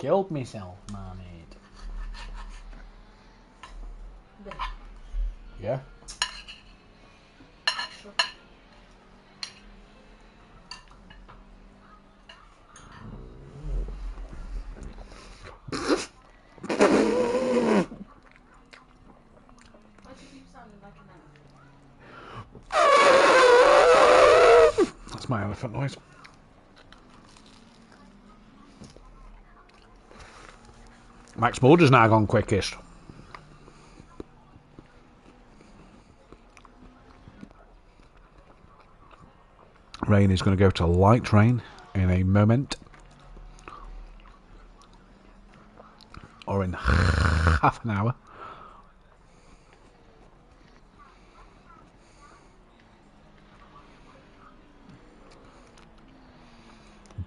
killed myself, marmite. Yeah? Sure. Why do you keep sounding like an elephant? That's my elephant noise. Max Mulder's now gone quickest. Rain is going to go to light rain in a moment. Or in half an hour.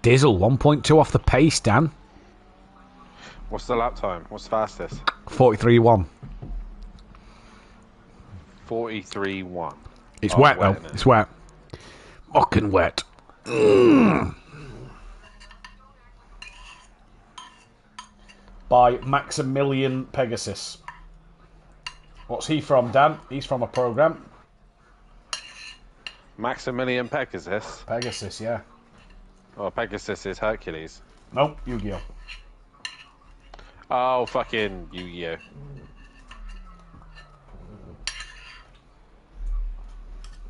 Dizzle, 1.2 off the pace, Dan. What's the lap time? What's the fastest? 43.1. 43.1. It's wet, though. It's wet. Fucking wet. By Maximilian Pegasus. What's he from, Dan? He's from a program. Maximilian Pegasus? Pegasus, yeah. Oh, Pegasus is Hercules. Nope, Yu-Gi-Oh. Oh, fucking Yu-Gi-Oh.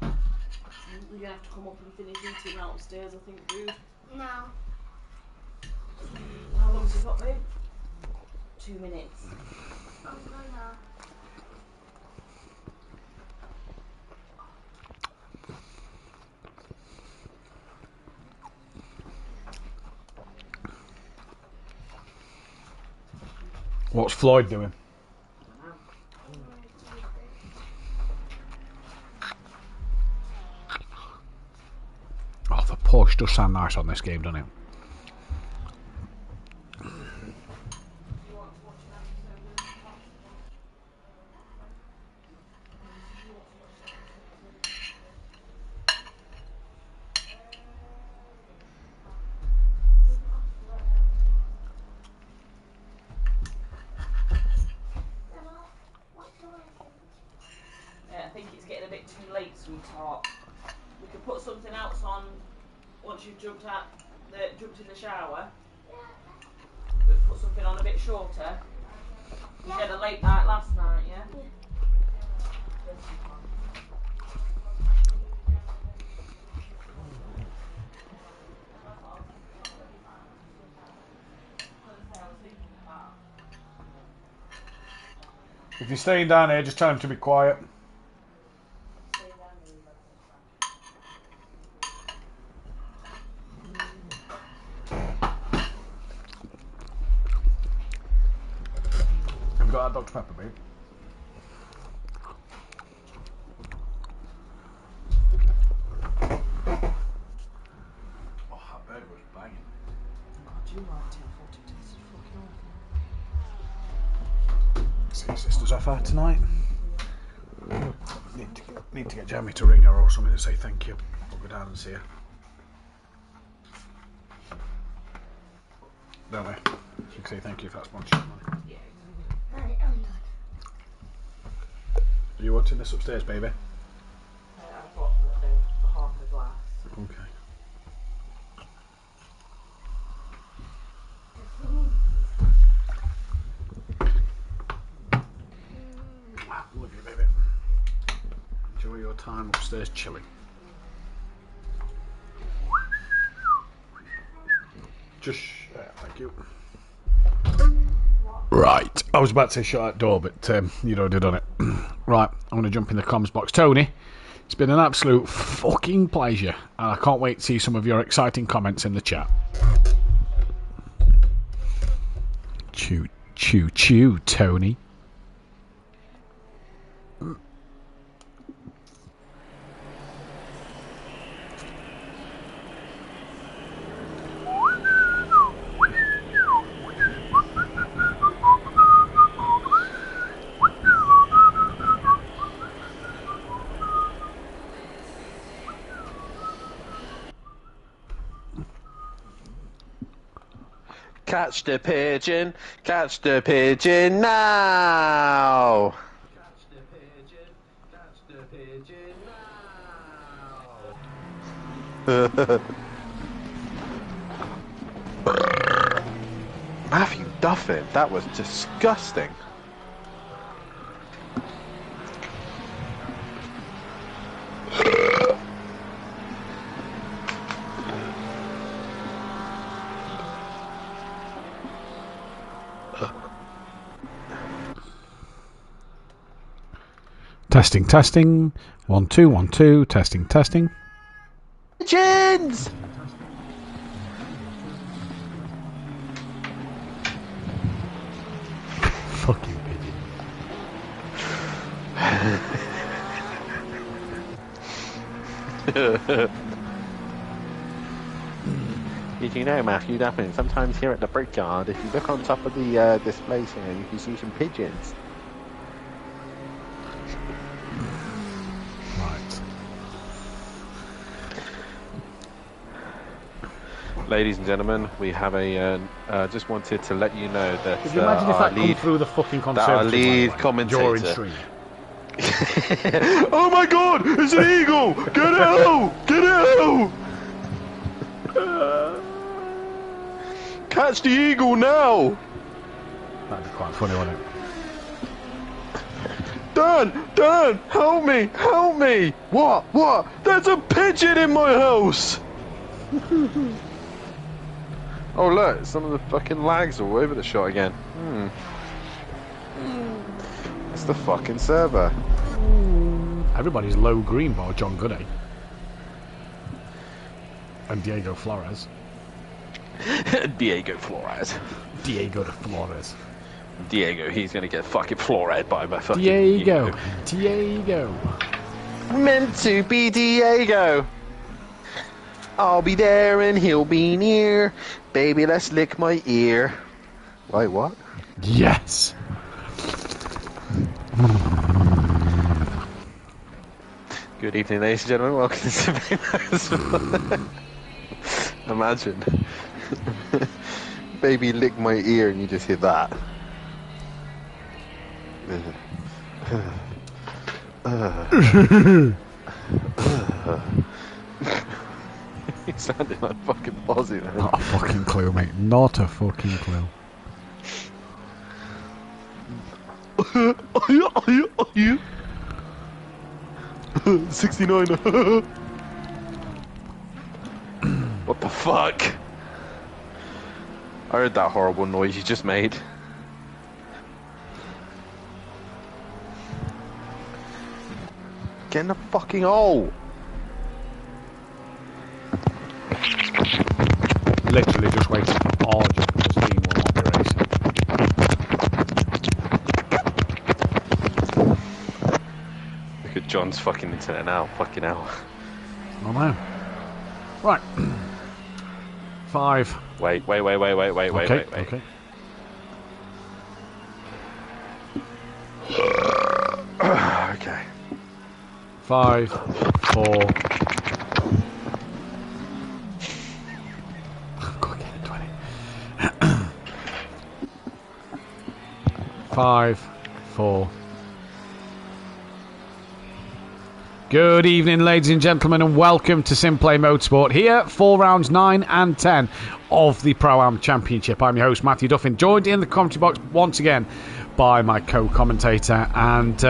You're gonna have to come up and finish eating that upstairs, I think, dude. No. How long's it got, babe? 2 minutes. I'm gonna. What's Floyd doing? Oh, the push does sound nice on this game, doesn't it? Yeah, I think it's getting a bit too late, sweetheart. We could put something else on once you've jumped in the shower. But put something on a bit shorter. You had a late night last night, yeah? Yes, you can. If you're staying down here, just tell him to be quiet. Have you got that Dr. Pepper, babe? Oh, that burger was banging. Do you like tinfoil? It tastes fucking awful. See your sister's off out tonight. Need to get Jamie to ring her or something to say thank you. I'll go down and see her. Don't we? She can say thank you for that sponsorship money. Yeah. Right, I'm done. Are you watching this upstairs, baby? I've got half a glass. Okay. Love you, baby. Enjoy your time upstairs chilling. Just, thank you. Right, I was about to say shut that door, but you'd already done it. Right, I'm going to jump in the comms box. Tony, it's been an absolute fucking pleasure, and I can't wait to see some of your exciting comments in the chat. Choo, choo, choo, Tony. Catch the pigeon now. Matthew Duffin, that was disgusting. Testing. 1 2 1 2. Testing. Pigeons! Fucking pigeon. Did you know, Matthew Duffin, sometimes here at the Brickyard, if you look on top of the displays here, you can see some pigeons. Right. Ladies and gentlemen, we have a. Just wanted to let you know that. Could you imagine if that come through the fucking conservatory? Our lead during commentator. stream. Oh my God! It's an eagle! Get it out! Get it out! Catch the eagle now! That'd be quite funny, wouldn't it? Dan! Help me! Help me! What? There's a pigeon in my house! Oh look, some of the fucking lags are all over the shot again. It's the fucking server. Everybody's low green bar John Gooday. And Diego Flores. Diego Flores. Diego de Flores. Diego, he's gonna get fucking florid by my fucking Diego. Meant to be Diego. I'll be there and he'll be near. Baby, let's lick my ear. Wait, what? Yes. Good evening, ladies and gentlemen. Welcome to SimPlay Motorsport. Imagine. Baby, lick my ear, and you just hear that. You sounded like fucking Aussie, man. Not a fucking clue, mate. Not a fucking clue. Are you? 69. What the fuck? I heard that horrible noise you just made. Get in the fucking hole. Literally just waiting for Argent because Dean will not be racing. Look at John's fucking internet now. Fucking hell. I know. Right. 5. Wait. Okay. Okay. 5, 4. Go get it, 20. 5, 4. Good evening, ladies and gentlemen, and welcome to SimPlay Motorsport here for rounds 9 and 10 of the Pro-Am Championship. I'm your host, Matthew Duffin, joined in the commentary box once again by my co-commentator and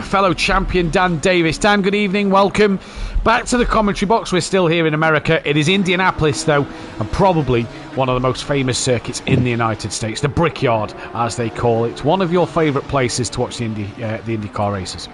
fellow champion Dan Davis. Dan, good evening, welcome back to the commentary box. We're still here in America. It is Indianapolis, though, and probably one of the most famous circuits in the United States, the Brickyard, as they call it. One of your favourite places to watch the IndyCar races.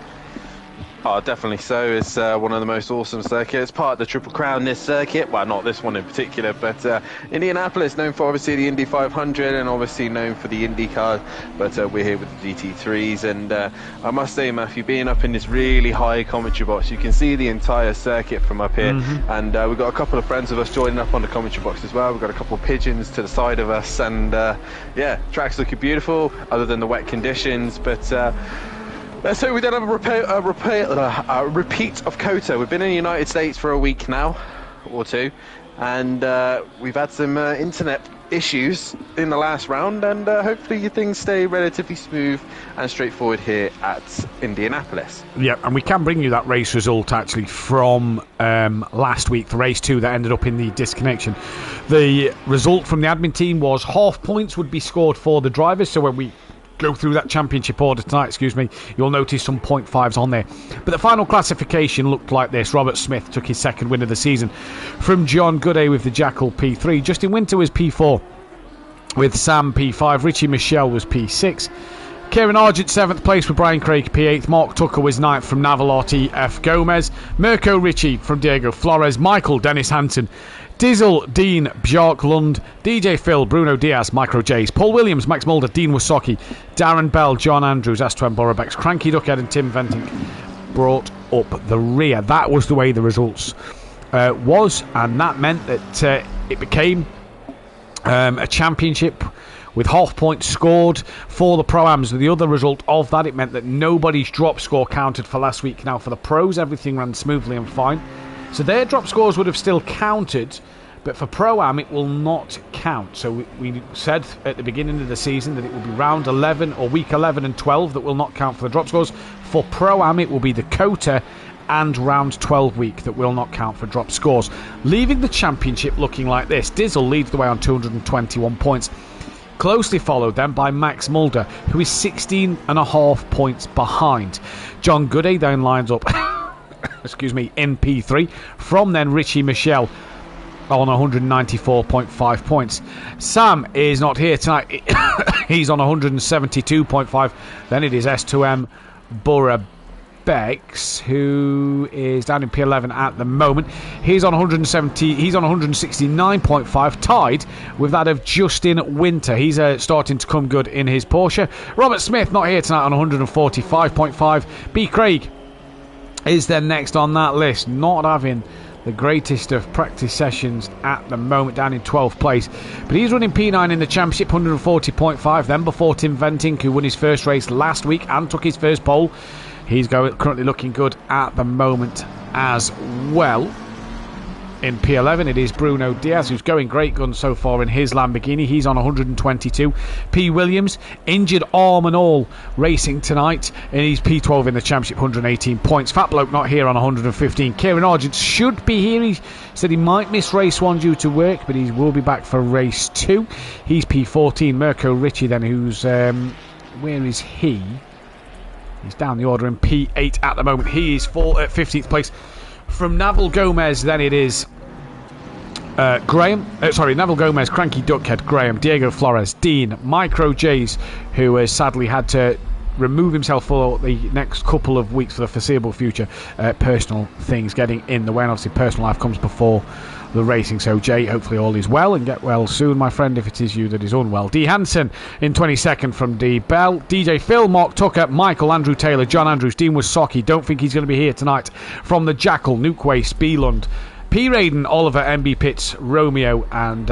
Oh, definitely so. It's one of the most awesome circuits. Part of the Triple Crown, this circuit. Well, not this one in particular, but Indianapolis, known for obviously the Indy 500 and obviously known for the IndyCar. But we're here with the GT3s, and I must say, Matthew, being up in this really high commentary box, you can see the entire circuit from up here. And we've got a couple of friends of us joining up on the commentary box as well. We've got a couple of pigeons to the side of us, and yeah, track's looking beautiful, other than the wet conditions. But let's hope we don't have a repeat of COTA. We've been in the United States for a week now, or two, and we've had some internet issues in the last round, and hopefully things stay relatively smooth and straightforward here at Indianapolis. Yeah, and we can bring you that race result actually from last week, the race 2 that ended up in the disconnection. The result from the admin team was half points would be scored for the drivers, so when we go through that championship order tonight, you'll notice some 0.5s on there. But the final classification looked like this. Robert Smith took his second win of the season from John Gooday with the Jackal P3. Justin Winter was P4 with Sam P5. Richie Michelle was P6. Kieran Argent 7th place with Brian Craig P8. Mark Tucker was 9th from Naval RTF Gomez. Mirko Ritchie from Diego Flores. Michael Dennis Hansen. Dizzle, Dean, Bjork Lund, DJ Phil, Bruno Diaz, Micro Jays, Paul Williams, Max Mulder, Dean Wasocki, Darren Bell, John Andrews, Astwen Borobex, Cranky Duckhead and Tim Venting brought up the rear. That was the way the results was, and that meant that it became a championship with half points scored for the Pro-Ams. The other result of that, it meant that nobody's drop score counted for last week. Now for the pros, everything ran smoothly and fine. So their drop scores would have still counted, but for Pro-Am it will not count. So we said at the beginning of the season that it will be round 11 or week 11 and 12 that will not count for the drop scores. For Pro-Am it will be the Kota and round 12 week that will not count for drop scores. Leaving the championship looking like this. Dizzle leads the way on 221 points. Closely followed then by Max Mulder, who is 16.5 points behind. John Gooday then lines up in P3. From then, Richie Michelle on 194.5 points. Sam is not here tonight. He's on 172.5. Then it is S2M Borobex, who is down in P11 at the moment. He's on 169.5, tied with that of Justin Winter. He's starting to come good in his Porsche. Robert Smith not here tonight on 145.5. B. Craig is then next on that list, not having the greatest of practice sessions at the moment, down in 12th place, but he's running P9 in the championship, 140.5. Then before Tim Venting, who won his first race last week and took his first pole, he's currently looking good at the moment as well. In P11 it is Bruno Diaz, who's going great guns so far in his Lamborghini. He's on 122. P. Williams, injured arm and all, racing tonight, and he's P12 in the championship, 118 points. Fat Bloke not here on 115. Kieran Argent should be here. He said he might miss race 1 due to work, but he will be back for race 2. He's P14. Mirko Ritchie then, who's where is he? He's down the order in P8 at the moment. He is 15th place. From Naval Gomez, then it is Naval Gomez, Cranky Duckhead, Graham, Diego Flores, Dean, Micro Jays, who has sadly had to remove himself for the next couple of weeks for the foreseeable future. Personal things getting in the way, and obviously personal life comes before the racing. So Jay, hopefully all is well, and get well soon, my friend, if it is you that is unwell. D. Hansen in 22nd from D. Bell. DJ Phil, Mark Tucker, Michael, Andrew Taylor, John Andrews, Dean Wasocki. Don't think he's going to be here tonight. From the Jackal, Nuke Waste, Beelund, P. Raiden, Oliver, MB Pitts, Romeo, and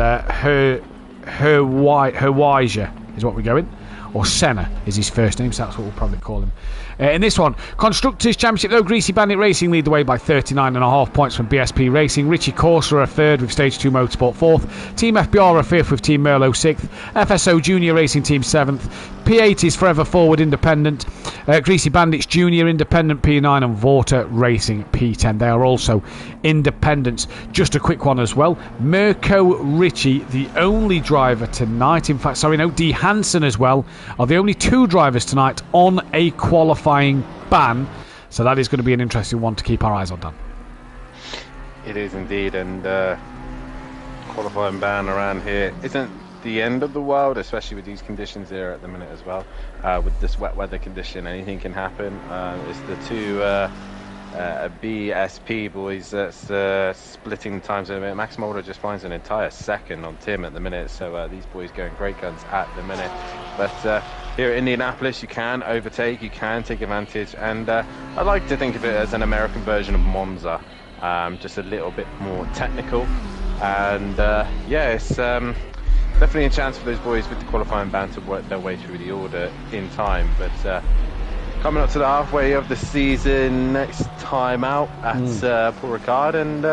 Herwijger is what we're going. Or Senna is his first name, so that's what we'll probably call him. In this one, Constructors' Championship, though, Greasy Bandit Racing lead the way by 39.5 points from BSP Racing. Richie Corsa a third with Stage 2 Motorsport 4th. Team FBR a fifth with Team Merlot 6th. FSO Junior Racing Team 7th. P8 is Forever Forward Independent. Greasy Bandits Junior Independent P9, and Vorta Racing P10. They are also independents. Just a quick one as well. Mirko Ritchie, the only driver tonight, in fact, D. Hansen as well, are the only 2 drivers tonight on a qualifying ban. So that is going to be an interesting one to keep our eyes on, Dan. It is indeed, and qualifying ban around here isn't the end of the world, especially with these conditions here at the minute as well. With this wet weather condition, anything can happen. It's the 2 BSP boys that's splitting times in a minute. Max Mulder just finds an entire second on Tim at the minute, so these boys going great guns at the minute. But here at Indianapolis, you can overtake, you can take advantage, and I like to think of it as an American version of Monza, just a little bit more technical. And it's definitely a chance for those boys with the qualifying ban to work their way through the order in time. But coming up to the halfway of the season, next time out at Paul Ricard, and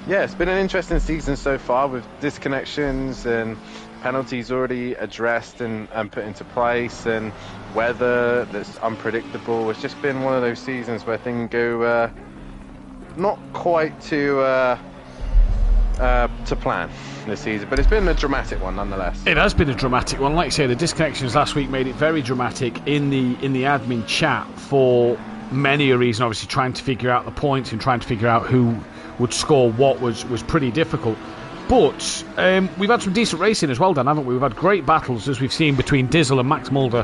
Yeah, it's been an interesting season so far with disconnections and penalties already addressed and put into place, and weather that's unpredictable. It's just been one of those seasons where things go not quite to plan this season, but it's been a dramatic one nonetheless. It has been a dramatic one. Like you say, the disconnections last week made it very dramatic in the admin chat for many a reason. Obviously, trying to figure out the points and trying to figure out who would score what was pretty difficult. But we've had some decent racing as well, Dan, haven't we? We've had great battles, as we've seen, between Dizzle and Max Mulder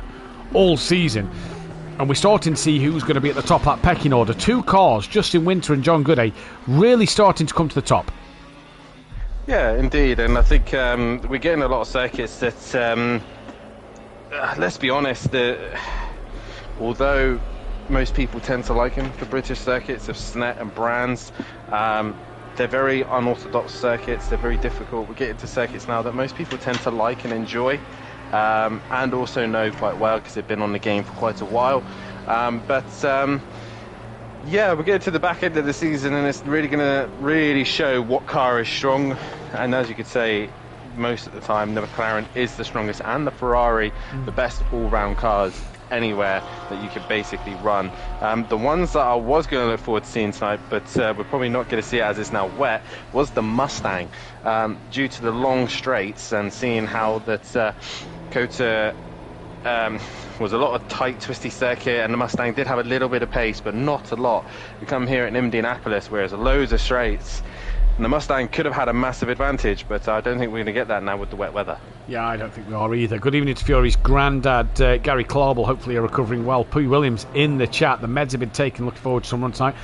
all season. And we're starting to see who's going to be at the top of that pecking order. Two cars, Justin Winter and John Gooday, really starting to come to the top. Yeah, indeed. And I think we're getting a lot of circuits that, let's be honest, although most people tend to like them, the British circuits of Snet and Brands, they're very unorthodox circuits. They're very difficult. We're getting to circuits now that most people tend to like and enjoy, and also know quite well because they've been on the game for quite a while. Yeah, we're getting to the back end of the season, and it's really going to really show what car is strong. And as you could say, most of the time, the McLaren is the strongest, and the Ferrari, the best all-round cars anywhere that you could basically run. The ones that I was going to look forward to seeing tonight, but we're probably not going to see it as it's now wet, was the Mustang, due to the long straights and seeing how that Kota was a lot of tight, twisty circuit, and the Mustang did have a little bit of pace, but not a lot. We come here in Indianapolis, where there's loads of straights, and the Mustang could have had a massive advantage, but I don't think we're going to get that now with the wet weather. Yeah, I don't think we are either. Good evening to Fury's granddad, Gary Clarble. Hopefully you're recovering well. Pooh Williams in the chat. The meds have been taken. Looking forward to some run tonight.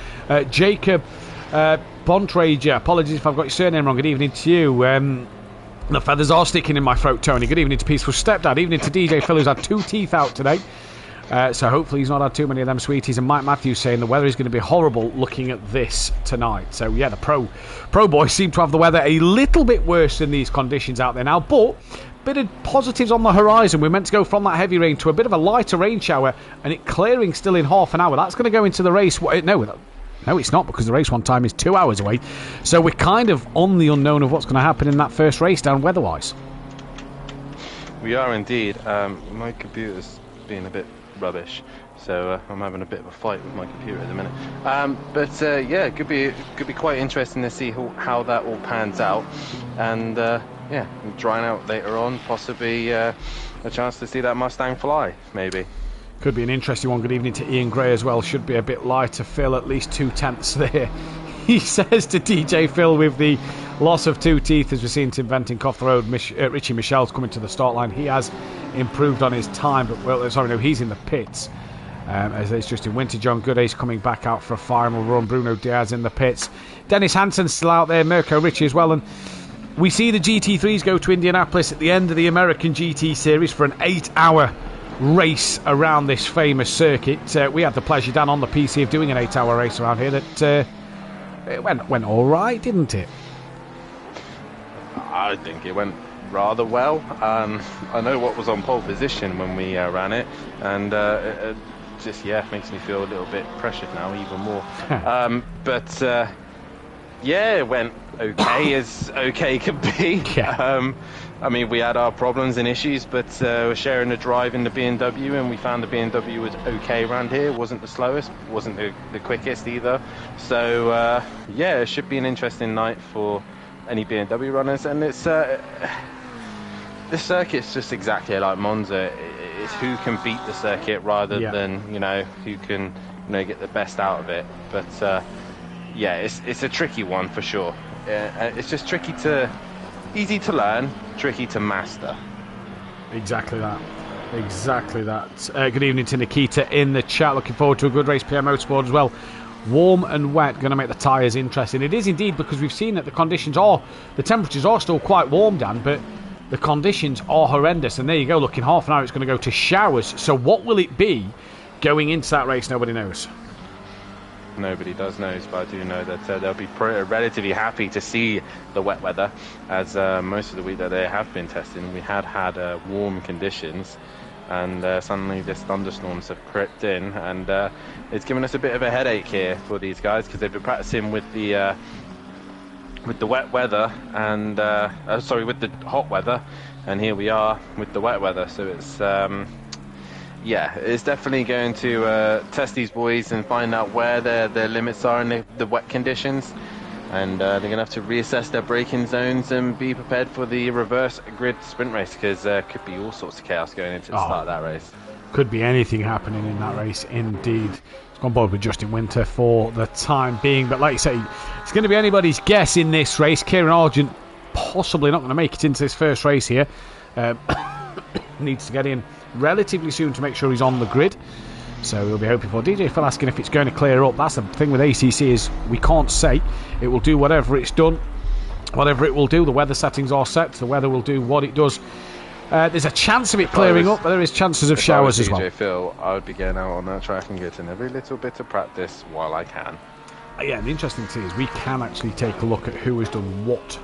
Jacob Bontrager. Apologies if I've got your surname wrong. Good evening to you. The feathers are sticking in my throat, Tony. Good evening to Peaceful Stepdad. Evening to DJ Phil, who's had 2 teeth out today. So hopefully he's not had too many of them sweeties. And Mike Matthews saying the weather is going to be horrible looking at this tonight. So yeah, the pro boys seem to have the weather a little bit worse in these conditions out there now. But bit of positives on the horizon. We're meant to go from that heavy rain to a bit of a lighter rain shower, and it clearing still in half an hour. That's going to go into the race. No, it's not, because the race one time is 2 hours away. So we're kind of on the unknown of what's going to happen in that first race down weather-wise. We are indeed. My computer's being a bit rubbish, so I'm having a bit of a fight with my computer at the minute. Yeah, it could be quite interesting to see how that all pans out, and yeah, drying out later on, possibly a chance to see that Mustang fly, maybe. Could be an interesting one. Good evening to Ian Gray as well. Should be a bit lighter, Phil, at least 2/10 there. He says to DJ Phil, with the loss of 2 teeth, as we're seeing Tim Venting off the road, Richie Michelle's coming to the start line. He has improved on his time, but he's in the pits. As it's Justin Winter. John Gooday's coming back out for a final run. Bruno Diaz in the pits. Dennis Hansen's still out there. Mirko Ricci as well. And we see the GT3s go to Indianapolis at the end of the American GT Series for an 8-hour race around this famous circuit. We had the pleasure, Dan, on the PC of doing an 8-hour race around here. That it went all right, didn't it? I think it went rather well. I know what was on pole position when we ran it, and it just makes me feel a little bit pressured now, even more. Yeah, it went okay as okay could be. Yeah. I mean, we had our problems and issues, but we're sharing the drive in the BMW, and we found the BMW was okay around here. It wasn't the slowest, wasn't the quickest either. So, yeah, it should be an interesting night for any BMW runners. And it's this circuit's just exactly like Monza. It's who can beat the circuit rather than, who can, get the best out of it. But, yeah, it's a tricky one for sure. It's just easy to learn, tricky to master. Exactly that. Good evening to Nikita in the chat. Looking forward to a good race, PM Motorsport as well. Warm and wet, going to make the tyres interesting. It is indeed, because we've seen that the temperatures are still quite warm, Dan, but the conditions are horrendous. And there you go, look, in half an hour it's going to go to showers. So what will it be going into that race? Nobody knows. Nobody does know, but I do know that they'll be relatively happy to see the wet weather, as most of the week that they have been testing, we had warm conditions, and suddenly this thunderstorms have crept in, and it's given us a bit of a headache here for these guys, because they've been practicing with the with the wet weather and with the hot weather, and here we are with the wet weather. So it's yeah, it's definitely going to test these boys and find out where their limits are in the wet conditions. And they're going to have to reassess their braking zones and be prepared for the reverse grid sprint race, because there could be all sorts of chaos going into the start of that race. Could be anything happening in that race, indeed. It's gone board with Justin Winter for the time being, but like you say, it's going to be anybody's guess in this race. Kieran Argent possibly not going to make it into this first race here. Needs to get in relatively soon to make sure he's on the grid. So we'll be hoping for. DJ Phil asking if it's going to clear up. That's the thing with ACC, is we can't say. It will do whatever it's done, whatever it will do. The weather settings are set. The weather will do what it does. There's a chance of it clearing up, but there is chances of showers as well. DJ Phil, I would be getting out on that track and getting every little bit of practice while I can. Yeah, the interesting thing is we can actually take a look at who has done what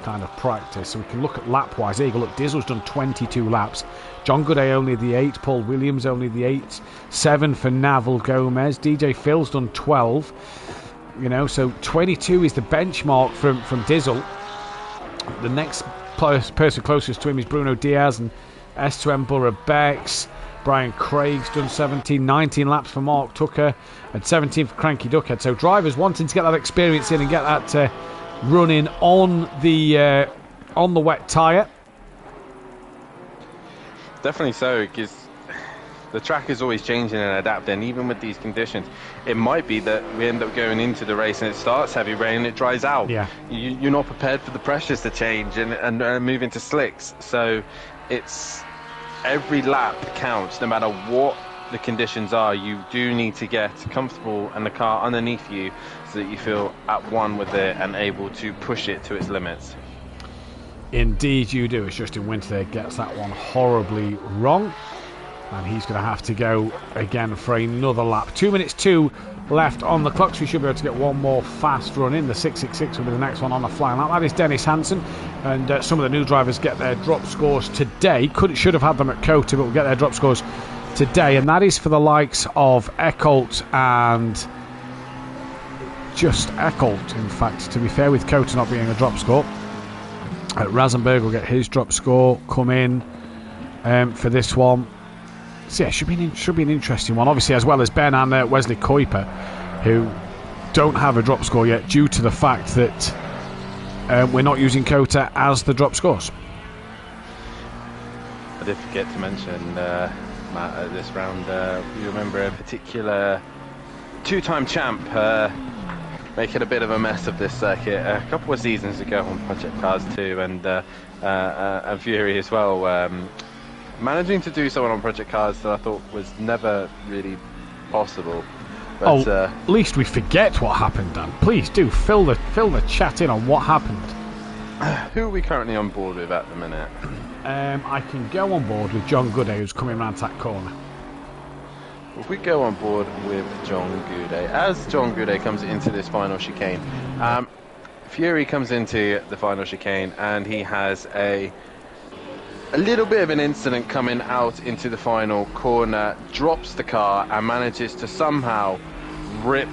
kind of practice. So we can look at lap-wise. There you go, look, Dizzle's done 22 laps. John Gooday only the 8, Paul Williams only the 8, 7 for Naval Gomez. DJ Phil's done 12. You know, so 22 is the benchmark from Dizzle. The next person closest to him is Bruno Diaz, and S2M Borough Bex. Brian Craig's done 17, 19 laps for Mark Tucker, and 17 for Cranky Duckhead. So drivers wanting to get that experience in and get that running on the wet tyre. Definitely so, because the track is always changing and adapting, even with these conditions. It might be that we end up going into the race and it starts heavy rain and it dries out. Yeah. You're not prepared for the pressures to change and move into slicks. So it's every lap counts, no matter what the conditions are. You do need to get comfortable and the car underneath you so that you feel at one with it and able to push it to its limits. Indeed you do, as Justin Winter there gets that one horribly wrong, and he's going to have to go again for another lap. 2 minutes 2 left on the clock, so we should be able to get one more fast run in. The 666 will be the next one on a flying lap. That is Dennis Hansen, and some of the new drivers get their drop scores today. Should have had them at COTA, but will get their drop scores today, and that is for the likes of Eckholt and just Eckholt, in fact, to be fair, with COTA not being a drop score. Rasenberg will get his drop score come in for this one. So yeah, should be an interesting one, obviously, as well as Ben and Wesley Kuiper, who don't have a drop score yet due to the fact that we're not using COTA as the drop scores. I did forget to mention, Matt, this round, you remember a particular two-time champ making a bit of a mess of this circuit a couple of seasons ago on Project Cars 2, and Fury as well. Managing to do so on Project Cars that I thought was never really possible. But, at least we forget what happened, Dan. Please do fill the chat in on what happened. Who are we currently on board with at the minute? I can go on board with John Gooday, who's coming around that corner. If we go on board with John Gooday, as John Gooday comes into this final chicane, Fury comes into the final chicane and he has a little bit of an incident coming out into the final corner, drops the car and manages to somehow rip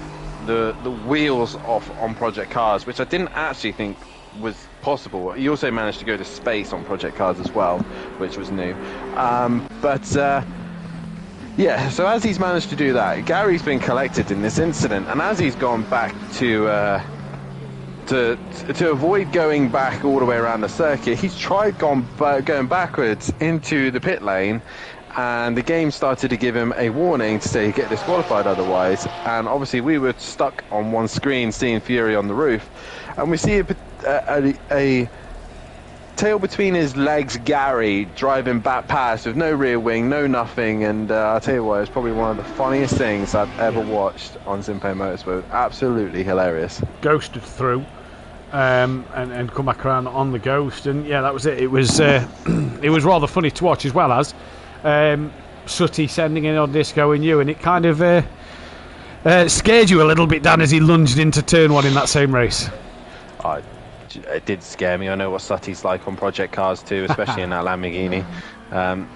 the wheels off on Project Cars, which I didn't actually think was possible. He also managed to go to space on Project Cars as well, which was new. Yeah, so as he's managed to do that, Gary's been collected in this incident, and as he's gone back to avoid going back all the way around the circuit, he's tried going backwards into the pit lane, and the game started to give him a warning to say get disqualified otherwise. And obviously we were stuck on one screen seeing Fury on the roof, and we see a tail between his legs Gary driving back past with no rear wing, no nothing, and I'll tell you what, it's probably one of the funniest things I've ever watched on SimPlay Motorsport. Absolutely hilarious. Ghosted through and come back around on the ghost, and yeah, that was it. It was it was rather funny to watch, as well as Sutty sending in on Disco and you, and it kind of scared you a little bit, Dan, as he lunged into turn one in that same race. It did scare me. I know what Sutty's like on Project Cars 2, especially in that Lamborghini.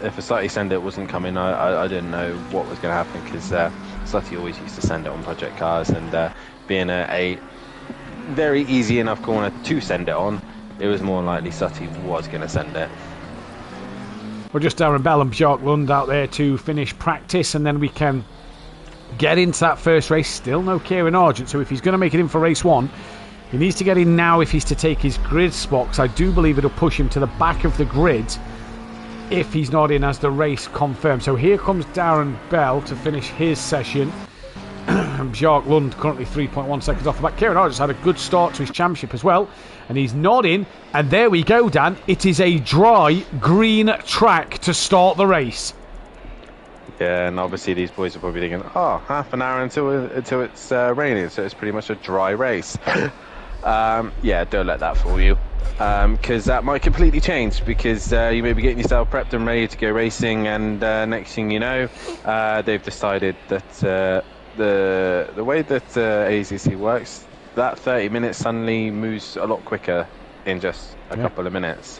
If a Sutty send it wasn't coming, I didn't know what was going to happen, because Sutty always used to send it on Project Cars, and being a very easy enough corner to send it on. It was more likely Sutty was going to send it. Well, just Darren Bell and Björk Lund out there to finish practice, and then we can get into that first race. Still no Kieran Argent, so if he's going to make it in for race 1, he needs to get in now if he's to take his grid spot, because I do believe it'll push him to the back of the grid if he's not in as the race confirmed. So here comes Darren Bell to finish his session. Björk Lund currently 3.1 seconds off the back. Kieran Argent's had a good start to his championship as well, and he's not in. And there we go, Dan. It is a dry green track to start the race. Yeah, and obviously these boys are probably thinking, oh, half an hour until it's raining, so it's pretty much a dry race. Yeah, don't let that fool you, because that might completely change, because you may be getting yourself prepped and ready to go racing, and next thing you know, they've decided that the way that ACC works, that 30 minutes suddenly moves a lot quicker in just a couple of minutes.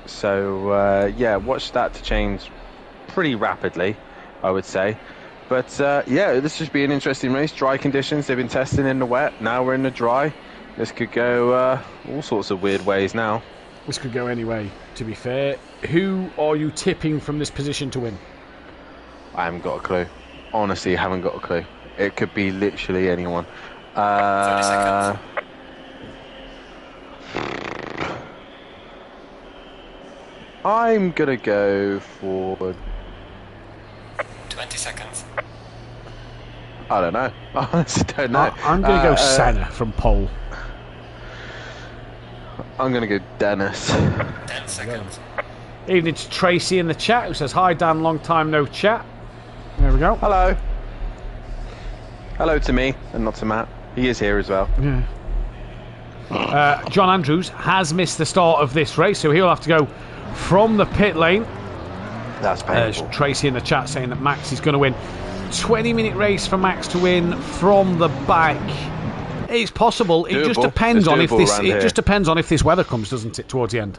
So yeah, watch that to change pretty rapidly, I would say. But yeah, this should be an interesting race. Dry conditions, they've been testing in the wet, now we're in the dry. This could go all sorts of weird ways now. This could go any way, to be fair. Who are you tipping from this position to win? I haven't got a clue. Honestly, haven't got a clue. It could be literally anyone. 30 seconds. I'm gonna go for 20 seconds. I don't know. I honestly don't know. I'm going to go Senna from pole. I'm going to go Dennis. 10 seconds. Evening to Tracy in the chat, who says, hi Dan, long time no chat. There we go. Hello. Hello to me, and not to Matt. He is here as well. Yeah. John Andrews has missed the start of this race, so he'll have to go from the pit lane. That's painful. Tracy in the chat saying that Max is going to win. 20-minute race for Max to win from the back. It's possible. It just depends on if this. It just depends on if this weather comes, doesn't it, towards the end?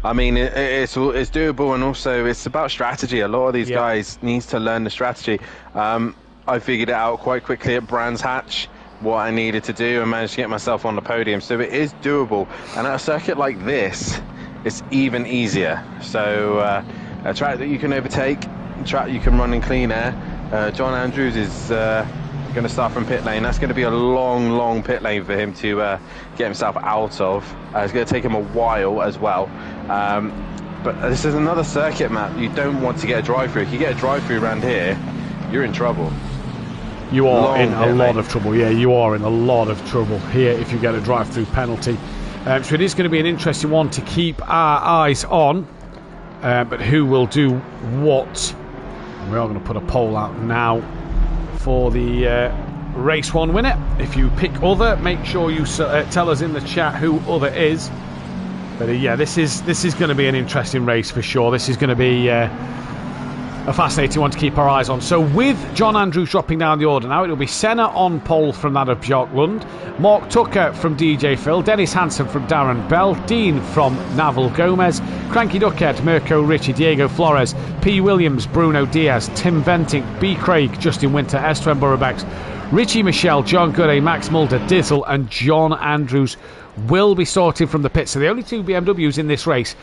I mean, it's doable, and also it's about strategy. A lot of these guys needs to learn the strategy. I figured it out quite quickly at Brands Hatch what I needed to do, and managed to get myself on the podium. So it is doable, and at a circuit like this, it's even easier. So a track that you can overtake, a track you can run in clean air. John Andrews is going to start from pit lane. That's going to be a long pit lane for him to get himself out of. It's going to take him a while as well. But this is another circuit, Matt. You don't want to get a drive-through. If you get a drive-through around here, you're in trouble. You are in a lot of trouble. Yeah, you are in a lot of trouble here if you get a drive-through penalty. So it is going to be an interesting one to keep our eyes on. But who will do what? We are going to put a poll out now for the race 1 winner. If you pick other, make sure you tell us in the chat who other is. But yeah, this is going to be an interesting race for sure. This is going to be a fascinating one to keep our eyes on. So with John Andrews dropping down the order now, it'll be Senna on pole from that of Björk Lund, Mark Tucker from DJ Phil, Dennis Hansen from Darren Bell, Dean from Naval Gomez, Cranky Duckhead, Mirko Ritchie, Diego Flores, P. Williams, Bruno Diaz, Tim Venting, B. Craig, Justin Winter, Esteban Burbex, Richie Michelle, John Goodey, Max Mulder, Dizzle and John Andrews will be starting from the pit. So the only 2 BMWs in this race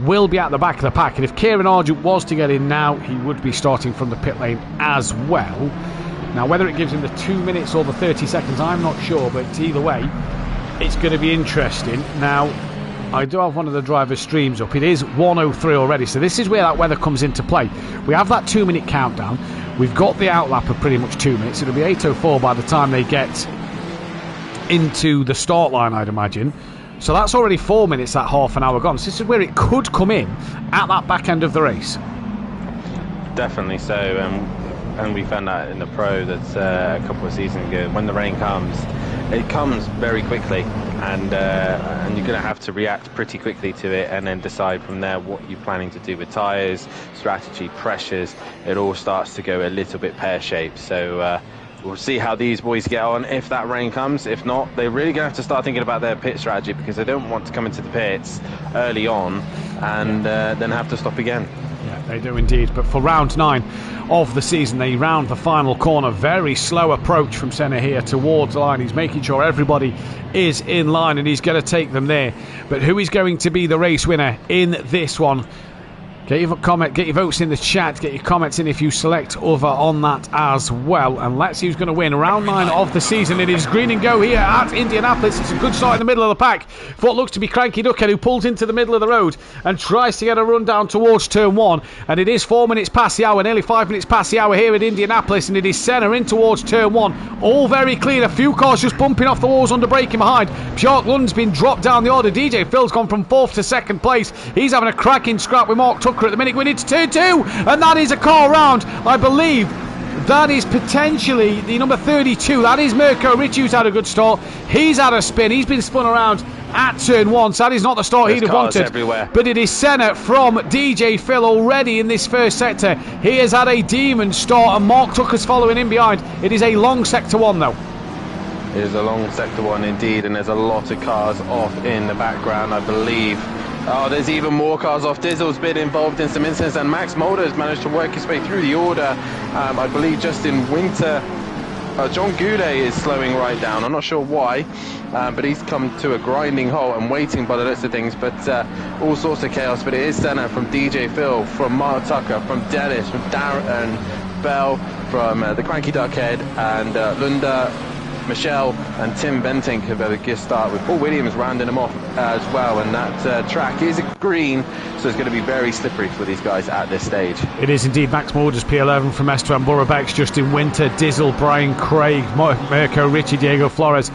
will be at the back of the pack, and if Kieran Argent was to get in now, he would be starting from the pit lane as well. Now whether it gives him the 2 minutes or the 30 seconds, I'm not sure, but either way it's going to be interesting. Now I do have one of the driver's streams up. It is 1:03 already, so this is where that weather comes into play. We have that 2 minute countdown, we've got the outlap of pretty much 2 minutes. It'll be 8:04 by the time they get into the start line, I'd imagine. So that's already 4 minutes, that half an hour gone. So this is where it could come in at that back end of the race. Definitely so, and we found that in the Pro that a couple of seasons ago, when the rain comes, it comes very quickly, and you're going to have to react pretty quickly to it, and then decide from there what you're planning to do with tyres, strategy, pressures. It all starts to go a little bit pear-shaped. So we'll see how these boys get on if that rain comes. If not, they're really going to have to start thinking about their pit strategy, because they don't want to come into the pits early on and then have to stop again. Yeah, They do indeed. But for round 9 of the season, they round the final corner. Very slow approach from Senna here towards the line. He's making sure everybody is in line, and he's going to take them there. But who is going to be the race winner in this one? Get your votes in the chat, get your comments in if you select other on that as well. And let's see who's going to win round 9 of the season. It is green and go here at Indianapolis. It's a good start in the middle of the pack for what looks to be Cranky Duckhead, who pulls into the middle of the road and tries to get a run down towards turn 1. And it is 4 minutes past the hour, nearly 5 minutes past the hour here at Indianapolis. And it is Senna in towards turn 1. All very clean. A few cars just bumping off the walls under braking behind. Bjork Lund's been dropped down the order. DJ Phil's gone from 4th to 2nd place. He's having a cracking scrap with Mark Tucker at the minute, going into turn 2, and that is a car round. I believe that is potentially the number 32. That is Mirko Ricci, who's had a good start. He's had a spin. He's been spun around at turn 1, so that is not the start he'd have wanted. Everywhere. But it is Senna from DJ Phil already in this first sector. He has had a demon start, and Mark Tucker's following in behind. It is a long sector 1 though. It is a long sector 1 indeed, and there's a lot of cars off in the background, I believe. Oh, there's even more cars off. Diesel's been involved in some incidents, and Max Mulder has managed to work his way through the order. I believe Justin Winter, John Goudet is slowing right down. I'm not sure why, but he's come to a grinding halt and waiting by the list of things. But all sorts of chaos. But it is Senna from DJ Phil, from Mark Tucker, from Dennis, from Darren Bell, from the Cranky Duckhead, and Lunda, Michelle and Tim Benting have had a good start, with Paul Williams rounding them off as well. And that track is green, so it's going to be very slippery for these guys at this stage. It is indeed. Max Morders P11 from Esteban Burabeks, Justin Winter, Dizzle, Brian Craig, Mirko Ricci, Diego Flores,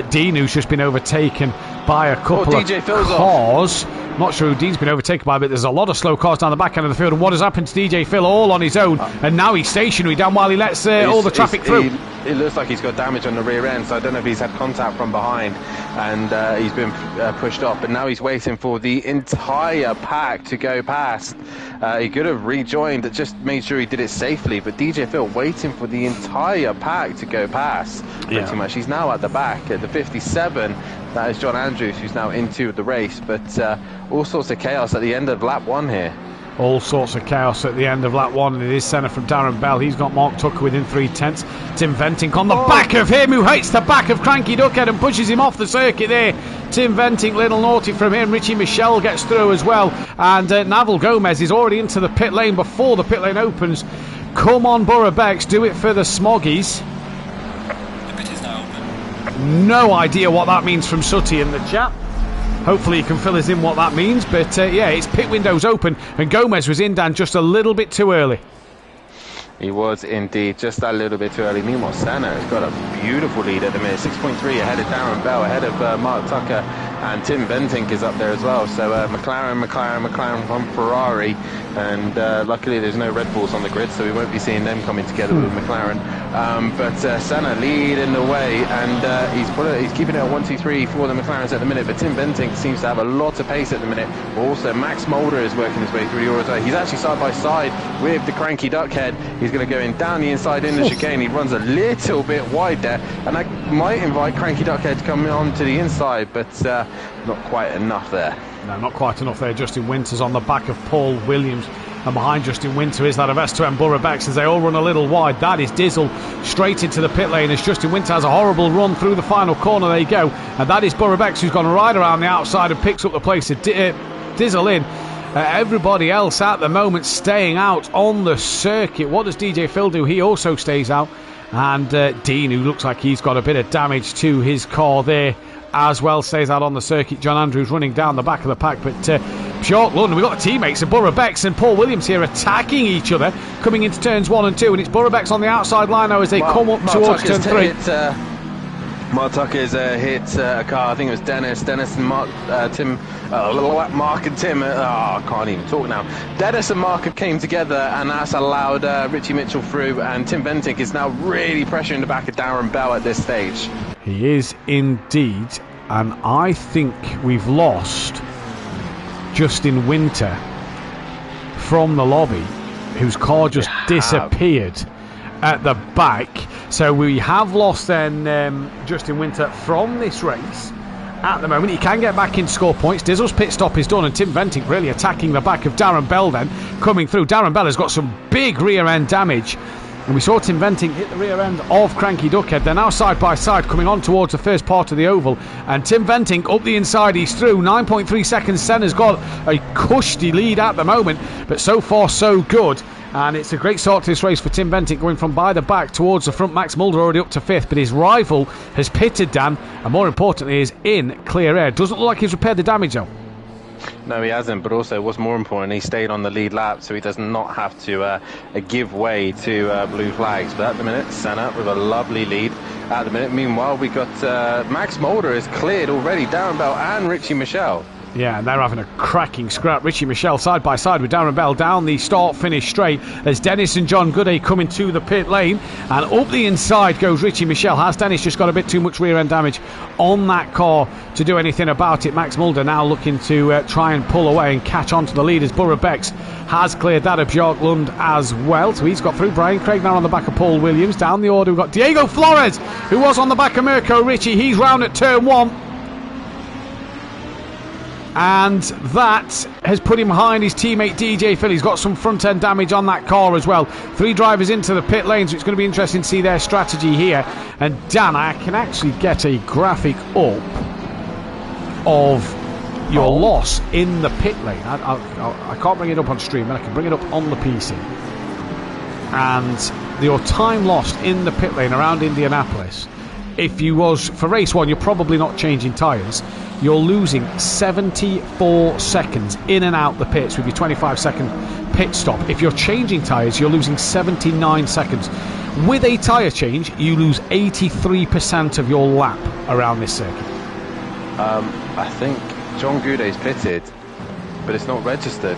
Dean, who's just been overtaken by a couple of cars. Not sure who Dean's been overtaken by, but there's a lot of slow cars down the back end of the field. And what has happened to DJ Phil all on his own? And now he's stationary down while he lets all the traffic through. It looks like he's got damage on the rear end, so I don't know if he's had contact from behind and he's been pushed off. But now he's waiting for the entire pack to go past. He could have rejoined, just made sure he did it safely. But DJ Phil waiting for the entire pack to go past. Pretty much. He's now at the back at the 57. That is John Andrews, who's now into the race. But all sorts of chaos at the end of lap 1 here. All sorts of chaos at the end of lap 1, and it is Senna from Darren Bell. He's got Mark Tucker within 3/10. Tim Venting on the back of him, who hates the back of Cranky Duckhead and pushes him off the circuit there. Tim Venting, little naughty from him. Richie Michelle gets through as well, and Naval Gomez is already into the pit lane before the pit lane opens. Come on, Burabeks, do it for the Smoggies. The pit is now open. No idea what that means from Sutty in the chat. Hopefully you can fill us in what that means. But yeah, it's pit windows open, and Gomez was in, Dan, just a little bit too early. He was indeed just a little bit too early. Meanwhile, Senna has got a beautiful lead at the minute. 6.3 ahead of Darren Bell, ahead of Mark Tucker, and Tim Benting is up there as well. So McLaren from Ferrari, and luckily there's no Red Bulls on the grid, so we won't be seeing them coming together with McLaren. But Senna leading the way, and he's keeping it at 1, 2, 3 for the McLarens at the minute. But Tim Benting seems to have a lot of pace at the minute. Also, Max Mulder is working his way through the order. He's actually side by side with the Cranky Duckhead. He's going to go in down the inside in the chicane. He runs a little bit wide there, and that might invite Cranky Duckhead to come on to the inside, but not quite enough there. No, not quite enough there. Justin Winter's on the back of Paul Williams, and behind Justin Winter is that of Esteban Burabeks as they all run a little wide. That is Dizzle straight into the pit lane as Justin Winter has a horrible run through the final corner. There you go, and that is Burabeks, who's gone right around the outside and picks up the place of Dizzle in. Everybody else at the moment staying out on the circuit. What does DJ Phil do? He also stays out, and Dean, who looks like he's got a bit of damage to his car there as well, stays out on the circuit. John Andrews running down the back of the pack, but Bjork Lund, we've got the teammates of Burabeks and Paul Williams here attacking each other coming into turns 1 and 2, and it's Burabeks on the outside line now as they come up towards turn 3. Mark Tucker's hit a car. I think it was Dennis and Mark, Mark and Tim. I can't even talk now. Dennis and Mark have came together, and that's allowed Richie Mitchell through. And Tim Benting is now really pressuring the back of Darren Bell at this stage. He is indeed, and I think we've lost Justin Winter from the lobby, whose car just disappeared at the back. So we have lost then Justin Winter from this race, at the moment. He can get back in score points. Dizzle's pit stop is done, and Tim Venting really attacking the back of Darren Bell then, coming through. Darren Bell has got some big rear end damage. And we saw Tim Venting hit the rear end of Cranky Duckhead. They're now side by side coming on towards the first part of the oval. And Tim Venting up the inside, he's through. 9.3 seconds. Senna's got a cushy lead at the moment. But so far, so good. And it's a great start to this race for Tim Venting, going from by the back towards the front. Max Mulder already up to 5th. But his rival has pitted, Dan. And more importantly, is in clear air. Doesn't look like he's repaired the damage, though. No, he hasn't, but also what's more important, he stayed on the lead lap, so he does not have to give way to blue flags. But at the minute, Senna with a lovely lead at the minute. Meanwhile, we got Max Mulder is cleared already, Darren Bell and Richie Michelle. Yeah, and they're having a cracking scrap. Richie Michelle side by side with Darren Bell down the start-finish straight as Dennis and John Gooday come into the pit lane. And up the inside goes Richie Michelle. Has Dennis just got a bit too much rear-end damage on that car to do anything about it? Max Mulder now looking to try and pull away and catch on to the leaders. Borough Becks has cleared that of Björklund as well. So he's got through. Brian Craig now on the back of Paul Williams. Down the order, we've got Diego Flores, who was on the back of Mirko Ricci. He's round at turn 1. And that has put him behind his teammate DJ Phil. He's got some front end damage on that car as well. 3 drivers into the pit lane, so it's going to be interesting to see their strategy here. And Dan, I can actually get a graphic up of your loss in the pit lane. I can't bring it up on stream, but I can bring it up on the PC. And your time lost in the pit lane around Indianapolis, if you was for race 1, you're probably not changing tyres. You're losing 74 seconds in and out the pits with your 25-second pit stop. If you're changing tyres, you're losing 79 seconds. With a tyre change, you lose 83% of your lap around this circuit. I think John Gouday's pitted, but it's not registered.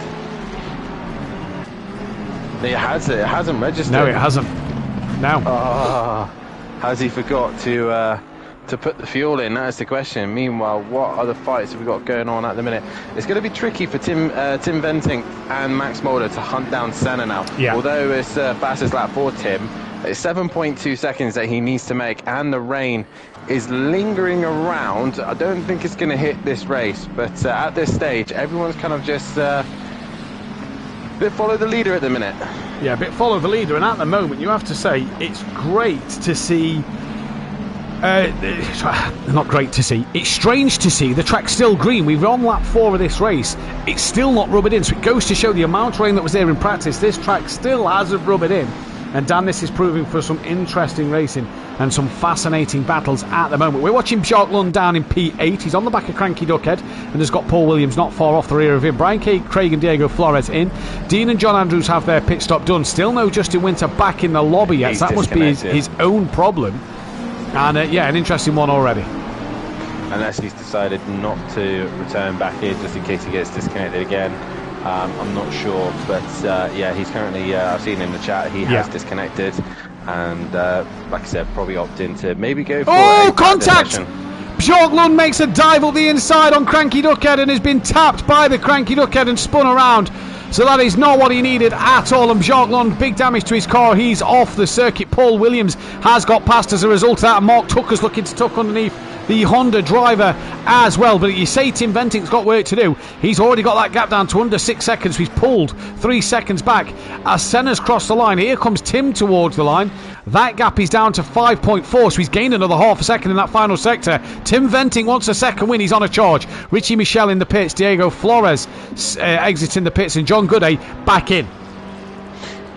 It hasn't registered. No, it hasn't. No. Has he forgot to put the fuel in? That is the question. Meanwhile, what other fights have we got going on at the minute? It's going to be tricky for Tim Venting and Max Mulder to hunt down Senna now. Yeah. Although it's fastest lap for Tim, it's 7.2 seconds that he needs to make, and the rain is lingering around. I don't think it's going to hit this race, but at this stage, everyone's kind of just bit follow the leader at the minute. Yeah, a bit follow the leader, and at the moment, you have to say, it's great to see. Not great to see. It's strange to see the track's still green. We're on lap 4 of this race. It's still not rubbered in, so it goes to show the amount of rain that was there in practice. This track still hasn't rubbered in. And Dan, this is proving for some interesting racing and some fascinating battles at the moment. We're watching Björklund down in P8. He's on the back of Cranky Duckhead and has got Paul Williams not far off the rear of him. Brian Craig and Diego Flores in. Dean and John Andrews have their pit stop done. Still no Justin Winter back in the lobby yet. So that must be his own problem. And yeah, an interesting one already. Unless he's decided not to return back here just in case he gets disconnected again. I'm not sure, but yeah, he's currently, I've seen in the chat, he has disconnected, and like I said, probably opting to maybe go for contact! Björklund makes a dive up the inside on Cranky Duckhead and has been tapped by the Cranky Duckhead and spun around. So that is not what he needed at all. And Björklund, big damage to his car. He's off the circuit. Paul Williams has got past as a result of that. Mark Tucker's looking to tuck underneath the Honda driver as well. But you say Tim Venting's got work to do. He's already got that gap down to under 6 seconds. He's pulled 3 seconds back as Senna's crossed the line. Here comes Tim towards the line. That gap is down to 5.4, so he's gained another half a second in that final sector. Tim Venting wants a second win. He's on a charge. Richie Michelle in the pits. Diego Flores exiting the pits, and John Gooday back in.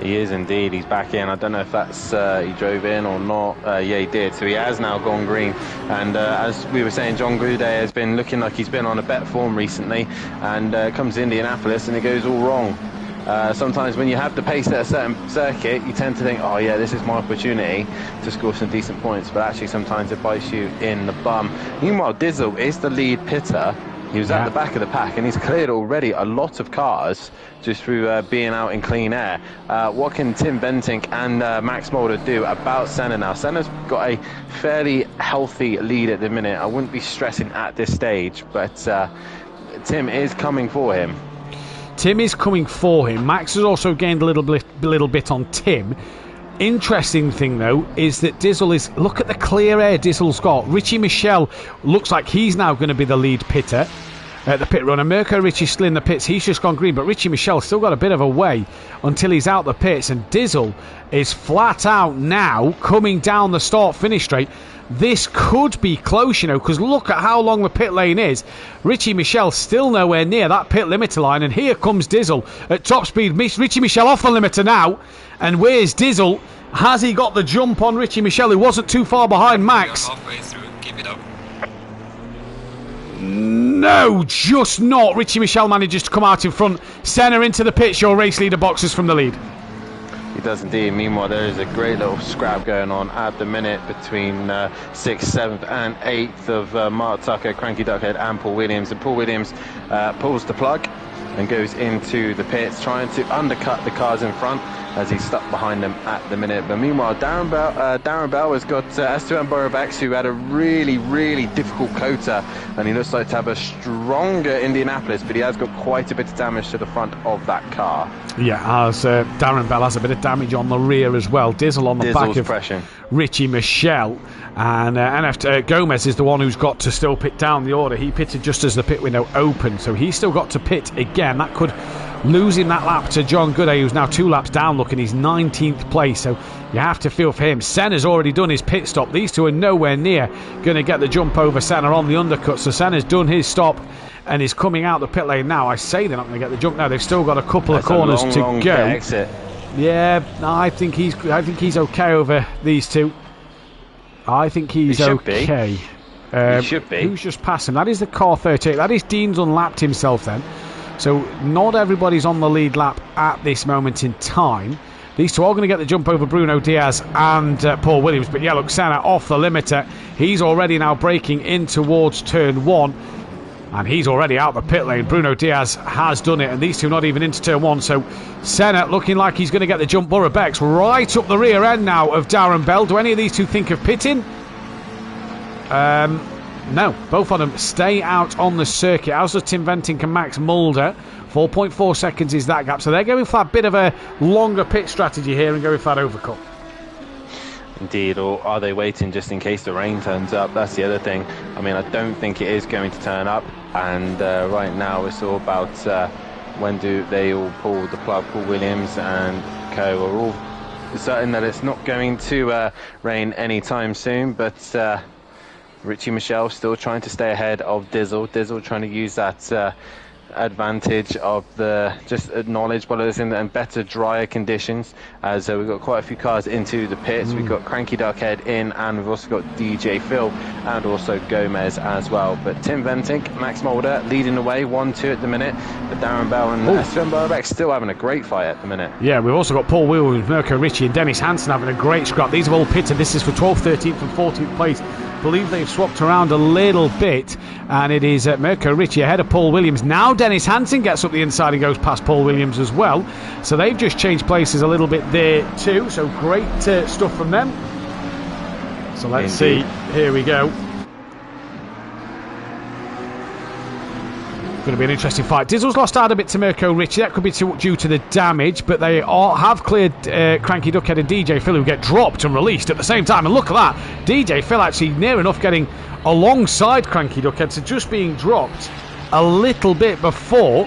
He is indeed. He's back in. I don't know if that's he drove in or not. Yeah, he did. So he has now gone green. And as we were saying, John Gooday has been looking like he's been on a better form recently. And comes to Indianapolis and it goes all wrong. Sometimes when you have the pace at a certain circuit, you tend to think, oh yeah, this is my opportunity to score some decent points. But actually sometimes it bites you in the bum. Meanwhile, Dizzle is the lead pitter. He was at the back of the pack, and he's cleared already a lot of cars just through being out in clean air. What can Tim Venting and Max Mulder do about Senna now? Senna's got a fairly healthy lead at the minute. I wouldn't be stressing at this stage, but Tim is coming for him. Tim is coming for him. Max has also gained a little bit on Tim. Interesting thing, though, is that Dizzle is... Look at the clear air Dizzle's got. Richie Michelle looks like he's now going to be the lead pitter. The pit runner. Mirko Ricci's still in the pits. He's just gone green, but Richie Michelle's still got a bit of a way until he's out the pits, and Dizzle is flat out now coming down the start-finish straight. This could be close, you know, because look at how long the pit lane is. Richie Michelle still nowhere near that pit limiter line, and here comes Dizzle at top speed. Richie Michelle off the limiter now, and where's Dizzle? Has he got the jump on Richie Michelle, who wasn't too far behind Max? Halfway through, keep it up. No, just not. Richie Michelle manages to come out in front. Senna into the pits. Your race leader boxes from the lead. He does indeed. Meanwhile, there is a great little scrap going on at the minute between 6th, 7th and 8th of Mark Tucker, Cranky Duckhead and Paul Williams. And Paul Williams pulls the plug and goes into the pits, trying to undercut the cars in front as he's stuck behind them at the minute. But meanwhile, Darren Bell has got Esteban Borobex, who had a really, really difficult COTA, and he looks like to have a stronger Indianapolis, but he has got quite a bit of damage to the front of that car. Yeah, as Darren Bell has a bit of damage on the rear as well. Dizzle on the back of pressure. Richie Michelle, and NF Gomez is the one who's got to still pit down the order. He pitted just as the pit window opened, so he's still got to pit again. That could lose him that lap to John Gooday, who's now 2 laps down, looking his 19th place, so you have to feel for him. Senna's already done his pit stop. These two are nowhere near going to get the jump over Senna on the undercut, so Senna's done his stop and is coming out the pit lane now. I say they're not going to get the jump now. They've still got a couple of corners to go. Exit. Yeah, I think he's okay over these two. I think he's okay. He should be. Who's just passed him? That is the car 38. That is Dean's unlapped himself then. So not everybody's on the lead lap at this moment in time. These two are going to get the jump over Bruno Diaz and Paul Williams. But yeah, look, Senna off the limiter. He's already now braking in towards turn 1. And he's already out the pit lane. Bruno Diaz has done it, and these two not even into turn 1. So Senna looking like he's going to get the jump. Borobex right up the rear end now of Darren Bell. Do any of these two think of pitting? No, both of them stay out on the circuit. As does Tim Venting and Max Mulder. 4.4 seconds is that gap. So they're going for a bit of a longer pit strategy here and going for that overcut. Indeed, or are they waiting just in case the rain turns up? That's the other thing. I mean, I don't think it is going to turn up, and right now it's all about when do they all pull the plug. Paul Williams and co are all certain that it's not going to rain anytime soon, but Richie Michelle still trying to stay ahead of Dizzle. Dizzle trying to use that advantage of the just knowledge, but it's in better, drier conditions, as we've got quite a few cars into the pits. We've got Cranky Duckhead in, and we've also got DJ Phil and also Gomez as well. But Tim Ventink, Max Mulder leading the way, 1-2 at the minute, but Darren Bell and Esteban Borobex still having a great fight at the minute. Yeah, we've also got Paul Williams, Mirko Ricci and Dennis Hansen having a great scrap. These have all pitted. This is for 12th, 13th and 14th place. I believe they've swapped around a little bit, and it is Mirko Ricci ahead of Paul Williams. Now Dennis Hansen gets up the inside and goes past Paul Williams as well, so they've just changed places a little bit there too, so great stuff from them. So let's see, here we go. Going to be an interesting fight. Dizzle's lost out a bit to Mirko Ricci. That could be due to the damage, but they have cleared Cranky Duckhead and DJ Phil, who get dropped and released at the same time. And look at that, DJ Phil actually near enough getting alongside Cranky Duckhead, so just being dropped a little bit before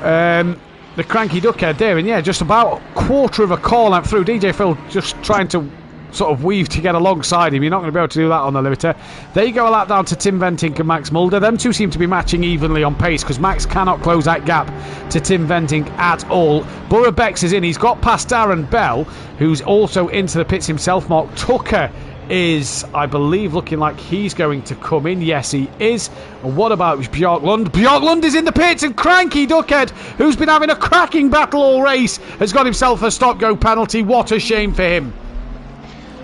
the Cranky Duckhead there. And yeah, just about a quarter of a car length through. DJ Phil just trying to sort of weave to get alongside him. You're not going to be able to do that on the limiter. They go a lap down to Tim Ventink and Max Mulder. Them two seem to be matching evenly on pace, because Max cannot close that gap to Tim Ventink at all. Borobex is in. He's got past Darren Bell, who's also into the pits himself. Mark Tucker is, I believe, looking like he's going to come in. Yes, he is. And what about Björklund? Björklund is in the pits, and Cranky Duckhead, who's been having a cracking battle all race, has got himself a stop-go penalty. What a shame for him.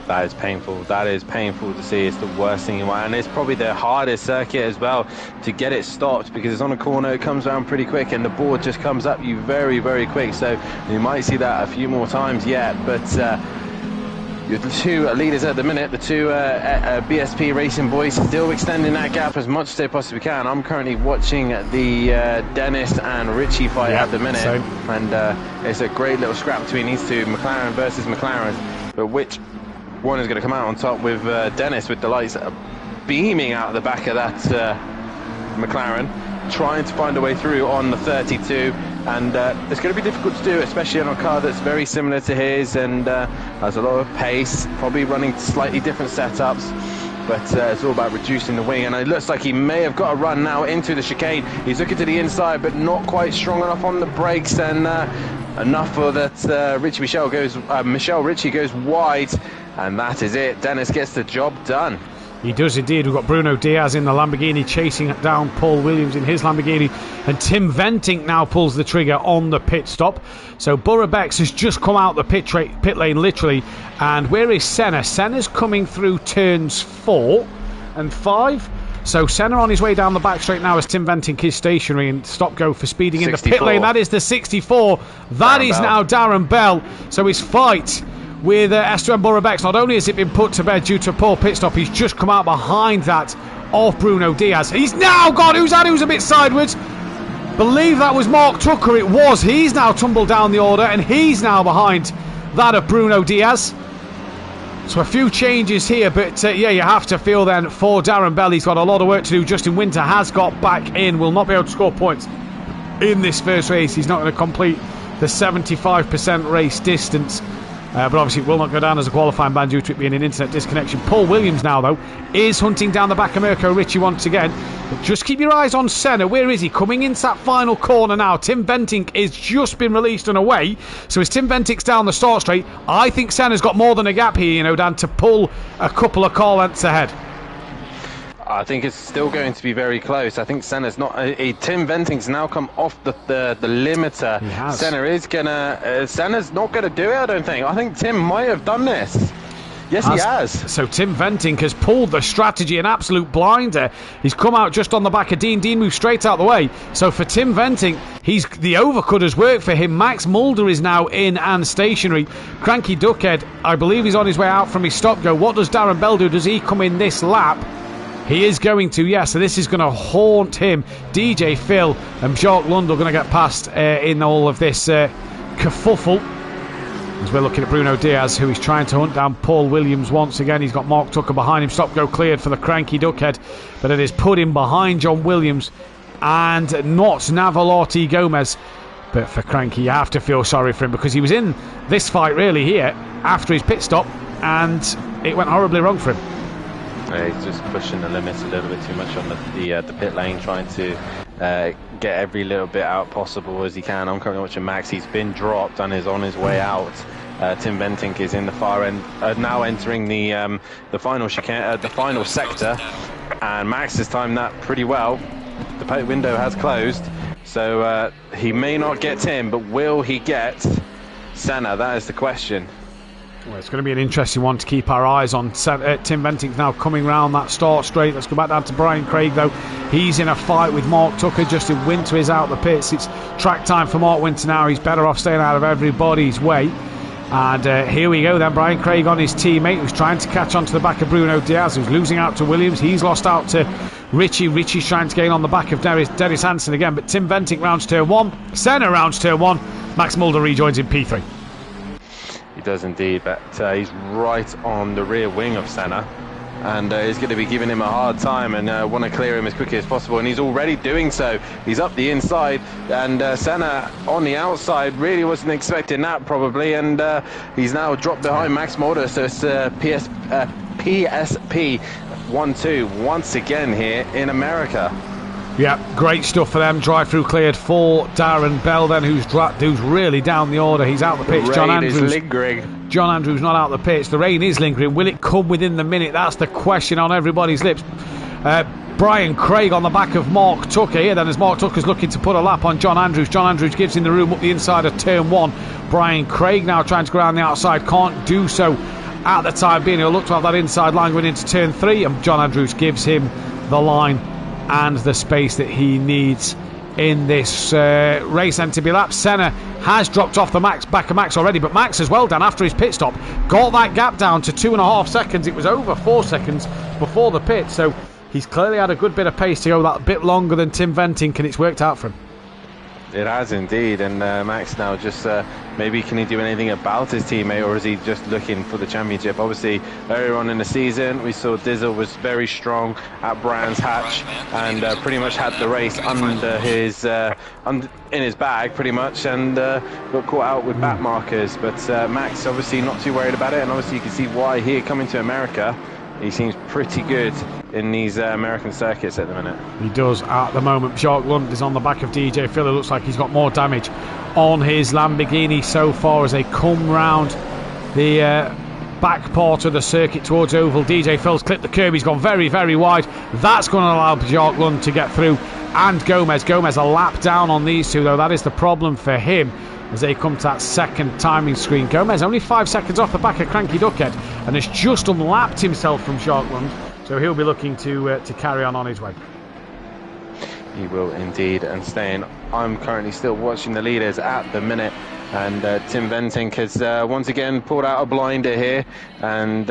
That is painful. That is painful to see. It's the worst thing you want, and it's probably the hardest circuit as well to get it stopped, because it's on a corner, it comes around pretty quick, and the board just comes up you very, very quick. So you might see that a few more times yet, but your two leaders at the minute, the two BSP Racing boys, still extending that gap as much as they possibly can. I'm currently watching the Dennis and Richie fight at the minute, and it's a great little scrap between these two, McLaren versus McLaren. But which one is going to come out on top with Dennis with the lights beaming out the back of that McLaren, trying to find a way through on the 32, and it's going to be difficult to do, especially on a car that's very similar to his and has a lot of pace, probably running slightly different setups, but it's all about reducing the wing. And it looks like he may have got a run now into the chicane. He's looking to the inside, but not quite strong enough on the brakes, and enough for that Michelle Ritchie goes wide, and that is it. Dennis gets the job done. He does indeed. We've got Bruno Diaz in the Lamborghini chasing down Paul Williams in his Lamborghini, and Tim Venting now pulls the trigger on the pit stop. So Burrabex has just come out the pit lane literally, and where is Senna? Senna's coming through turns 4 and 5. So Senna on his way down the back straight now as Tim Venting is stationary and stop go for speeding 64. In the pit lane. That is the 64. That is now Darren Bell. So his fight with Esteban Burrabex, not only has it been put to bed due to a poor pit stop, he's just come out behind that of Bruno Diaz. He's now got, who's a bit sideways? Believe that was Mark Tucker, it was. He's now tumbled down the order, and he's now behind that of Bruno Diaz. So a few changes here, but yeah, you have to feel then for Darren Bell, he's got a lot of work to do. Justin Winter has got back in, will not be able to score points in this first race. He's not going to complete the 75% race distance. But obviously it will not go down as a qualifying ban due to it being an internet disconnection. Paul Williams now, though, is hunting down the back of Mirko Ritchie once again. But just keep your eyes on Senna. Where is he? Coming into that final corner now. Tim Venting has just been released and away. So as Tim Venting's down the start straight, I think Senna's got more than a gap here, you know, Dan, to pull a couple of car lengths ahead. I think it's still going to be very close. I think Senna's not. Tim Venting's now come off the limiter. Senna's not gonna do it. I don't think. I think Tim might have done this. Yes, he has. So Tim Venting has pulled the strategy, an absolute blinder. He's come out just on the back of Dean. Dean moves straight out the way. So for Tim Venting, the overcut has worked for him. Max Mulder is now in and stationary. Cranky Duckhead, I believe he's on his way out from his stop go. What does Darren Bell do? Does he come in this lap? He is going to, yes. So this is going to haunt him. DJ Phil and Jacques Lund are going to get past in all of this kerfuffle. As we're looking at Bruno Diaz, who is trying to hunt down Paul Williams once again. He's got Mark Tucker behind him. Stop go cleared for the Cranky Duckhead, but it is put in behind John Williams and not Navalati Gomez. But for Cranky, you have to feel sorry for him, because he was in this fight really here after his pit stop, and it went horribly wrong for him. He's just pushing the limits a little bit too much on the pit lane, trying to get every little bit out possible as he can. I'm currently watching Max. He's been dropped and is on his way out. Tim Venting is in the far end, now entering the final chicane, the final sector, and Max has timed that pretty well. The pit window has closed, so he may not get Tim, but will he get Senna? That is the question. Well, it's going to be an interesting one to keep our eyes on. Tim Venting's now coming round that start straight. Let's go back down to Brian Craig, though. He's in a fight with Mark Tucker. Justin Winter is out the pits. It's track time for Mark Winter now. He's better off staying out of everybody's way. And here we go then. Brian Craig on his teammate, who's trying to catch onto the back of Bruno Diaz, who's losing out to Williams. He's lost out to Ritchie. Ritchie's trying to gain on the back of Dennis Hansen again. But Tim Venting rounds turn 1. Senna rounds turn 1. Max Mulder rejoins in P3. He does indeed, but he's right on the rear wing of Senna, and he's going to be giving him a hard time and want to clear him as quickly as possible, and he's already doing so. He's up the inside, and Senna on the outside. Really wasn't expecting that probably, and he's now dropped behind Max Mulder, so it's PSP 1-2 once again here in America. Yeah, great stuff for them. Drive-through cleared for Darren Bell then, who's really down the order. He's out the pitch. The rain is lingering. John Andrews not out the pitch. The rain is lingering. Will it come within the minute? That's the question on everybody's lips. Brian Craig on the back of Mark Tucker here then, as Mark Tucker's looking to put a lap on John Andrews. John Andrews gives him the room up the inside of turn 1. Brian Craig now trying to go around the outside. Can't do so at the time being. He'll look to have that inside line going into turn 3, and John Andrews gives him the line and the space that he needs in this race, and to be lapped. Senna has dropped off the back of Max already, but Max as well, Dan, after his pit stop, got that gap down to 2.5 seconds. It was over 4 seconds before the pit, so he's clearly had a good bit of pace to go that bit longer than Tim Venting, and it's worked out for him. It has indeed, and Max now just maybe can he do anything about his teammate, or is he just looking for the championship? Obviously, earlier on in the season, we saw Diesel was very strong at Brands Hatch and pretty much had the race under his in his bag, pretty much, and got caught out with back markers. But Max obviously not too worried about it, and obviously you can see why here coming to America. He seems pretty good in these American circuits at the minute. He does at the moment. Jacques Lund is on the back of DJ Phil. It looks like he's got more damage on his Lamborghini so far as they come round the back part of the circuit towards Oval. DJ Phil's clipped the curb. He's gone very, very wide. That's going to allow Jacques Lund to get through. And Gomez a lap down on these two, though. That is the problem for him as they come to that second timing screen. Gomez only 5 seconds off the back of Cranky Duckhead and has just unlapped himself from Jacques Lund, so he'll be looking to carry on his way. He will indeed, and staying. I'm currently still watching the leaders at the minute, and Tim Venting has once again pulled out a blinder here, and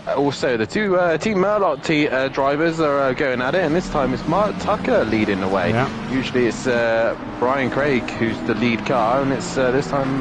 also the two Team Murloc drivers are going at it, and this time it's Mark Tucker leading the way. Yeah. Usually it's Brian Craig who's the lead car, and it's this time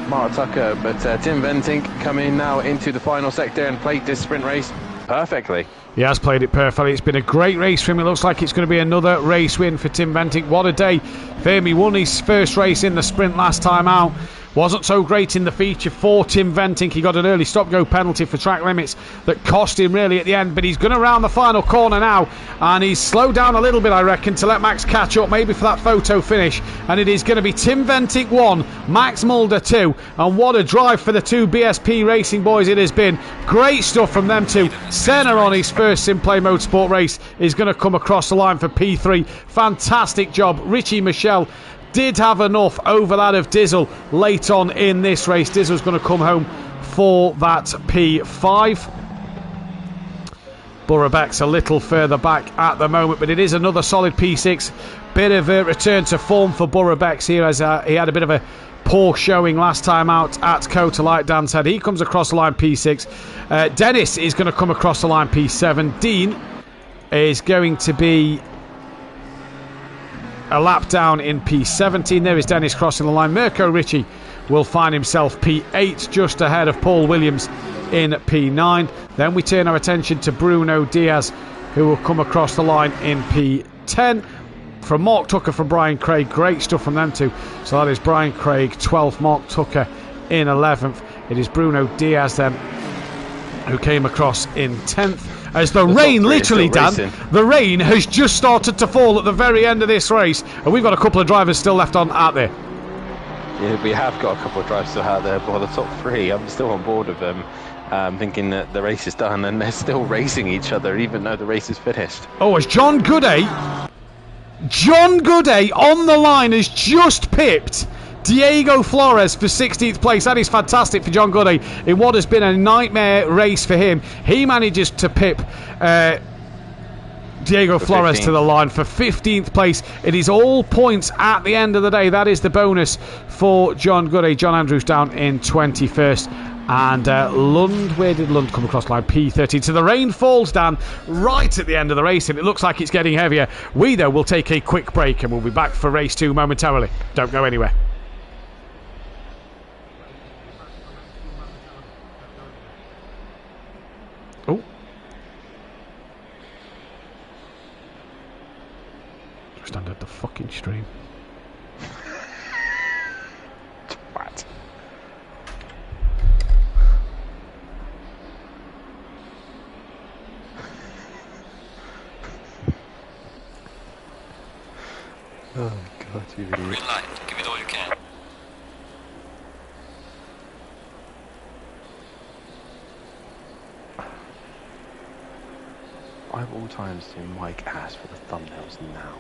Mark Tucker, but Tim Venting coming now into the final sector and played this sprint race perfectly. He has played it perfectly. It's been a great race for him. It looks like it's going to be another race win for Tim Venting. What a day for him. He won his first race in the sprint last time out. Wasn't so great in the feature for Tim Venting. He got an early stop-go penalty for track limits that cost him really at the end, but he's going to round the final corner now, and he's slowed down a little bit, I reckon, to let Max catch up, maybe for that photo finish, and it is going to be Tim Venting 1, Max Mulder 2, and what a drive for the two BSP Racing boys it has been. Great stuff from them two. Senna on his first SimPlay Motorsport race is going to come across the line for P3. Fantastic job. Richie Michel did have enough over that of Dizzle late on in this race. Dizzle's going to come home for that P5. Burabek's a little further back at the moment, but it is another solid P6. Bit of a return to form for Burabek's here, as he had a bit of a poor showing last time out at Kota, like Dan said. He comes across the line P6. Dennis is going to come across the line P7. Dean is going to be a lap down in P17. There is Dennis crossing the line. Mirko Ricci will find himself P8, just ahead of Paul Williams in P9. Then we turn our attention to Bruno Diaz, who will come across the line in P10. From Mark Tucker, from Brian Craig, great stuff from them two. So that is Brian Craig 12th, Mark Tucker in 11th. It is Bruno Diaz then who came across in 10th. As the rain, literally, Dan, the rain has just started to fall at the very end of this race, and we've got a couple of drivers still left on out there. Yeah, we have got a couple of drivers still out there, but the top three, I'm still on board with them, thinking that the race is done, and they're still racing each other, even though the race is finished. Oh, as John Gooday on the line has just pipped Diego Flores for 16th place. That is fantastic for John Gooday in what has been a nightmare race for him. He manages to pip Diego Flores 15th to the line for 15th place. It is all points at the end of the day. That is the bonus for John Gooday. John Andrews down in 21st. And Lund, where did Lund come across line? P13. So the rain falls down right at the end of the race, and it looks like it's getting heavier. We, though, will take a quick break, and we'll be back for race 2 momentarily. Don't go anywhere. Oh. Just ended the fucking stream. What? Oh God, you idiot. Green light, give it all you can. I of all times do Mike ask for the thumbnails now.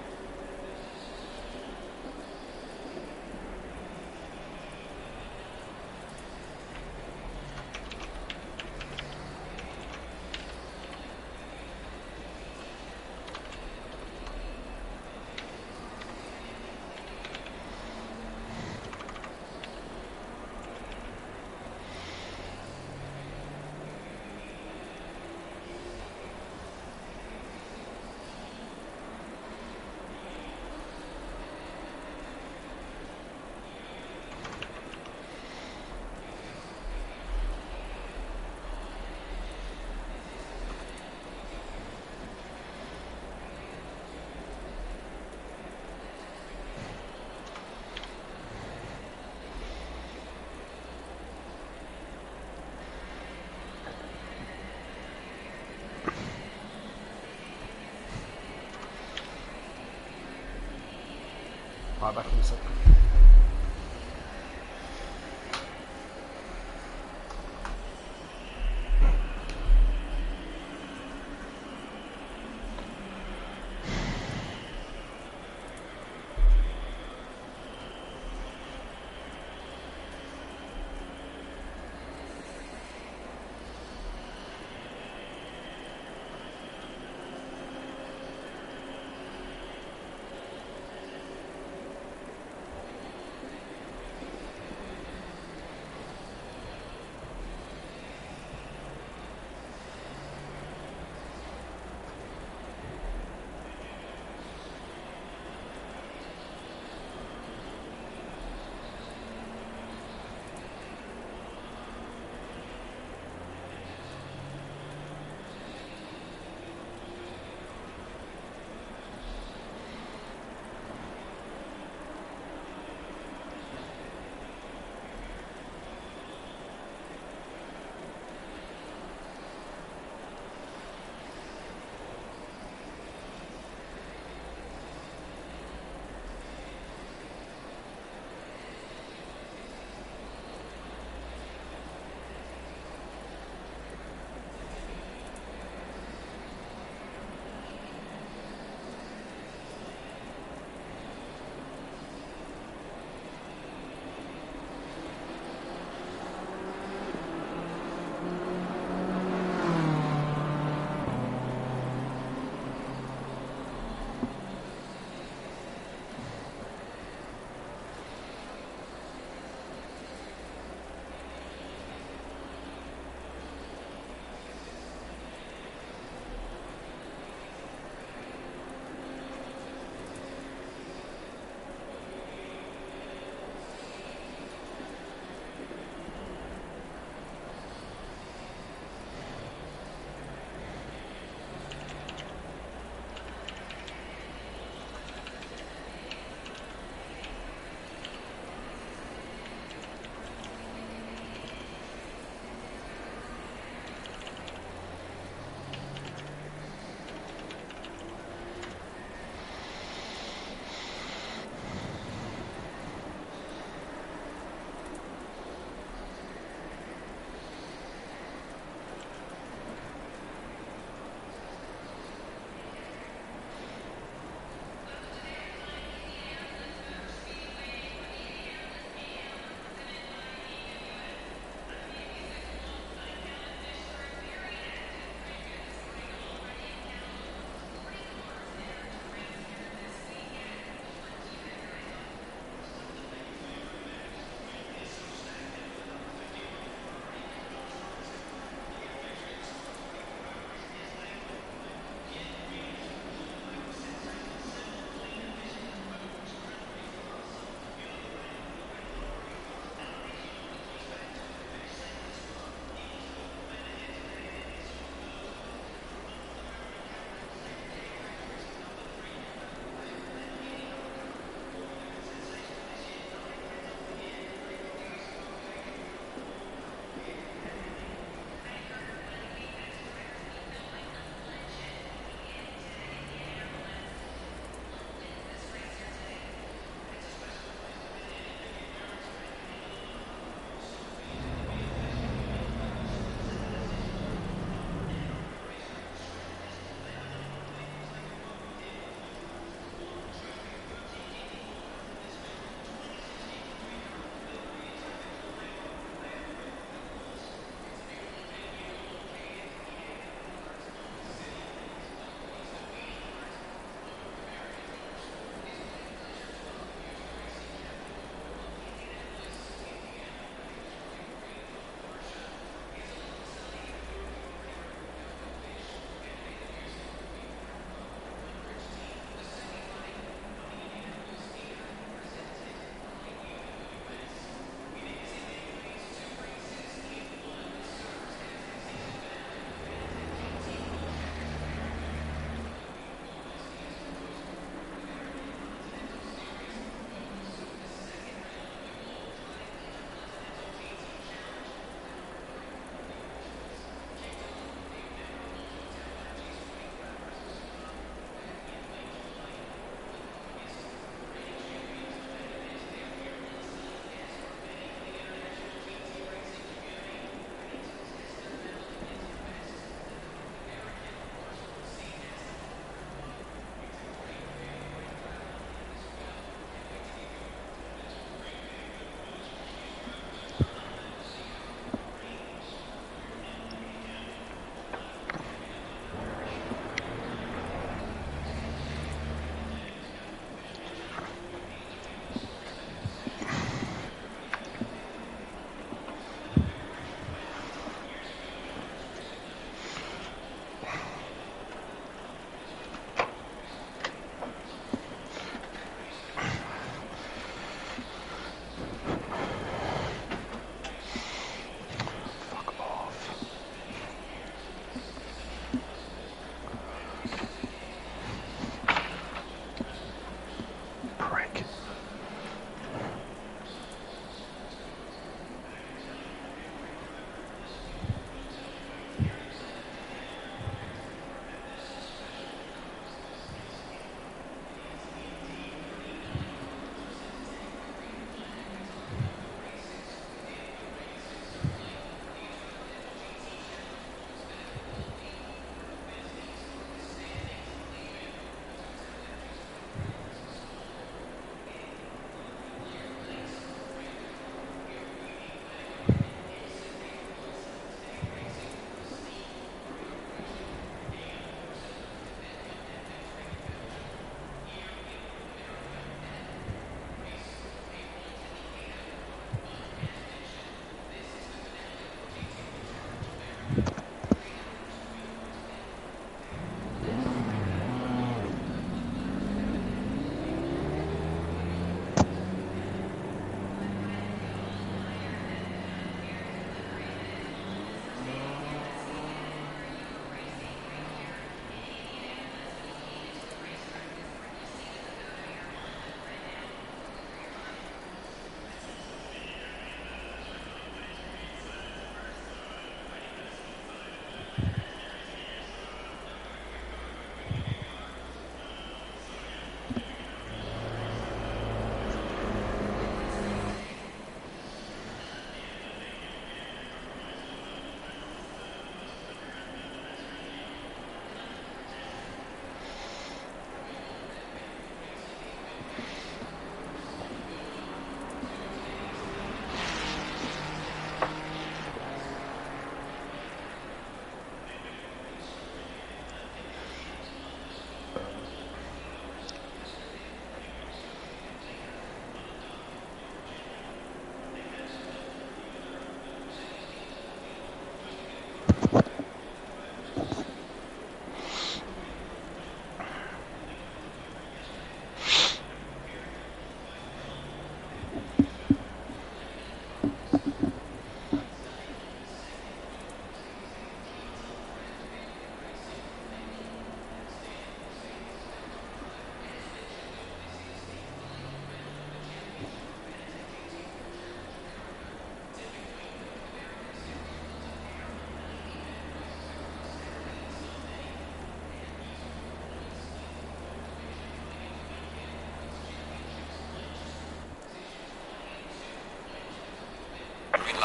Right, back in a second.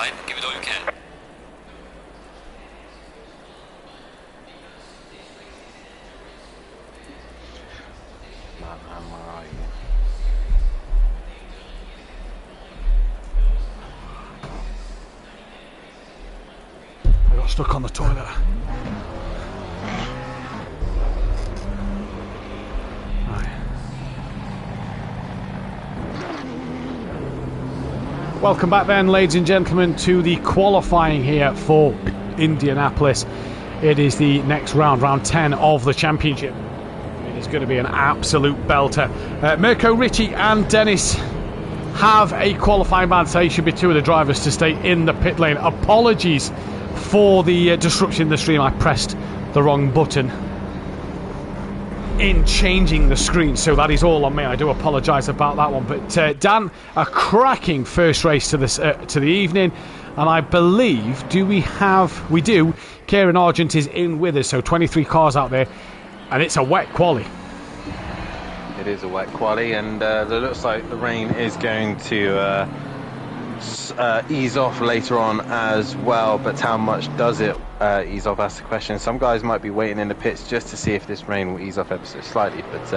line, give it all you can. Man, where are you? I got stuck on the toilet. Welcome back then, ladies and gentlemen, to the qualifying here for Indianapolis. It is the next round, round 10 of the championship. It is going to be an absolute belter. Mirko Ricci and Dennis have a qualifying ban, so they should be two of the drivers to stay in the pit lane. Apologies for the disruption in the stream. I pressed the wrong button in changing the screen, so that is all on me. I do apologise about that one. But Dan, a cracking first race to this to the evening, and I believe we do. Kieran Argent is in with us, so 23 cars out there, and it's a wet quali. It is a wet quali, and it looks like the rain is going to ease off later on as well. But how much does it ease off? That's the question. Some guys might be waiting in the pits just to see if this rain will ease off ever so slightly, but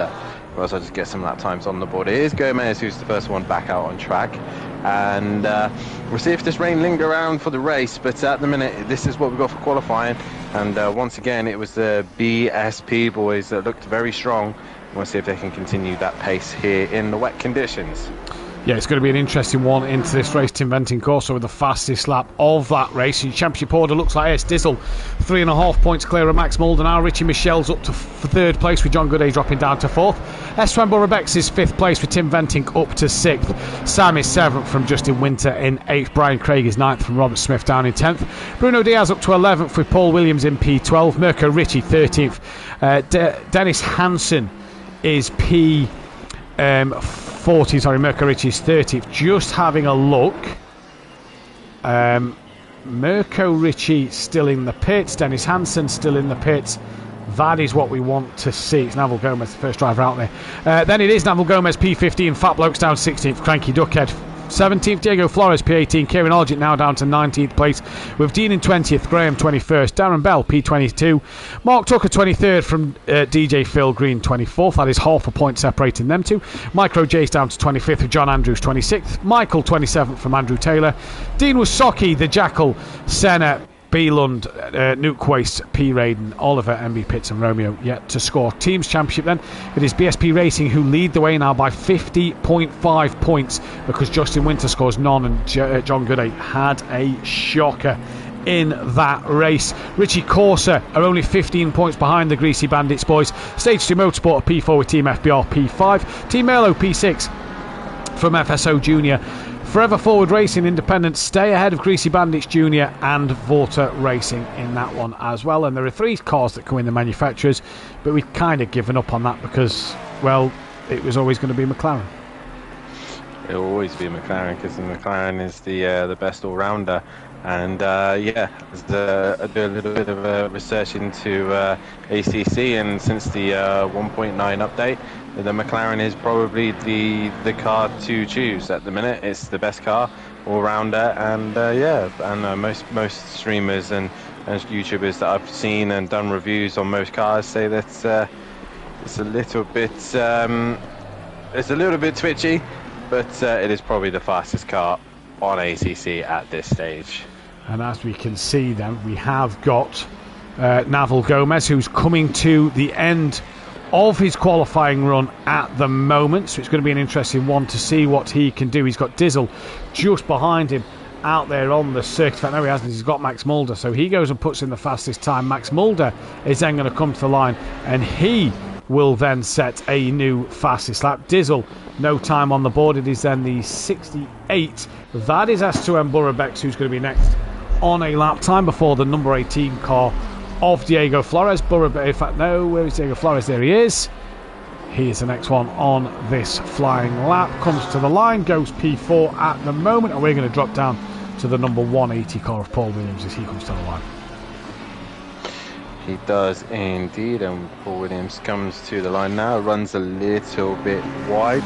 we'll also just get some lap times on the board. It is Gomez who's the first one back out on track, and we'll see if this rain linger around for the race. But at the minute, this is what we've got for qualifying, and once again it was the BSP boys that looked very strong. We'll see if they can continue that pace here in the wet conditions. Yeah, it's going to be an interesting one into this race. Tim Venting also with the fastest lap of that race. In championship order, looks like it's Dizzle 3.5 points clear of Max Mulder now. Richie Michel's up to third place with John Gooday dropping down to fourth. Esteban Borobex is fifth place with Tim Venting up to sixth. Sam is seventh from Justin Winter in eighth. Brian Craig is ninth from Robert Smith down in 10th. Bruno Diaz up to 11th with Paul Williams in P12. Mirko Ricci 13th. Dennis Hansen is P 40, sorry, Mirko Ricci's 30th. Just having a look. Mirko Ricci still in the pits. Dennis Hansen still in the pits. That is what we want to see. It's Naval Gomez, the first driver out there. Then it is Naval Gomez, P15. Fat Blokes down 16th. Cranky Duckhead 17th. Diego Flores, P18. Kieran Argent now down to 19th place with Dean in 20th. Graham 21st. Darren Bell, P22. Mark Tucker 23rd from DJ Phil Green 24th. That is half a point separating them two. Micro J's down to 25th with John Andrews 26th. Michael 27th from Andrew Taylor. Dean Wasocki, the Jackal, Senna, Beelund, Nuke Waste, P. Raiden, Oliver, MB Pitts and Romeo yet to score. Teams Championship then, it is BSP Racing who lead the way now by 50.5 points because Justin Winter scores none and John Gooday had a shocker in that race. Richie Corsa are only 15 points behind the Greasy Bandits boys. Stage 2 Motorsport are P4 with Team FBR P5. Team Merlo P6 from FSO Junior. Forever Forward Racing Independent stay ahead of Greasy Bandits Junior and Vorta Racing in that one as well. And there are three cars that come in the manufacturers, but we've kind of given up on that because, well, it was always going to be McLaren. It will always be McLaren because the McLaren is the best all-rounder. And yeah, I do a little bit of research into ACC, and since the 1.9 update, the McLaren is probably the car to choose at the minute. It's the best car, all-rounder, and yeah, and most streamers and YouTubers that I've seen and done reviews on most cars say that it's a little bit twitchy, but it is probably the fastest car on ACC at this stage. And as we can see then, we have got Naval Gomez, who's coming to the end of his qualifying run at the moment, so it's going to be an interesting one to see what he can do. He's got Dizzle just behind him out there on the circuit. In fact, no, he hasn't. He's got Max Mulder, so he goes and puts in the fastest time. Max Mulder is then going to come to the line, and he will then set a new fastest lap. Dizzle, no time on the board. It is then the 68. That is Astuan Borobex, who's going to be next on a lap time before the number 18 car of Diego Flores. In fact, no, where is Diego Flores? There he is. He is the next one on this flying lap. Comes to the line, goes P4 at the moment, and we're going to drop down to the number 180 car of Paul Williams as he comes to the line. He does indeed, and Paul Williams comes to the line now. Runs a little bit wide,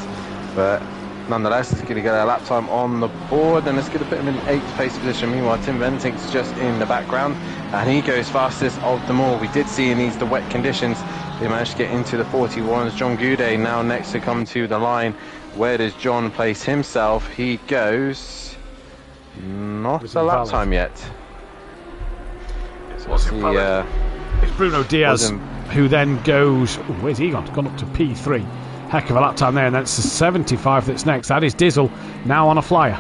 but nonetheless, he's going to get a lap time on the board, and it's going to put him in 8th place position. Meanwhile, Tim Venting's just in the background, and he goes fastest of them all. We did see in the wet conditions, they managed to get into the 41s. John Goudet now next to come to the line. Where does John place himself? He goes not a lap time yet. It's Bruno Diaz, who then goes, where's he gone? Gone up to P3. Heck of a lap time there, and that's the 75 that's next. That is Dizzle, now on a flyer.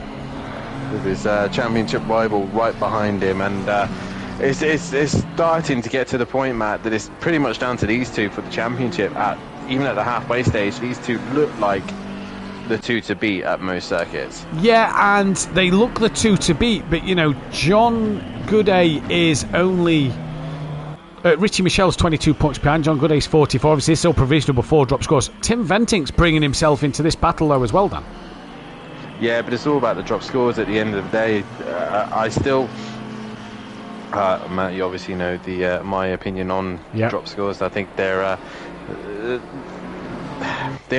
With his championship rival right behind him, and it's starting to get to the point, Matt, that it's pretty much down to these two for the championship. Even at the halfway stage, these two look like the two to beat at most circuits. Yeah, and they look the two to beat, but you know, John Goudet is only Richie Michel's 22 points behind. John Gooday's 44. Obviously, it's still provisional before drop scores. Tim Venting's bringing himself into this battle, though, as well, Dan. Yeah, but it's all about the drop scores at the end of the day. I still... Matt, you obviously know my opinion on drop scores. I think they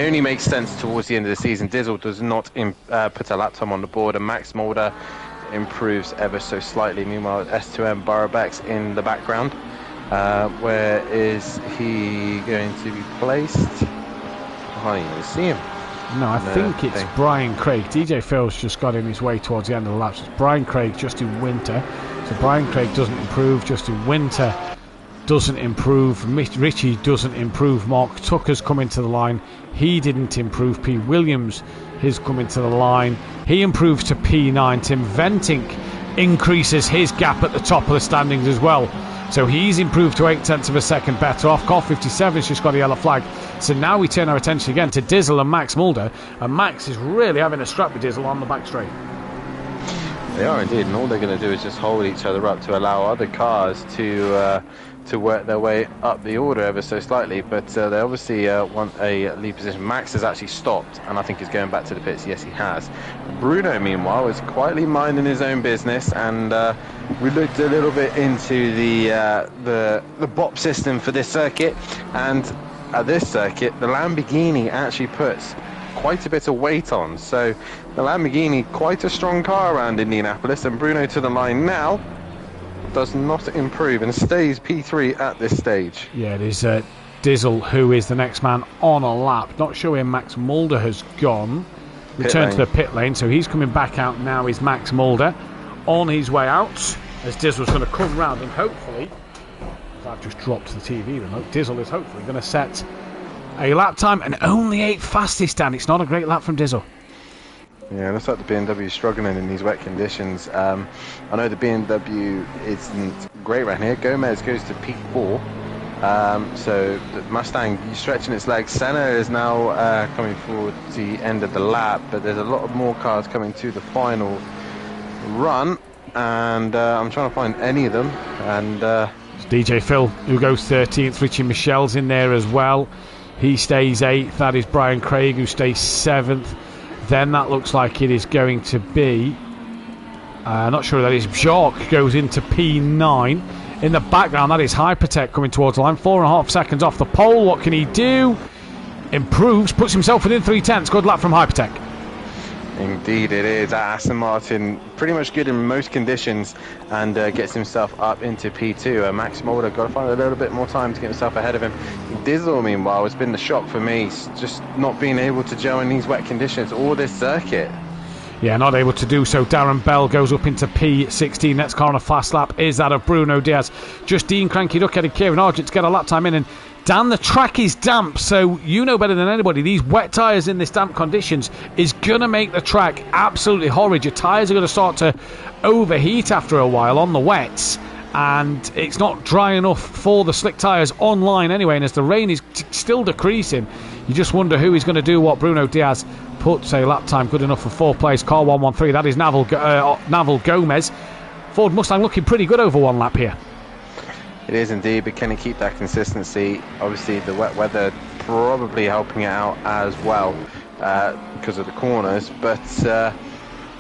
only make sense towards the end of the season. Dizzle does not put a lap time on the board, and Max Mulder improves ever so slightly. Meanwhile, S2M Burbeck's in the background. Where is he going to be placed? I can't even see him. No, I think it's Brian Craig. DJ Phil's just got in his way towards the end of the laps. It's Brian Craig, Justin Winter. So Brian Craig doesn't improve. Justin Winter doesn't improve. Richie doesn't improve. Mark Tucker's coming to the line. He didn't improve. P. Williams is coming to the line. He improves to P9. Tim Venting increases his gap at the top of the standings as well. So he's improved to 0.8 of a second better off. Car 57's just got a yellow flag. So now we turn our attention again to Dizzle and Max Mulder. And Max is really having a scrap with Dizzle on the back straight. They are indeed, and all they're going to do is just hold each other up to allow other cars to work their way up the order ever so slightly. But they obviously want a lead position. Max has actually stopped, and I think he's going back to the pits. Yes, he has. Bruno, meanwhile, is quietly minding his own business, and we looked a little bit into the BOP system for this circuit, and at this circuit, the Lamborghini actually puts quite a bit of weight on. So the Lamborghini, quite a strong car around Indianapolis, and Bruno to the line now does not improve and stays P3 at this stage. Yeah, it is Dizzle who is the next man on a lap. Not sure where Max Mulder has gone. Returned to the pit lane, so he's coming back out now. Is Max Mulder on his way out as Dizzle's going to come round, and hopefully, I've just dropped the TV remote, Dizzle is hopefully going to set a lap time, and only 8th fastest, Dan. It's not a great lap from Dizzle. Yeah, looks like the BMW is struggling in these wet conditions. I know the BMW isn't great right here. Gomez goes to P4. So the Mustang stretching its legs. Senna is now coming forward to the end of the lap, but there's a lot of more cars coming to the final run, and I'm trying to find any of them. And it's DJ Phil who goes 13th. Richie Michel's in there as well. He stays 8th. That is Brian Craig who stays 7th. Then that looks like it is going to be, not sure who that is, Bjork goes into P9. In the background, that is Hypertech coming towards the line. 4.5 seconds off the pole. What can he do? Improves, puts himself within 0.3. Good lap from Hypertech. Indeed it is. Aston Martin pretty much good in most conditions, and gets himself up into P2. Max Mulder got to find a little bit more time to get himself ahead of him. Dizzle, meanwhile, has been the shock for me, just not being able to gel in these wet conditions or this circuit. Yeah, not able to do so. Darren Bell goes up into P16. Next car on a fast lap is that of Bruno Diaz. Just Dean Cranky Duck and Kieran Argent to get a lap time in. And Dan, the track is damp, so you know better than anybody, these wet tyres in this damp conditions is going to make the track absolutely horrid. Your tyres are going to start to overheat after a while on the wets, and it's not dry enough for the slick tyres online anyway. And as the rain is still decreasing, you just wonder who is going to do what. Bruno Diaz puts a lap time good enough for 4th place. Car 113, that is Naval Gomez. Ford Mustang looking pretty good over one lap here. It is indeed, but can he keep that consistency? Obviously the wet weather probably helping it out as well because of the corners, but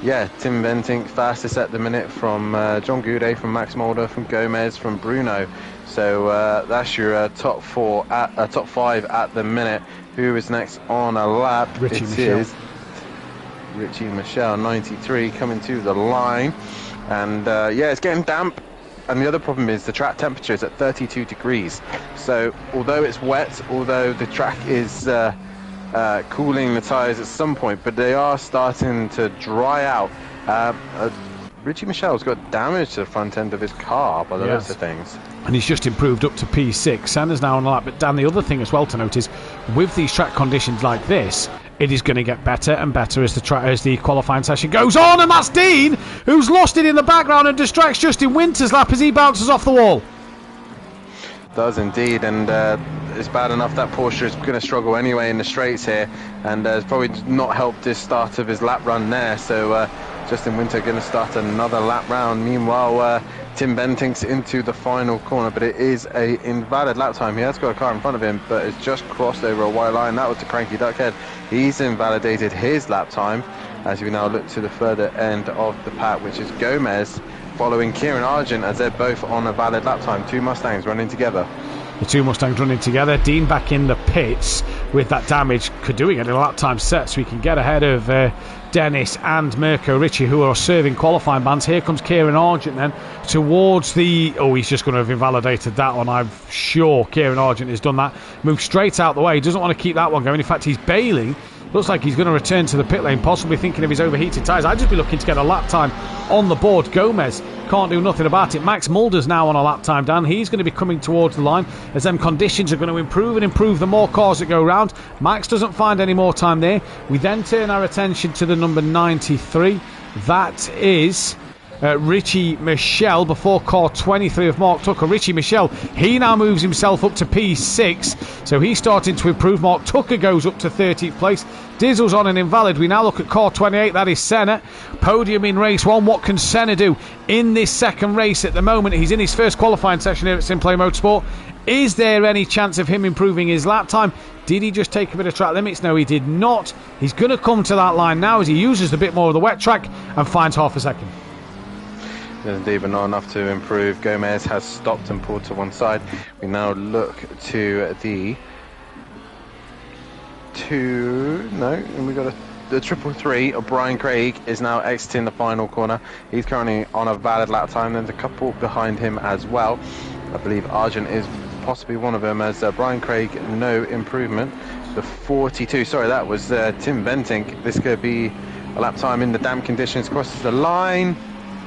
yeah, Tim Venting fastest at the minute from John Goudet, from Max Mulder, from Gomez, from Bruno. So that's your top 5 at the minute. Who is next on a lap? Richie Michel. Richie Michelle, 93, coming to the line. And yeah, it's getting damp. And the other problem is the track temperature is at 32 degrees. So although it's wet, although the track is cooling the tyres at some point, but they are starting to dry out. Richie Michelle's got damage to the front end of his car by the looks of things. And he's just improved up to P6. Senna's now on the lap. But Dan, the other thing as well to note is, with these track conditions like this, it is going to get better and better as the qualifying session goes on. And that's Dean, who's lost it in the background and distracts Justin Winter's lap as he bounces off the wall. Does indeed, and it's bad enough that Porsche is going to struggle anyway in the straights here, and it's probably not helped his start of his lap run there. So Justin Winter going to start another lap round. Meanwhile, Tim Bentinck's into the final corner, but it is a invalid lap time. He has got a car in front of him, but it's just crossed over a white line. That was the Cranky Duckhead. He's invalidated his lap time as we now look to the further end of the pack, which is Gomez following Kieran Argent, as they're both on a valid lap time. Two Mustangs running together. The two Mustangs running together. Dean back in the pits with that damage. Doing it in a lap time set so he can get ahead of Dennis and Mirko Ricci, who are serving qualifying bans. Here comes Kieran Argent then towards the... Oh, he's just going to have invalidated that one. I'm sure Kieran Argent has done that. Moves straight out the way. He doesn't want to keep that one going. In fact, he's bailing. Looks like he's going to return to the pit lane, possibly thinking of his overheated tyres. I'd just be looking to get a lap time on the board. Gomez can't do nothing about it. Max Mulder's now on a lap time, Dan. He's going to be coming towards the line as them conditions are going to improve and improve the more cars that go round. Max doesn't find any more time there. We then turn our attention to the number 93. That is... Richie Michelle before car 23 of Mark Tucker. Richie Michelle, he now moves himself up to P6, so he's starting to improve. Mark Tucker goes up to 13th place. Diesel's on an invalid. We now look at car 28, that is Senna. Podium in race 1. What can Senna do in this second race at the moment? He's in his first qualifying session here at SimPlay Motorsport. Is there any chance of him improving his lap time? Did he just take a bit of track limits? No, he did not. He's going to come to that line now as he uses a bit more of the wet track and finds half a second. Indeed, but not enough to improve. Gomez has stopped and pulled to one side. We now look to the and we got the 333 of Brian Craig is now exiting the final corner. He's currently on a valid lap time. There's a couple behind him as well. I believe Argent is possibly one of them, as Brian Craig, no improvement. The 42, sorry, that was Tim Bentinck. This could be a lap time in the damp conditions. Crosses the line.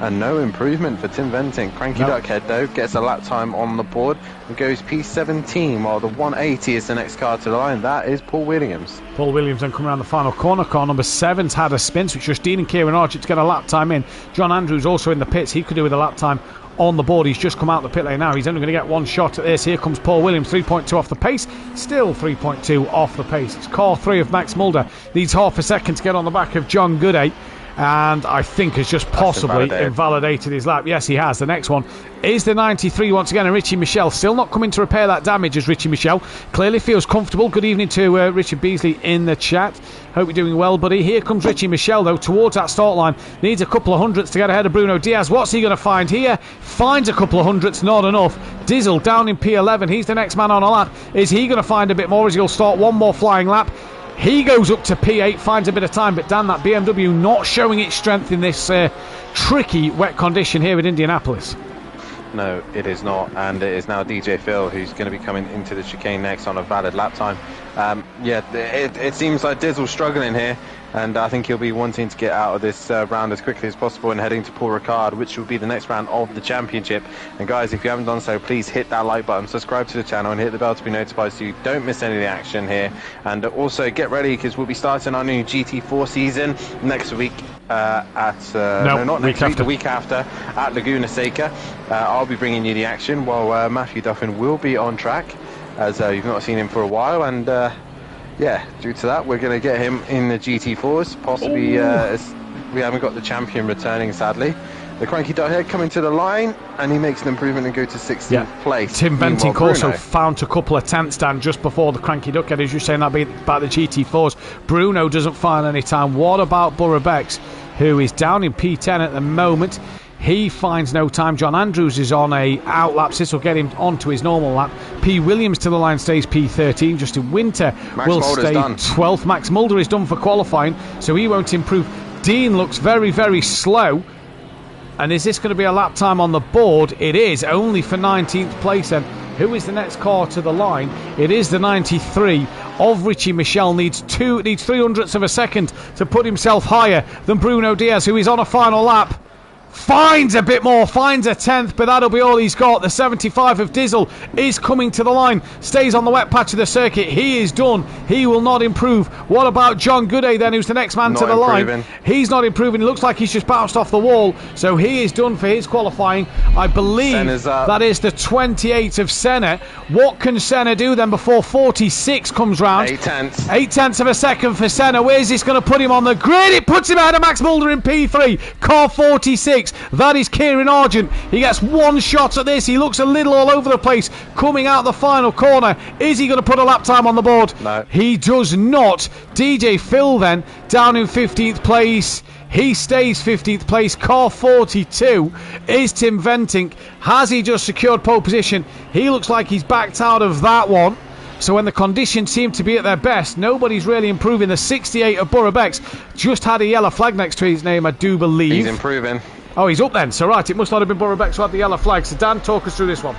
And no improvement for Tim Bentinck. Cranky Duckhead, though, gets a lap time on the board and goes P17, while the 180 is the next car to the line. That is Paul Williams. Paul Williams then coming around the final corner. Car number 7's had a spin, so it's just Dean and Kieran Argent to get a lap time in. John Andrews also in the pits. He could do with a lap time on the board. He's just come out the pit lane now. He's only going to get one shot at this. Here comes Paul Williams, 3.2 off the pace. Still 3.2 off the pace. It's car 3 of Max Mulder. Needs half a second to get on the back of John Gooday. And I think has just possibly invalidated his lap. Yes, he has. The next one is the 93 once again, and Richie Michelle still not coming to repair that damage, as Richie Michelle clearly feels comfortable. Good evening to Richard Beasley in the chat. Hope you're doing well, buddy. Here comes Richie Michelle, though, towards that start line. Needs a couple of hundredths to get ahead of Bruno Diaz. What's he going to find here? Finds a couple of hundredths, not enough. Diesel down in P11. He's the next man on a lap. Is he going to find a bit more as he'll start one more flying lap? He goes up to P8, finds a bit of time, but damn, that BMW not showing its strength in this tricky wet condition here at Indianapolis. No, it is not, and it is now DJ Phil who's going to be coming into the chicane next on a valid lap time. It seems like Diesel's struggling here, and I think he'll be wanting to get out of this round as quickly as possible and heading to Paul Ricard, which will be the next round of the championship. And guys, if you haven't done so, please hit that like button, subscribe to the channel, and hit the bell to be notified so you don't miss any of the action here. And also get ready, because we'll be starting our new GT4 season next week the week after at Laguna Seca. I'll be bringing you the action while Matthew Duffin will be on track, as you've not seen him for a while, and due to that we're going to get him in the GT4s, possibly. We haven't got the champion returning, sadly. The Cranky Duckhead coming to the line, and he makes an improvement and go to 16th place. Tim Bentinck also found a couple of tenths down just before the Cranky Duckhead, as you're saying that about the GT4s. Bruno doesn't find any time. What about Borough Bex, who is down in P10 at the moment? He finds no time. John Andrews is on a outlap. This will get him onto his normal lap. P. Williams to the line stays P13. Justin Winter will stay 12th. Max Mulder is done for qualifying, so he won't improve. Dean looks very, very slow. And is this going to be a lap time on the board? It is, only for 19th place then. Who is the next car to the line? It is the 93 of Richie Michel. Needs 300ths of a second to put himself higher than Bruno Diaz, who is on a final lap. Finds a bit more, finds a 10th, but that'll be all he's got. The 75 of Dizzle is coming to the line, stays on the wet patch of the circuit. He is done. He will not improve. What about John Gooday then, who's the next man to the line? He's not improving. It looks like he's just bounced off the wall, so he is done for his qualifying. I believe that is the 28 of Senna. What can Senna do then before 46 comes round? 8 tenths. 8 tenths of a second for Senna. Where's this going to put him on the grid? It puts him ahead of Max Mulder in P3. Car 46. That is Kieran Argent. He gets one shot at this. He looks a little all over the place coming out the final corner. Is he going to put a lap time on the board? No. He does not. DJ Phil then down in 15th place. He stays 15th place. Car 42 is Tim Venting. Has he just secured pole position? He looks like he's backed out of that one. So when the conditions seem to be at their best, nobody's really improving. The 68 of Burabecks just had a yellow flag next to his name, I do believe. He's improving. Oh, he's up then. So, right, it must not have been Burabecks who had the yellow flag. So, Dan, talk us through this one.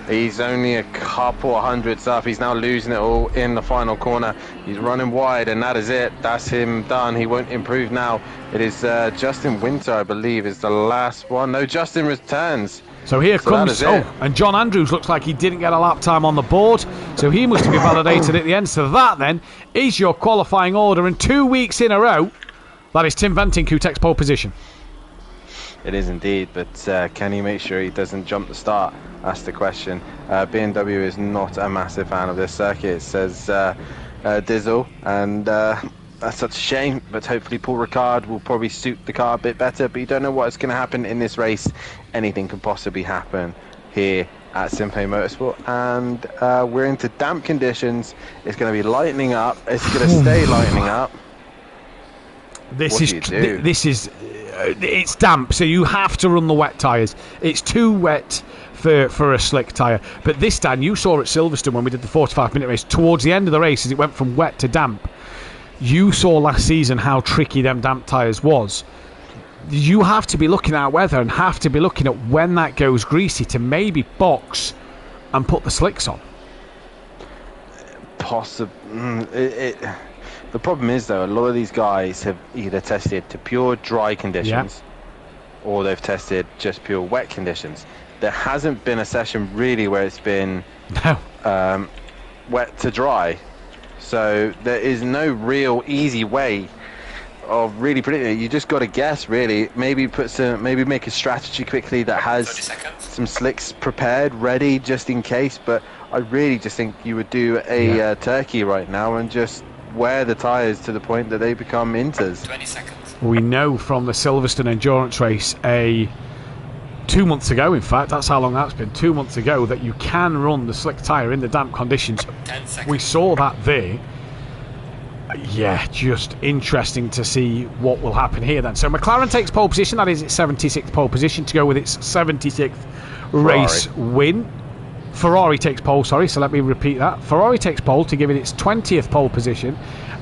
He's only a couple of hundredths up. He's now losing it all in the final corner. He's running wide, and that is it. That's him done. He won't improve now. It is Justin Winter, I believe, is the last one. No, Justin returns. So here comes, and John Andrews looks like he didn't get a lap time on the board, so he must have been validated at the end. So that then is your qualifying order, and 2 weeks in a row, that is Tim Venting who takes pole position. It is indeed, but can he make sure he doesn't jump the start? That's the question. BMW is not a massive fan of this circuit, says Dizzle, and that's such a shame, but hopefully Paul Ricard will probably suit the car a bit better, but you don't know what's going to happen in this race. Anything can possibly happen here at SimPlay Motorsport, and we're into damp conditions. It's going to be lightening up. It's going to stay lightening up. This is it's damp, so you have to run the wet tyres. It's too wet for a slick tyre. But this, Dan, you saw at Silverstone when we did the 45-minute race, towards the end of the race as it went from wet to damp. You saw last season how tricky them damp tyres was. You have to be looking at weather and have to be looking at when that goes greasy to maybe box and put the slicks on. The problem is, though, a lot of these guys have either tested to pure dry conditions or they've tested just pure wet conditions. There hasn't been a session really where it's been wet to dry. So there is no real easy way of really predicting it. You just got to guess, really. Maybe make a strategy quickly that has some slicks prepared, ready, just in case. But I really just think you would do a turkey right now and just wear the tyres to the point that they become inters. 20 seconds. We know from the Silverstone endurance race 2 months ago, in fact, that's how long that's been, 2 months ago, that you can run the slick tyre in the damp conditions. 10 seconds. We saw that there. Yeah, just interesting to see what will happen here then. So McLaren takes pole position, that is its 76th pole position to go with its 76th race win. Ferrari takes pole, so let me repeat that. Ferrari takes pole to give it its 20th pole position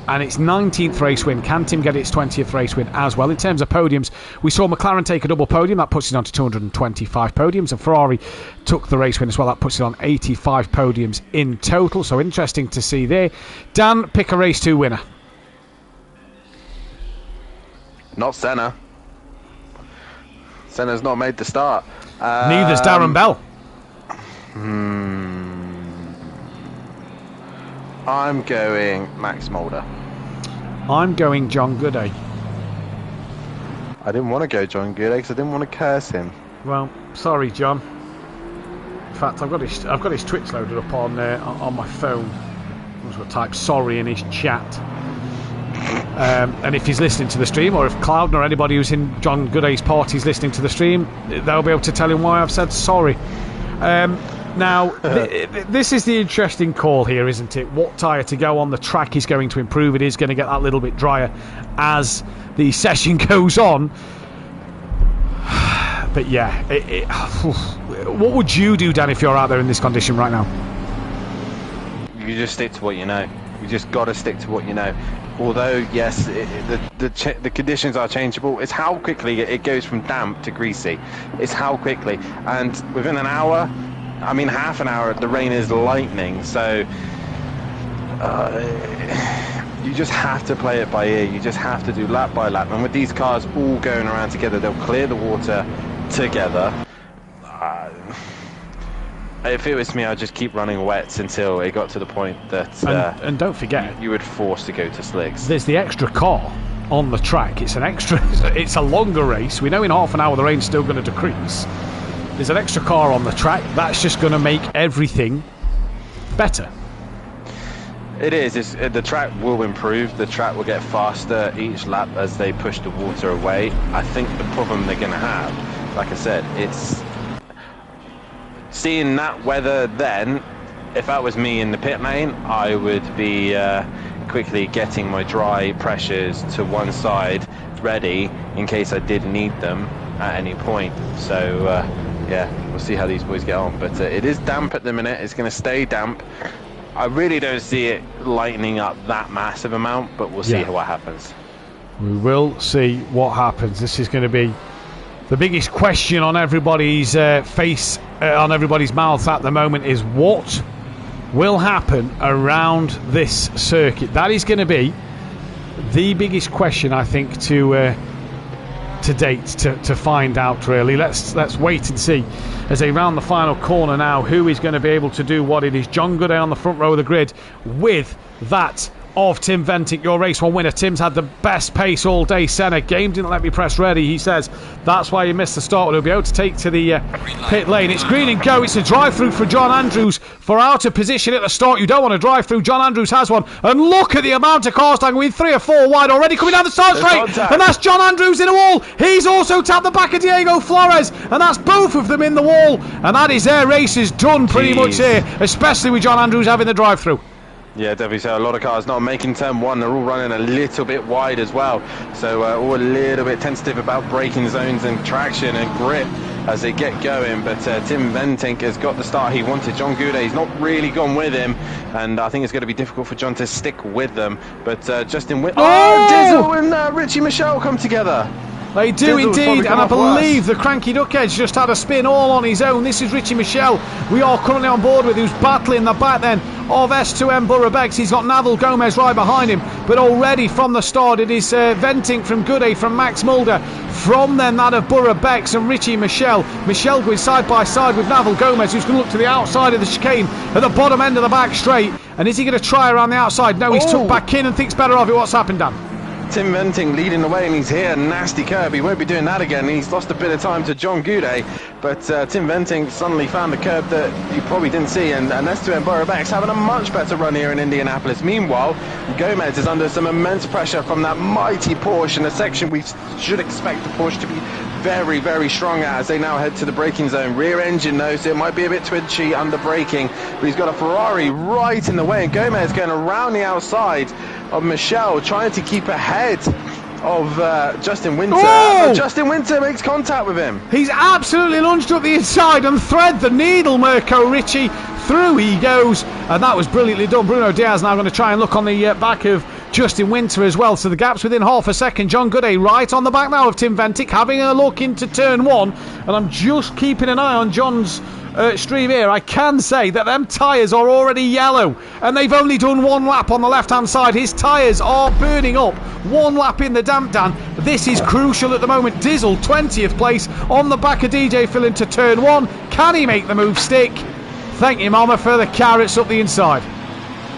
and its 19th race win. Can Tim get its 20th race win as well? In terms of podiums, we saw McLaren take a double podium. That puts it on to 225 podiums. And Ferrari took the race win as well. That puts it on 85 podiums in total. So interesting to see there. Dan, pick a race 2 winner. Not Senna. Senna's not made the start. Neither's Darren Bell. I'm going Max Mulder. I'm going John Gooday. I didn't want to go John Gooday because I didn't want to curse him. Well, sorry, John. In fact, I've got his Twitch loaded up on my phone. I'm just going to type sorry in his chat. And if he's listening to the stream, or if Clouden or anybody who's in John Gooday's party is listening to the stream, they'll be able to tell him why I've said sorry. Now, this is the interesting call here, isn't it? What tyre to go on? The track is going to improve. It is going to get that little bit drier as the session goes on. But yeah, what would you do, Dan, if you're out there in this condition right now? You just stick to what you know. You just got to stick to what you know. Although, yes, the conditions are changeable. It's how quickly it goes from damp to greasy. It's how quickly. And within an hour, I mean half an hour, the rain is lightning. So you just have to play it by ear. You just have to do lap by lap. And with these cars all going around together, they'll clear the water together. If it was me, I'd just keep running wets until it got to the point that and don't forget, you would force to go to slicks. There's the extra car on the track. It's a longer race. We know in half an hour the rain's still going to decrease. There's an extra car on the track. That's just going to make everything better. It is. The track will improve. The track will get faster each lap as they push the water away. I think the problem they're going to have, like I said, it's seeing that weather. Then if that was me in the pit lane, I would be quickly getting my dry pressures to one side ready in case I did need them at any point. So yeah, we'll see how these boys get on. But it is damp at the minute. It's going to stay damp. I really don't see it lightening up that massive amount, but we'll see what happens. We will see what happens. This is going to be the biggest question on everybody's face, on everybody's mouth at the moment, is what will happen around this circuit. That is going to be the biggest question, I think, to date, to find out, really. Let's wait and see as they round the final corner now who is going to be able to do what. It is John Gooday on the front row of the grid with that of Tim Ventic, your race one winner. Tim's had the best pace all day. Senna, game didn't let me press ready, he says. That's why he missed the start. He'll be able to take to the pit lane. It's green and go. It's a drive through for John Andrews for out of position at the start. You don't want to drive through. John Andrews has one. And look at the amount of cars starting with 3 or 4 wide already coming down the start straight. And that's John Andrews in a wall. He's also tapped the back of Diego Flores. And that's both of them in the wall. And that is their races done pretty much here, especially with John Andrews having the drive through. Yeah, definitely. So a lot of cars not making turn one. They're all running a little bit wide as well. So all a little bit tentative about braking zones and traction and grip as they get going. But Tim Venting has got the start he wanted. John Gooday, he's not really gone with him. And I think it's going to be difficult for John to stick with them. But Justin Dizzle and Richie Michelle come together. They do indeed, and I believe the Cranky Duckhead's just had a spin all on his own. This is Richie Michelle we are currently on board with, who's battling the back then of S2M Borough Becks. He's got Naval Gomez right behind him, but already from the start it is Venting from Gooday, from Max Mulder, from then that of Borough Becks and Richie Michelle. Michelle going side by side with Naval Gomez, who's going to look to the outside of the chicane at the bottom end of the back straight. And is he going to try around the outside? No, he's tucked back in and thinks better of it. What's happened, Dan? Tim Venting leading the way, and he's here. Nasty curb. He won't be doing that again. He's lost a bit of time to John Gooday, but Tim Venting suddenly found a curb that you probably didn't see, and S2M Borough Becks having a much better run here in Indianapolis. Meanwhile, Gomez is under some immense pressure from that mighty Porsche in a section we should expect the Porsche to be very, very strong at as they now head to the braking zone. Rear engine though, so it might be a bit twitchy under braking, but he's got a Ferrari right in the way, and Gomez going around the outside of Michelle, trying to keep ahead of Justin Winter. Justin Winter makes contact with him. He's absolutely lunged up the inside and thread the needle, Mirko Ricci. Through he goes, and that was brilliantly done. Bruno Diaz now going to try and look on the back of Justin Winter as well, so the gap's within half a second. John Gooday right on the back now of Tim Ventic, having a look into turn one, and I'm just keeping an eye on John's stream here. I can say that them tyres are already yellow, and they've only done one lap on the left hand side. His tyres are burning up. One lap in the damp, Dan. This is crucial at the moment. Dizzle 20th place on the back of DJ Phil into turn one. Can he make the move stick? Thank you, Mama, for the carrots up the inside.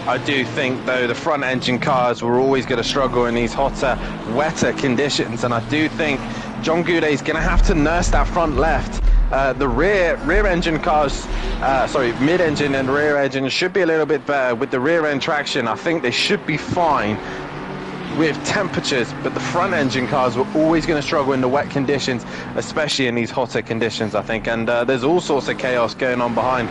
I do think, though, the front engine cars were always going to struggle in these hotter, wetter conditions, and I do think John Gooday is going to have to nurse that front left. The rear engine cars, mid-engine and rear engine should be a little bit better with the rear end traction. I think they should be fine with temperatures, but the front engine cars were always going to struggle in the wet conditions, especially in these hotter conditions, I think. And there's all sorts of chaos going on behind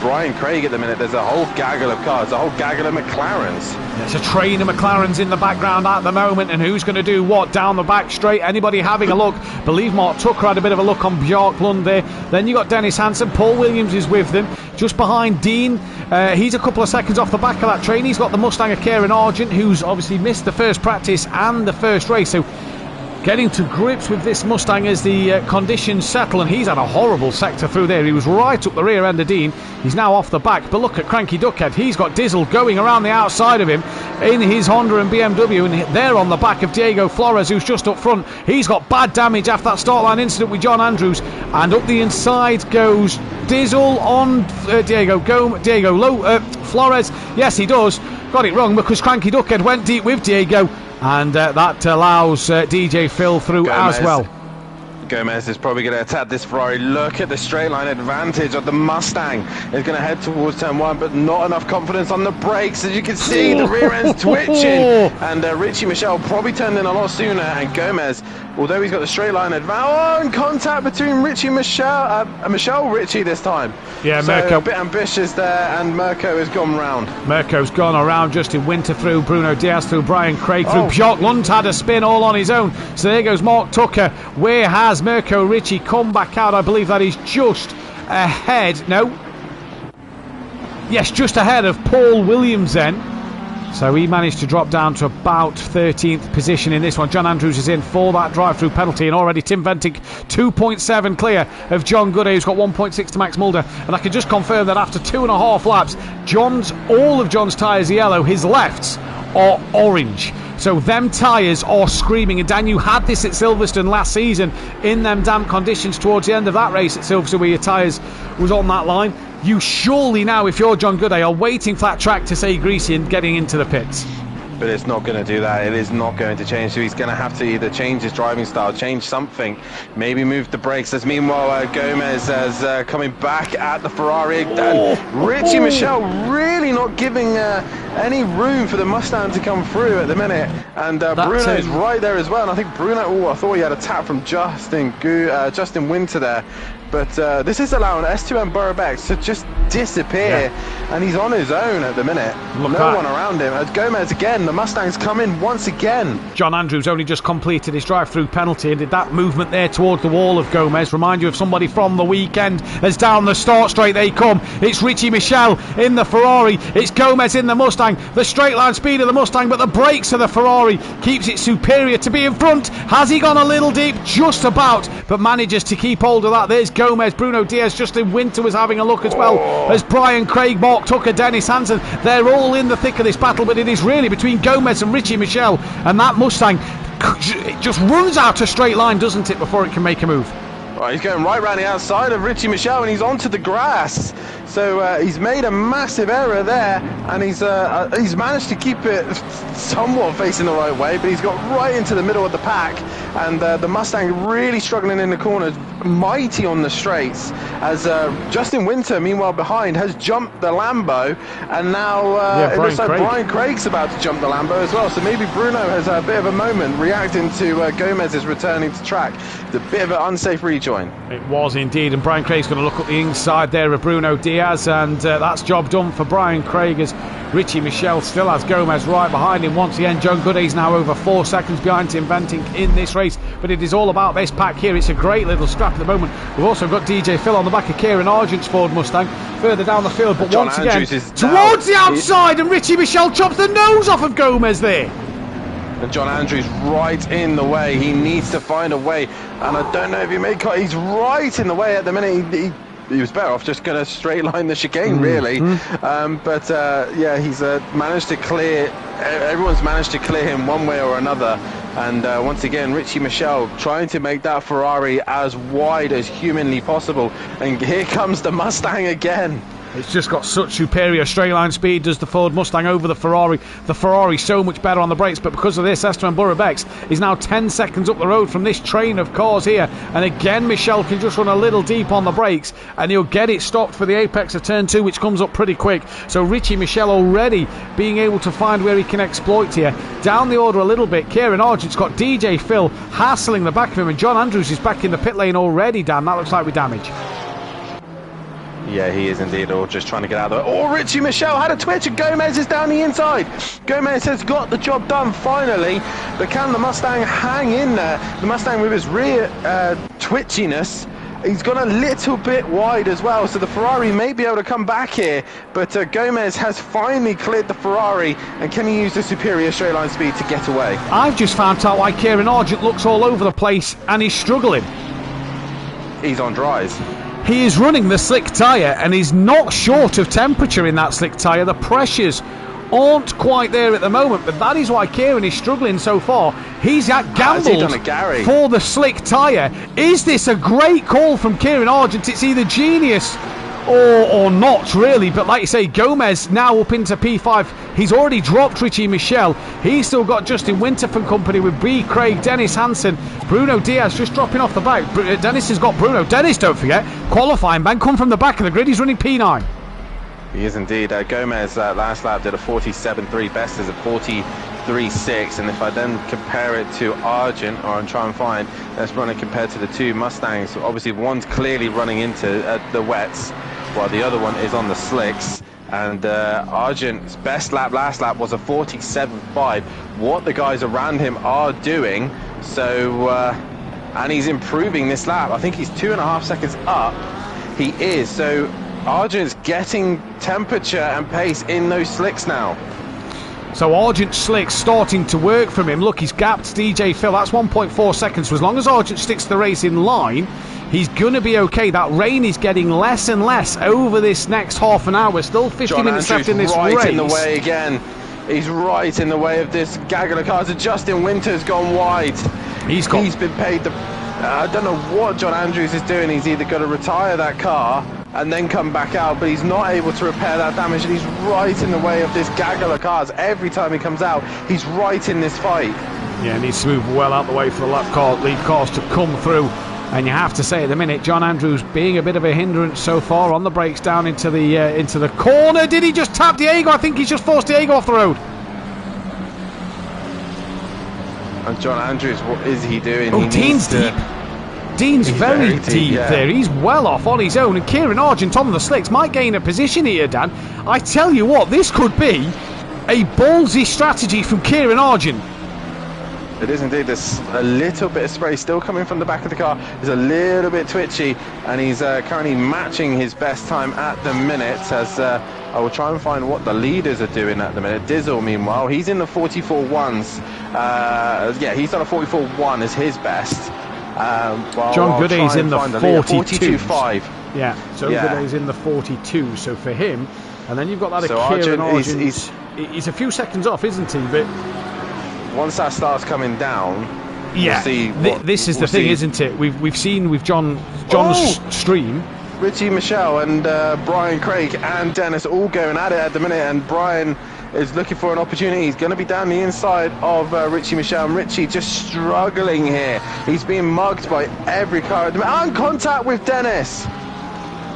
Brian Craig at the minute. There's a whole gaggle of cars, a whole gaggle of McLarens. There's a train of McLarens in the background at the moment, and who's going to do what down the back straight? Anybody having a look? Believe Mark Tucker had a bit of a look on Björklund there. Then you got Dennis Hansen. Paul Williams is with them, just behind Dean. He's a couple of seconds off the back of that train. He's got the Mustang of Kieran Argent, who's obviously missed the first practice and the first race, so getting to grips with this Mustang as the conditions settle, and he's had a horrible sector through there. He was right up the rear end of Dean. He's now off the back, but look at Cranky Duckhead. He's got Dizzle going around the outside of him in his Honda and BMW, and they're on the back of Diego Flores, who's just up front. He's got bad damage after that start line incident with John Andrews, and up the inside goes Dizzle on Flores. Yes, he does. Got it wrong because Cranky Duckhead went deep with Diego, and that allows DJ Phil through as well. Gomez is probably going to attack this Ferrari. Look at the straight line advantage of the Mustang. Is going to head towards turn one, but not enough confidence on the brakes. As you can see, the rear end's twitching. And Richie Michel probably turned in a lot sooner. And Gomez, although he's got the straight line advantage, and contact between Richie Michel Richie this time. Yeah, so Mirko. A bit ambitious there, and Mirko has gone round. Mirko's gone around. Justin Winter through, Bruno Diaz through, Brian Craig through. Björklund had a spin all on his own. So there goes Mark Tucker. Where has Mirko Richie come back out? I believe that is just ahead. No. Yes, just ahead of Paul Williams then. So he managed to drop down to about 13th position in this one. John Andrews is in for that drive-through penalty, and already Tim Ventic 2.7 clear of John Gooday, who's got 1.6 to Max Mulder. And I can just confirm that after 2.5 laps, all of John's tyres are yellow, his lefts are orange. So them tyres are screaming. And Dan, you had this at Silverstone last season in them damp conditions towards the end of that race at Silverstone, where your tyres was on that line. You surely now, if you're John Gooday, are waiting for that track to say greasy and getting into the pits. But it's not going to do that. It is not going to change. So he's going to have to either change his driving style, change something, maybe move the brakes. As meanwhile, Gomez is coming back at the Ferrari. And Richie Michel really not giving any room for the Mustang to come through at the minute. And Bruno's right there as well. And I think Bruno, I thought he had a tap from Justin Winter there. But this is allowing S2M Borobex to just disappear, and he's on his own at the minute. No one around him. As Gomez again, the Mustang's come in once again. John Andrews only just completed his drive-through penalty and did that movement there towards the wall of Gomez. Remind you of somebody from the weekend as down the start straight they come. It's Richie Michel in the Ferrari. It's Gomez in the Mustang. The straight line speed of the Mustang, but the brakes of the Ferrari keeps it superior to be in front. Has he gone a little deep? Just about, but manages to keep hold of that. There's Gomez, Bruno Diaz, Justin Winter was having a look as well as Brian Craig, Mark Tucker, Dennis Hansen. They're all in the thick of this battle, but it is really between Gomez and Richie Michel, and that Mustang it just runs out a straight line, doesn't it, before it can make a move. Right, he's going right round the outside of Richie Michel, and he's onto the grass. So he's made a massive error there, and he's managed to keep it somewhat facing the right way, but he's got right into the middle of the pack, and the Mustang really struggling in the corners, mighty on the straights, as Justin Winter, meanwhile behind, has jumped the Lambo, and now it looks like Brian Craig's about to jump the Lambo as well, so maybe Bruno has a bit of a moment reacting to Gomez's returning to track. It's a bit of an unsafe rejoin. It was indeed, and Brian Craig's going to look up the inside there of Bruno Diaz, and that's job done for Brian Craig, as Richie Michel still has Gomez right behind him. Once again, John Gooday's now over 4 seconds behind Tim Venting in this race, but it is all about this pack here. It's a great little scrap at the moment. We've also got DJ Phil on the back of Kieran Argent's Ford Mustang further down the field, but once again towards the outside, and Richie Michel chops the nose off of Gomez there. And John Andrews right in the way. He needs to find a way, and I don't know if he made cut. He's right in the way at the minute. He was better off just going to straight line the chicane, really. But yeah, he's managed to clear. Everyone's managed to clear him one way or another. And once again, Richie Michel trying to make that Ferrari as wide as humanly possible. And here comes the Mustang again. It's just got such superior straight line speed, does the Ford Mustang, over the Ferrari. The Ferrari so much better on the brakes, but because of this, Esteban Borobex is now 10 seconds up the road from this train of cars here. And again, Michel can just run a little deep on the brakes, and he'll get it stopped for the apex of turn 2, which comes up pretty quick. So Richie Michel already being able to find where he can exploit here. Down the order a little bit, Kieran Argent's got DJ Phil hassling the back of him, and John Andrews is back in the pit lane already, Dan. That looks like with damage. Yeah, he is indeed, or just trying to get out of the way. Oh, Richie Michelle had a twitch and Gomez is down the inside. Gomez has got the job done finally, but can the Mustang hang in there? The Mustang with his rear twitchiness, he's gone a little bit wide as well, so the Ferrari may be able to come back here, but Gomez has finally cleared the Ferrari, and can he use the superior straight line speed to get away? I've just found out why Kieran Argent looks all over the place and he's struggling. He's on dries. He is running the slick tyre and he's not short of temperature in that slick tyre. The pressures aren't quite there at the moment, but that is why Kieran is struggling so far. He's gambled for the slick tyre. Is this a great call from Kieran Argent? It's either genius or not really, but like you say, Gomez now up into P5. He's already dropped Richie Michelle. He's still got Justin Winter from company with B. Craig, Dennis Hansen, Bruno Diaz just dropping off the back. Dennis has got Bruno. Dennis, don't forget, qualifying man, come from the back of the grid. He's running P9. He is indeed. Gomez last lap did a 47.3, best is a 43.6, and if I then compare it to Argent, or try and find, let's run it compared to the two Mustangs. Obviously one's clearly running into the wets, while the other one is on the slicks, and Argent's best lap last lap was a 47.5. What the guys around him are doing, so and he's improving this lap. I think he's 2.5 seconds up. He is, so Argent's getting temperature and pace in those slicks now. So Argent slicks starting to work from him. Look, he's gapped DJ Phil. That's 1.4 seconds. So as long as Argent sticks the race in line, he's going to be okay. That rain is getting less and less over this next half an hour. Still 50 minutes left in this race. Right in the way again. He's right in the way of this gaggle of cars. Justin Winter's gone wide. He's been paid the... I don't know what John Andrews is doing. He's either got to retire that car and then come back out, but he's not able to repair that damage, and he's right in the way of this gaggle of cars. Every time he comes out, he's right in this fight. Yeah, needs to move well out the way for the lead cars to come through. And you have to say at the minute, John Andrews being a bit of a hindrance so far on the brakes down into the corner. Did he just tap Diego? I think he's just forced Diego off the road. And John Andrews, what is he doing? Oh, Dean's deep. Dean's very deep there. He's well off on his own. And Kieran Argent on the slicks might gain a position here, Dan. I tell you what, this could be a ballsy strategy from Kieran Argent. It is indeed. There's a little bit of spray still coming from the back of the car. He's a little bit twitchy, and he's currently matching his best time at the minute, as I will try and find what the leaders are doing at the minute. Dizzle, meanwhile, he's in the 44.1s. Yeah, he's done a 44.1 as his best. John Gooday's in the 42.5. Yeah, so Gooday's in the 42. So for him, and then you've got that Kieran Argent. He's a few seconds off, isn't he? But once that starts coming down, yeah, we'll see this is the thing, isn't it? We've seen with John's stream, Richie Michelle and Brian Craig and Dennis all going at it at the minute, and Brian is looking for an opportunity. He's going to be down the inside of Richie Michelle, and Richie just struggling here. He's being mugged by every car at the minute. And contact with Dennis.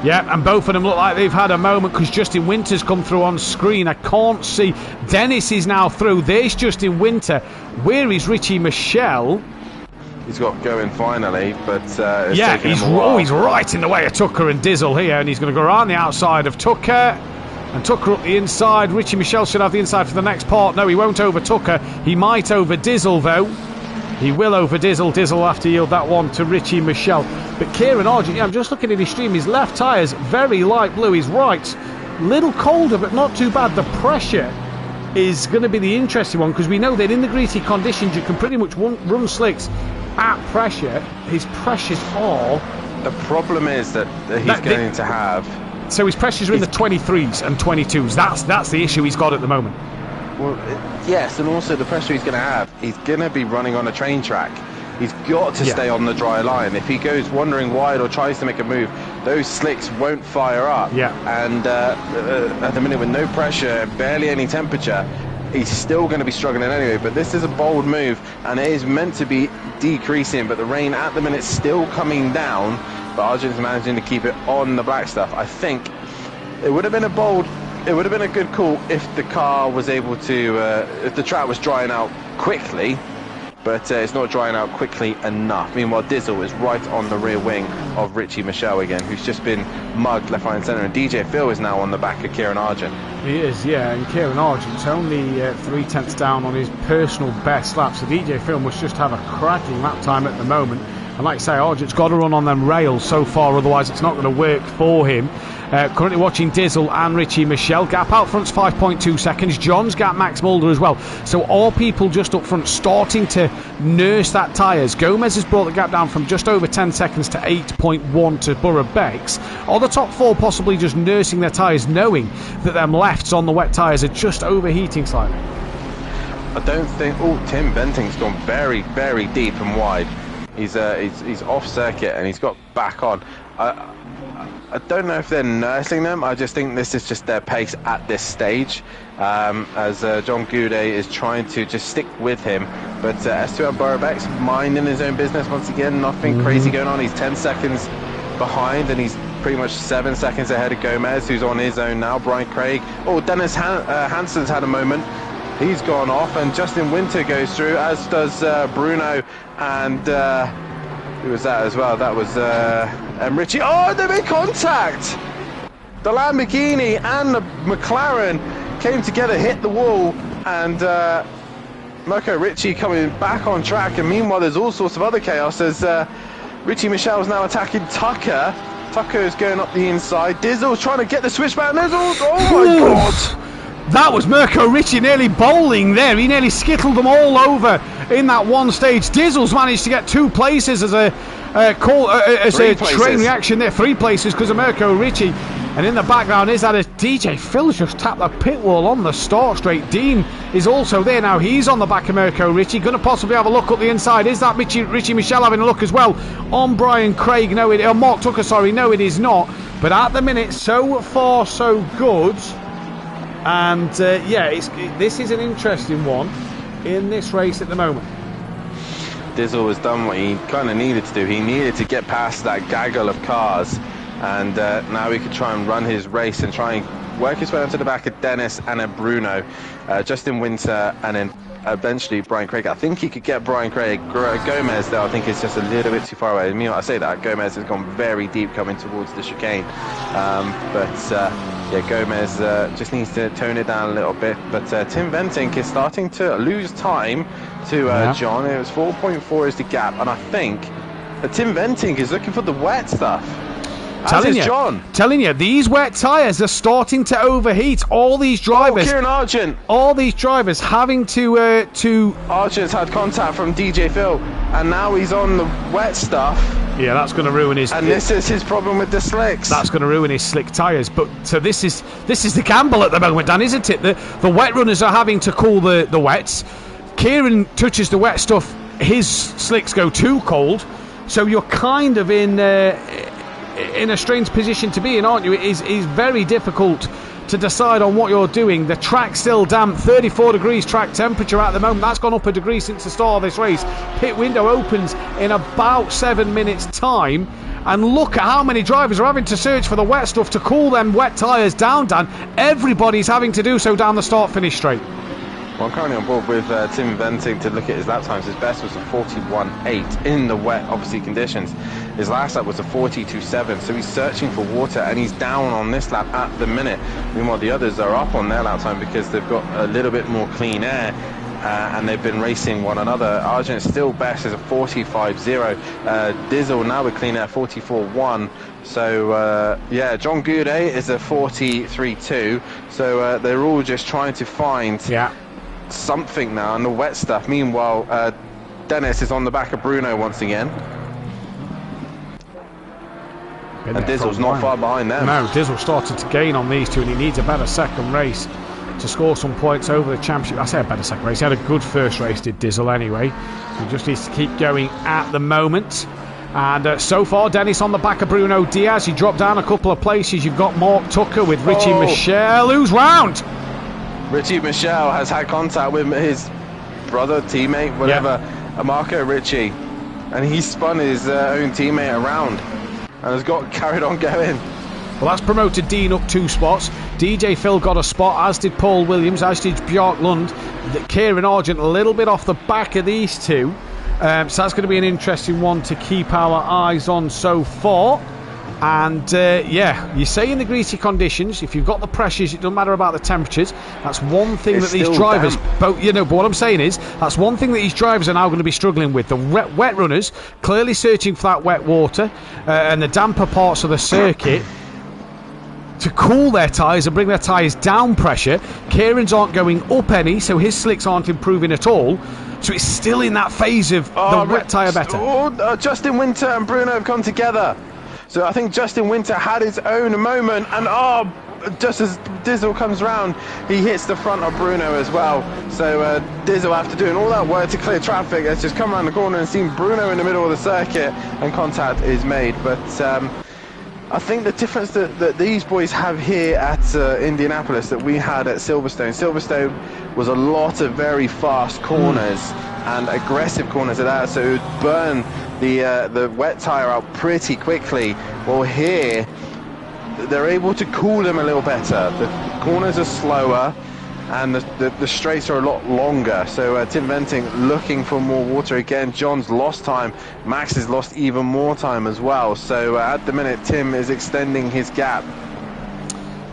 Yeah, and both of them look like they've had a moment, because Justin Winter's come through on screen. I can't see. Dennis is now through. There's Justin Winter. Where is Richie Michelle? He's got going finally, but yeah, he's right in the way of Tucker and Dizzle here, and he's going to go around the outside of Tucker. And Tucker up the inside. Richie Michelle should have the inside for the next part. No, he won't over Tucker. He might over Dizzle, though. He will over Dizzle. Dizzle will have to yield that one to Richie Michelle. But Kieran Argent, yeah, I'm just looking at his stream. His left tyre's very light blue. His right, little colder, but not too bad. The pressure is going to be the interesting one, because we know that in the greasy conditions, you can pretty much run slicks at pressure. His pressures are... The problem is that he's going to have... So his pressures are in the 23s and 22s. That's the issue he's got at the moment. Well, yes, and also the pressure he's going to have. He's going to be running on a train track. He's got to stay on the dry line. If he goes wandering wide or tries to make a move, those slicks won't fire up. Yeah. And at the minute, with no pressure, barely any temperature, he's still going to be struggling anyway. But this is a bold move, and it is meant to be decreasing. But the rain at the minute still coming down. But Argent's managing to keep it on the black stuff. I think it would have been a good call if the car was able to, if the track was drying out quickly. but it's not drying out quickly enough. Meanwhile, Dizzle is right on the rear wing of Richie Michelle again, who's just been mugged left, right and centre, and DJ Phil is now on the back of Kieran Argent. He is, yeah, and Kieran Argent's only 3/10 down on his personal best lap, so DJ Phil must just have a cracking lap time at the moment. And like I say, Argent's got to run on them rails so far, otherwise it's not going to work for him. Currently watching Dizzle and Richie Michelle. Gap out front's 5.2 seconds. John's gap Max Mulder as well. So all people just up front starting to nurse that tyres. Gomez has brought the gap down from just over 10 seconds to 8.1 to Borough Bex. All the top four possibly just nursing their tyres, knowing that them lefts on the wet tyres are just overheating slightly. I don't think... Oh, Tim Benting's gone very, very deep and wide. He's off circuit and he's got back on. I don't know if they're nursing them. I just think this is just their pace at this stage, as John Goudet is trying to just stick with him. But S2L Borobex minding his own business once again. Nothing crazy going on. He's 10 seconds behind and he's pretty much 7 seconds ahead of Gomez, who's on his own now. Brian Craig. Oh, Dennis Hansen's had a moment. He's gone off, and Justin Winter goes through, as does Bruno, and who was that as well? That was Richie. Oh, they made contact! The Lamborghini and the McLaren came together, hit the wall, and Mirko Richie coming back on track. And meanwhile, there's all sorts of other chaos as Richie Michelle's now attacking Tucker. Tucker is going up the inside. Dizzle's trying to get the switchback. Oh my God! That was Mirko Richie nearly bowling there. He nearly skittled them all over in that one stage. Dizzle's managed to get 2 places as a train reaction there. 3 places because of Mirko Richie. And in the background is that as DJ Phil's just tapped the pit wall on the start straight. Dean is also there now. He's on the back of Mirko Richie. Going to possibly have a look up the inside. Is that Richie Michelle having a look as well on Brian Craig? No, Mark Tucker, sorry. No, it is not. But at the minute, so far so good. And this is an interesting one in this race at the moment. Dizzle has done what he kind of needed to do. He needed to get past that gaggle of cars, and now he could try and run his race and try and work his way onto the back of Dennis and then Bruno, Justin Winter, and then eventually Brian Craig. I think he could get Brian Craig. Gomez, though, I think is just a little bit too far away. I mean, I say that Gomez has gone very deep coming towards the chicane, yeah, Gomez just needs to tone it down a little bit. But Tim Ventink is starting to lose time to John. It was 4.4 is the gap, and I think that Tim Ventink is looking for the wet stuff. Telling you, these wet tyres are starting to overheat. All these drivers, Kieran Argent, all these drivers having to Argent's had contact from DJ Phil, and now he's on the wet stuff. Yeah, that's going to ruin his. And this is his problem with the slicks. That's going to ruin his slick tyres. But so this is the gamble at the moment, Dan, isn't it? The wet runners are having to cool the wets. Kieran touches the wet stuff. His slicks go too cold. So you're kind of in a strange position to be in, aren't you? It is very difficult to decide on what you're doing. The track's still damp, 34 degrees track temperature at the moment. That's gone up a degree since the start of this race. Pit window opens in about 7 minutes time, and look at how many drivers are having to search for the wet stuff to cool them wet tyres down, Dan. Everybody's having to do so down the start finish straight. Well, I'm currently on board with Tim Venting to look at his lap times. His best was a 41.8 in the wet, obviously, conditions. His last lap was a 42.7, so he's searching for water, and he's down on this lap at the minute. Meanwhile, the others are up on their lap time because they've got a little bit more clean air, and they've been racing one another. Argent still best is a 45.0. Dizzle now with clean air 44.1. So, yeah, John Goudet is a 43.2. So they're all just trying to find something now in the wet stuff. Meanwhile, Dennis is on the back of Bruno once again. And Dizzle's not far behind them. No, Dizzle started to gain on these two, and he needs a better second race to score some points over the championship. I say a better second race. He had a good first race, did Dizzle anyway. He just needs to keep going at the moment. And so far, Dennis on the back of Bruno Diaz. He dropped down a couple of places. You've got Mark Tucker with Richie Michelle. Who's round? Richie Michelle has had contact with his brother, teammate, whatever, Marco Richie. And he spun his own teammate around and has got carried on going. Well, that's promoted Dean up 2 spots. DJ Phil got a spot, as did Paul Williams, as did Bjork Lund. Kieran Argent a little bit off the back of these two. So that's going to be an interesting one to keep our eyes on so far. And yeah, you say in the greasy conditions, if you've got the pressures, it doesn't matter about the temperatures. That's one thing It's that these still drivers, damp. but what I'm saying is, that's one thing that these drivers are now going to be struggling with. The wet runners clearly searching for that wet water and the damper parts of the circuit to cool their tyres and bring their tyres down pressure. Kieran's aren't going up any, so his slicks aren't improving at all. So it's still in that phase of the wet tyre better. Justin Winter and Bruno have come together. So I think Justin Winter had his own moment, and just as Dizzle comes round, he hits the front of Bruno as well. So Dizzle, after doing all that work to clear traffic, has just come around the corner and seen Bruno in the middle of the circuit, and contact is made. But I think the difference that these boys have here at Indianapolis that we had at Silverstone was a lot of very fast corners and aggressive corners at that, so it would burn the wet tyre out pretty quickly. Well, here they're able to cool them a little better. The corners are slower and the straights are a lot longer. So Tim Venting looking for more water again. John's lost time. Max has lost even more time as well. So at the minute, Tim is extending his gap.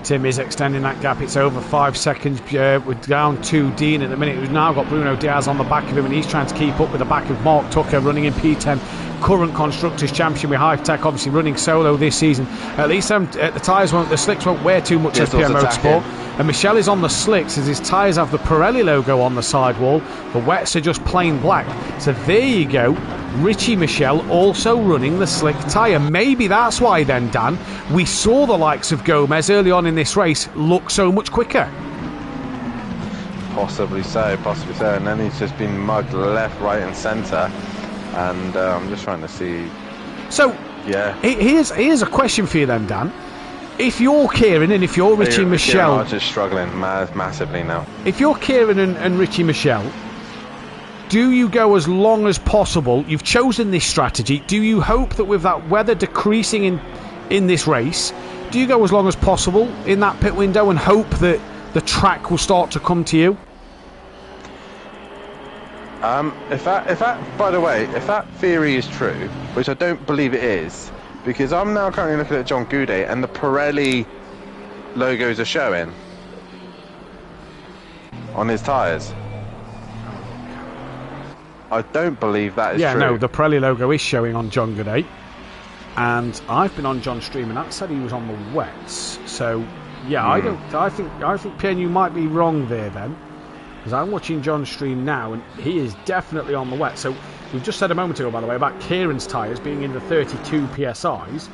Tim is extending that gap. It's over 5 seconds. We're down to Dean at the minute, who's now got Bruno Diaz on the back of him, and he's trying to keep up with the back of Mark Tucker, running in P10, current Constructors Champion with High Tech, obviously running solo this season. At least the slicks won't wear too much SPM Motorsport. And Michelle is on the slicks as his tyres have the Pirelli logo on the sidewall. The wets are just plain black. So there you go. Richie Michelle also running the slick tyre. Maybe that's why then, Dan, we saw the likes of Gomez early on in this race look so much quicker. Possibly so. And then he's just been mugged left, right and centre. And I'm just trying to see. So, yeah. Here's a question for you then, Dan. If you're Kieran and if you're Richie Michelle... Kieran just struggling massively now. If you're Kieran and Richie Michelle, do you go as long as possible? You've chosen this strategy. Do you hope that with that weather decreasing in this race, do you go as long as possible in that pit window and hope that the track will start to come to you? If that, by the way, if that theory is true, which I don't believe it is, because I'm now currently looking at John Goudet and the Pirelli logos are showing on his tyres. I don't believe that is true. Yeah, no, the Pirelli logo is showing on John Goudet, and I've been on John's stream and that said he was on the wets. So yeah, I think Pen, you might be wrong there then, because I'm watching John's stream now and he is definitely on the wet. So we've just said a moment ago, by the way, about Kieran's tyres being in the 32 PSIs.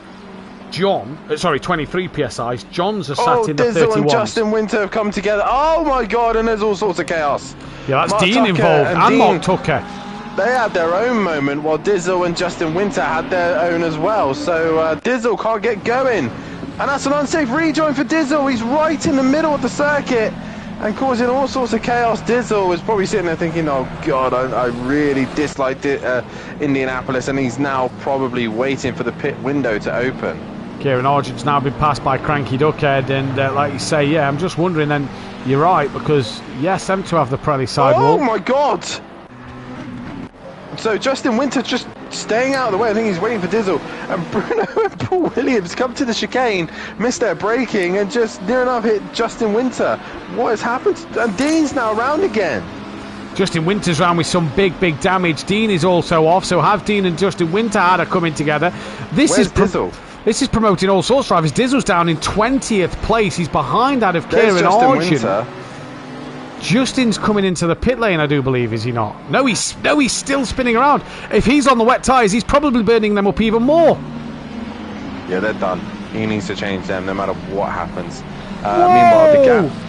23 PSIs. John's are sat in the 31s. Dizzle and Justin Winter have come together. Oh my God, and there's all sorts of chaos. Yeah, that's Mark Dean Tucker involved and Mark Tucker. They had their own moment while Dizzle and Justin Winter had their own as well. So Dizzle can't get going. And that's an unsafe rejoin for Dizzle. He's right in the middle of the circuit and causing all sorts of chaos. Dizzle was probably sitting there thinking, oh God, I really disliked it, Indianapolis, and he's now probably waiting for the pit window to open. Kieran Argent's now been passed by Cranky Duckhead, and like you say, yeah, I'm just wondering then, you're right, because yes, them to have the Pirelli sidewall. Oh my God! So Justin Winter just staying out of the way. I think he's waiting for Dizzle. And Bruno and Paul Williams come to the chicane, missed their braking, and just near enough hit Justin Winter. What has happened? And Dean's now around again. Justin Winter's round with some big damage. Dean is also off, so have Dean and Justin Winter had a coming together. Where's Dizzle? This is promoting all sorts of drivers. Dizzle's down in 20th place. He's behind that of Kieran Argent. Justin's coming into the pit lane, I do believe, is he not? No, he's still spinning around. If he's on the wet tyres, he's probably burning them up even more. Yeah, they're done. He needs to change them no matter what happens. Meanwhile, the gap.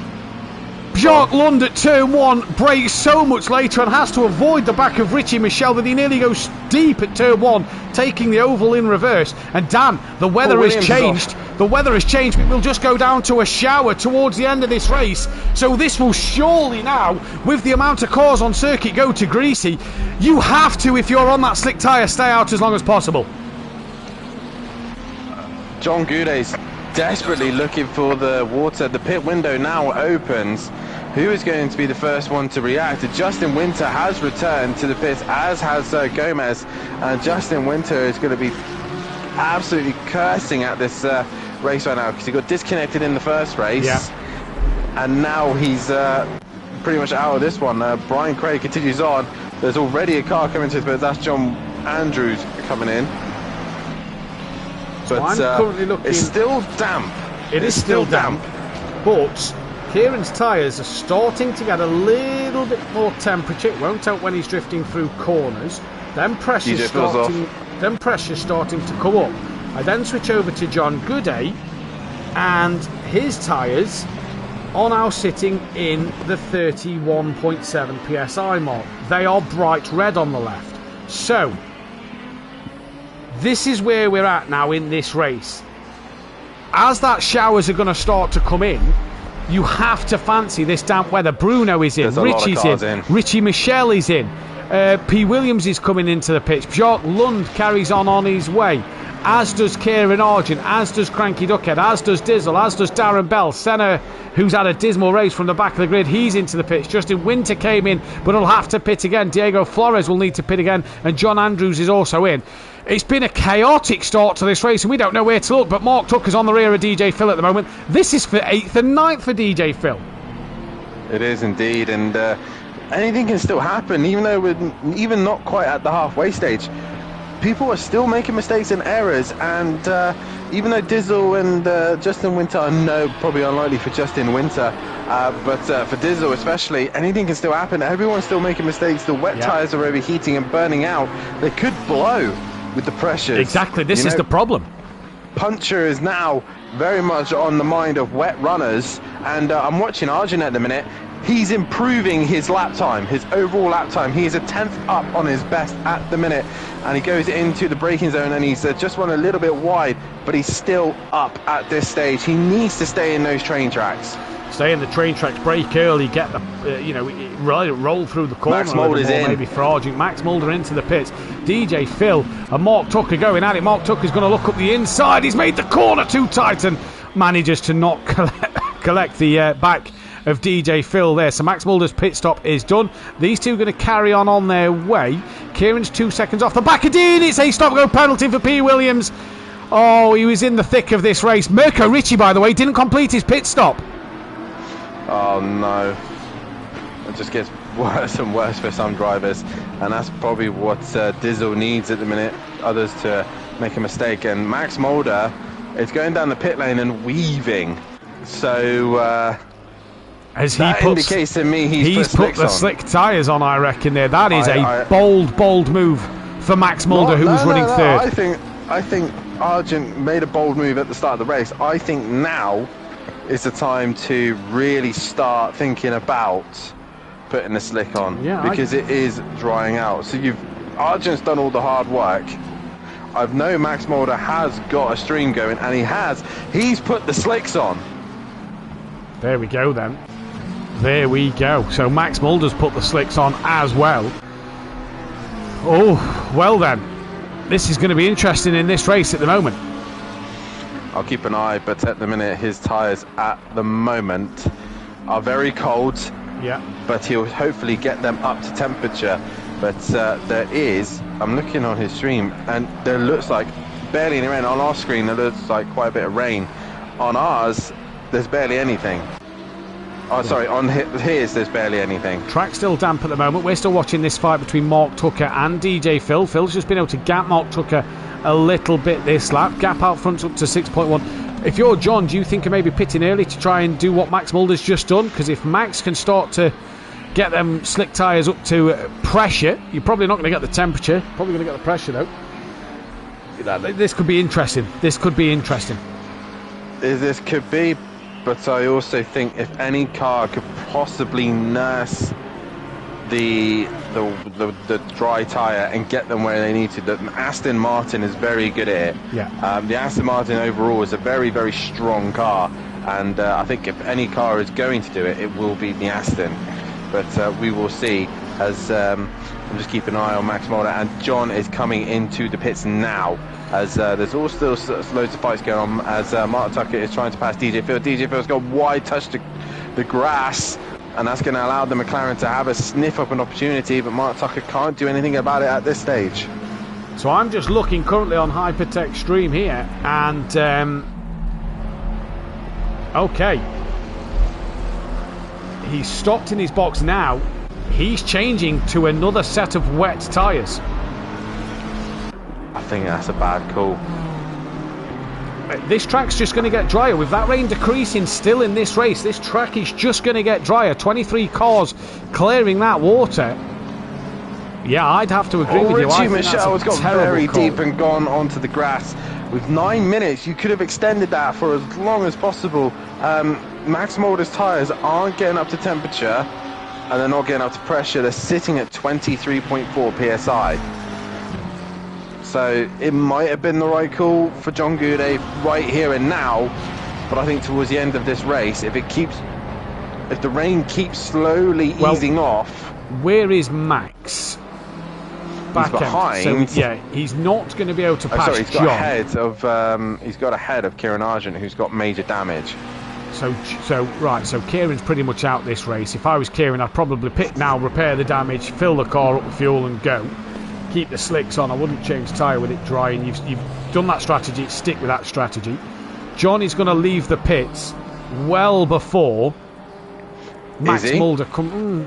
Bjork Lund at turn 1 brakes so much later and has to avoid the back of Richie Michelle that he nearly goes deep at turn 1, taking the oval in reverse. And Dan, the weather has changed. The weather has changed. It will just go down to a shower towards the end of this race. So this will surely now, with the amount of cars on circuit, go to greasy. You have to, if you're on that slick tyre, stay out as long as possible. John Goudet's desperately looking for the water. The pit window now opens. Who is going to be the first one to react? Justin Winter has returned to the pits, as has Gomez. And Justin Winter is going to be absolutely cursing at this race right now, because he got disconnected in the first race. Yeah. And now he's pretty much out of this one. Brian Craig continues on. There's already a car coming to the pits. That's John Andrews coming in. But I'm currently looking. It's still damp. It is still damp. But Kieran's tyres are starting to get a little bit more temperature. It won't help when he's drifting through corners. Then pressure's starting to come up. I then switch over to John Gooday, and his tyres are now sitting in the 31.7 psi mark. They are bright red on the left. So this is where we're at now in this race. As that showers are going to start to come in, you have to fancy this damp weather. Bruno is in, Richie's in, Richie Michelle is in, P. Williams is coming into the pitch, Jacques Lund carries on his way, as does Kieran Argent, as does Cranky Duckhead, as does Dizzle, as does Darren Bell. Senna, who's had a dismal race from the back of the grid, he's into the pitch. Justin Winter came in, but he'll have to pit again. Diego Flores will need to pit again, and John Andrews is also in. It's been a chaotic start to this race, and we don't know where to look, but Mark Tucker's on the rear of DJ Phil at the moment. This is for 8th and 9th for DJ Phil. It is indeed, and anything can still happen, even though we're even not quite at the halfway stage. People are still making mistakes and errors, and even though Dizzle and Justin Winter are probably unlikely for Justin Winter, but for Dizzle especially, anything can still happen. Everyone's still making mistakes. The wet tyres are overheating and burning out. They could blow with the pressures. Exactly, this is the problem. Puncher is now very much on the mind of wet runners, and I'm watching Arjun at the minute. He's improving his lap time, his overall lap time. He is a 10th up on his best at the minute, and he goes into the braking zone, and he's just run a little bit wide, but he's still up at this stage. He needs to stay in those train tracks. Stay in the train tracks, brake early, get the, roll through the corner. Max Mulder's in. Maybe for Argent. Max Mulder into the pits. DJ Phil and Mark Tucker going at it. Mark Tucker's going to look up the inside. He's made the corner too tight and manages to not collect the back of DJ Phil there. So Max Mulder's pit stop is done. These two are going to carry on their way. Kieran's 2 seconds off the back of Dean. It's a stop-go penalty for P. Williams. Oh, he was in the thick of this race. Mirko Ricci, by the way, didn't complete his pit stop. Oh no, it just gets worse and worse for some drivers, and that's probably what Dizzle needs at the minute, others to make a mistake. And Max Mulder is going down the pit lane and weaving, so as that indicates to me he's put the slick tyres on, I reckon there. That is a bold move for Max Mulder, who was running third. I think Argent made a bold move at the start of the race. I think now is the time to really start thinking about putting the slick on, because it is drying out. So Argent's done all the hard work. I know Max Mulder has got a stream going, and he's put the slicks on. There we go then. There we go. So Max Mulder's put the slicks on as well. Oh, well then. This is going to be interesting in this race at the moment. I'll keep an eye, but at the minute his tyres at the moment are very cold. Yeah. But he'll hopefully get them up to temperature. But I'm looking on his stream, and there looks like barely any rain. On our screen there looks like quite a bit of rain. On ours, there's barely anything. Oh, sorry, on his there's barely anything. Track's still damp at the moment. We're still watching this fight between Mark Tucker and DJ Phil. Phil's just been able to gap Mark Tucker a little bit this lap. Gap out front up to 6.1. If you're John, do you think of maybe pitting early to try and do what Max Mulder's just done? Because if Max can start to get them slick tyres up to pressure, you're probably not going to get the temperature. Probably going to get the pressure though. This could be interesting. This could be, but I also think if any car could possibly nurse the dry tyre and get them where they need to, the Aston Martin is very good at it. Yeah. The Aston Martin overall is a very, very strong car, and I think if any car is going to do it, it will be the Aston. But we will see. as I'm just keeping an eye on Max Mulder, and John is coming into the pits now, as there's all still loads of fights going on, as Martin Tucker is trying to pass DJ Phil. DJ Phil's got wide touch to the grass, and that's going to allow the McLaren to have a sniff up an opportunity, but Martin Tucker can't do anything about it at this stage. So I'm just looking currently on Hypertech Stream here, and okay, he's stopped in his box now. He's changing to another set of wet tyres. I think that's a bad call. This track's just going to get drier. With that rain decreasing still in this race, this track is just going to get drier. 23 cars clearing that water. Yeah, I'd have to agree with you. Richie Michelle has got very deep and gone onto the grass. With 9 minutes, you could have extended that for as long as possible. Max Mulder's tyres aren't getting up to temperature, and they're not getting up to pressure. They're sitting at 23.4 psi. So it might have been the right call for John Goudet right here and now, but I think towards the end of this race, if the rain keeps slowly easing off. Where is Max? Back he's behind. So, yeah, he's not going to be able to pass he's got John. He's got ahead of Kieran Argent, who's got major damage. So Kieran's pretty much out this race. If I was Kieran, I'd probably pit now, repair the damage, fill the car up with fuel and go. Keep the slicks on. I wouldn't change tyre with it drying. You've done that strategy. Stick with that strategy. John is going to leave the pits well before Max Mulder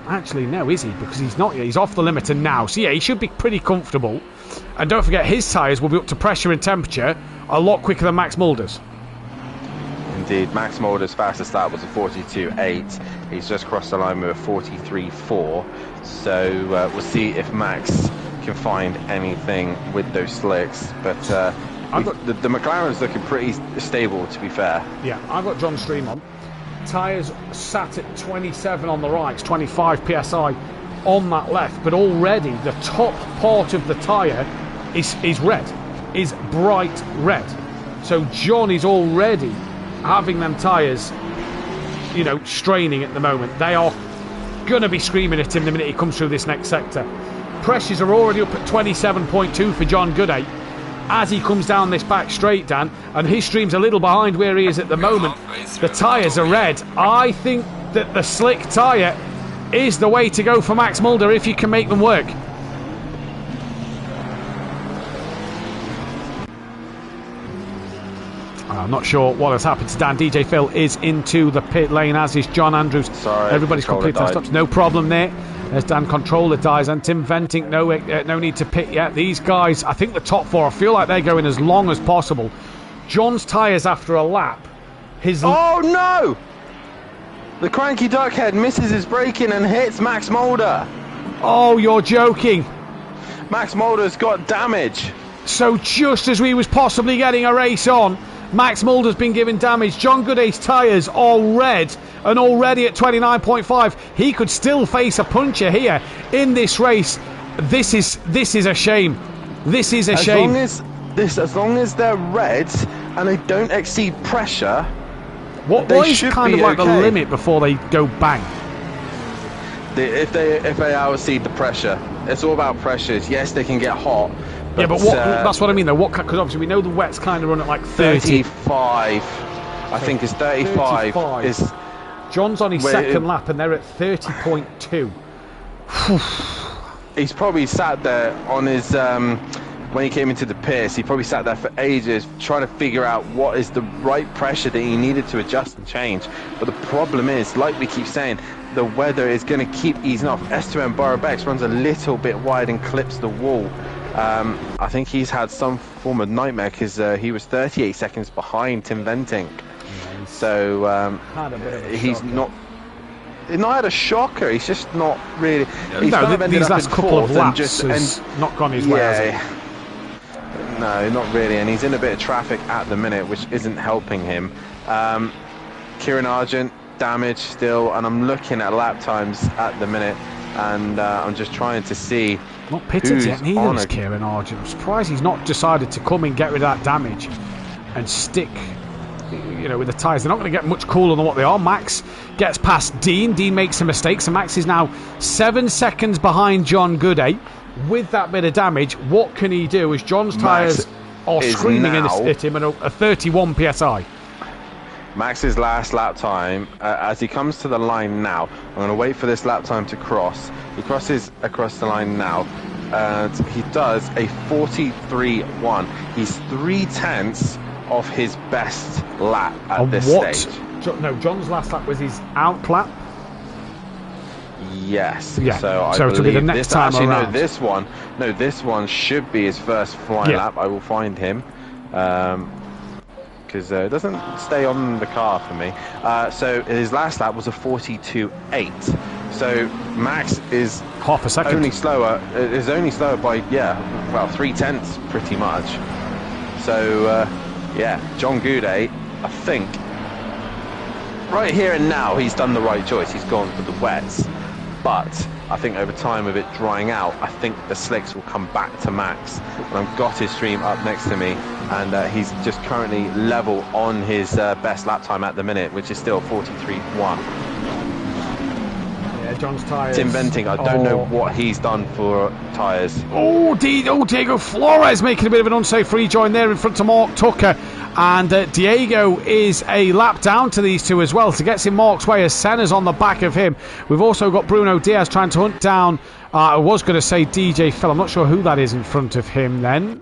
actually, no, is he? Because he's not yet. He's off the limiter now. So, yeah, he should be pretty comfortable. And don't forget, his tyres will be up to pressure and temperature a lot quicker than Max Mulder's. Indeed, Max Mulder's fastest lap was a 42.8. He's just crossed the line with a 43.4. So we'll see if Max can find anything with those slicks. But the McLaren's looking pretty stable, to be fair. Yeah, I've got John Stream on. Tyres sat at 27 on the right, 25 psi on that left, but already the top part of the tyre is red, is bright red. So John is already having them tyres, straining at the moment. They are going to be screaming at him the minute he comes through this next sector. Pressures are already up at 27.2 for John Goudet as he comes down this back straight, Dan, and his stream's a little behind where he is at the moment. The tyres are red. I think that the slick tyre is the way to go for Max Mulder if you can make them work. I'm not sure what has happened to Dan. DJ Phil is into the pit lane, as is John Andrews. Sorry, everybody's completely stopped. No problem there. There's Dan Controller dies, and Tim Venting, no need to pit yet. These guys, I think the top four, I feel like they're going as long as possible. John's tyres after a lap. Oh no! The cranky duckhead misses his braking and hits Max Mulder. Oh, you're joking. Max Mulder's got damage. So just as we was possibly getting a race on, Max Mulder's been given damage. John Gooday's tyres are red and already at 29.5. He could still face a puncher here in this race. This is a shame. This is a shame. As long as they're red and they don't exceed pressure, what is kind of like the limit before they go bang? If they outseed the pressure, it's all about pressures. Yes, they can get hot. But that's what I mean, though. Because obviously we know the wets kind of run at like 35. I think it's 35. John's on his second lap, and they're at 30.2. He's probably sat there on his when he came into the pits. He probably sat there for ages trying to figure out what is the right pressure that he needed to adjust and change. But the problem is, like we keep saying, the weather is going to keep easing off. S2M Borobex runs a little bit wide and clips the wall. I think he's had some form of nightmare because he was 38 seconds behind Tim Venting. Yeah, so he's not had a shocker. He's just not really. He's these last couple of laps has not gone his way, has he? No, not really. And he's in a bit of traffic at the minute, which isn't helping him. Kieran Argent, damage still, and I'm looking at lap times at the minute, and I'm just trying to see. Not pitted yet, neither is Kieran Argent. I'm surprised he's not decided to come and get rid of that damage and stick you know, with the tyres, they're not going to get much cooler than what they are. Max gets past Dean. Dean makes a mistake, so Max is now 7 seconds behind John Gooday. With that bit of damage, what can he do as John's tyres are screaming at him at a 31 psi? Max's last lap time, as he comes to the line now, I'm going to wait for this lap time to cross. He crosses across the line now, and he does a 43.1. He's 3/10 off his best lap at this stage. No, John's last lap was his out lap. Yes. Yeah. So I it'll be the next time around. No, this one should be his first flying lap. I will find him. Because it doesn't stay on the car for me. So his last lap was a 42.8. So Max is half a second only slower. Is only slower by 3/10 pretty much. So John Gooday, I think right here and now he's done the right choice. He's gone for the wets, but I think over time with it drying out, I think the slicks will come back to Max. And I've got his stream up next to me, and he's just currently level on his best lap time at the minute, which is still 43.1. Yeah, John's tyres. Tim Venting, I don't know what he's done for tyres. Diego Flores making a bit of an unsafe rejoin there in front of Mark Tucker. And Diego is a lap down to these two as well. So gets in Mark's way as Senna's on the back of him. We've also got Bruno Diaz trying to hunt down, I was going to say DJ Phil. I'm not sure who that is in front of him then.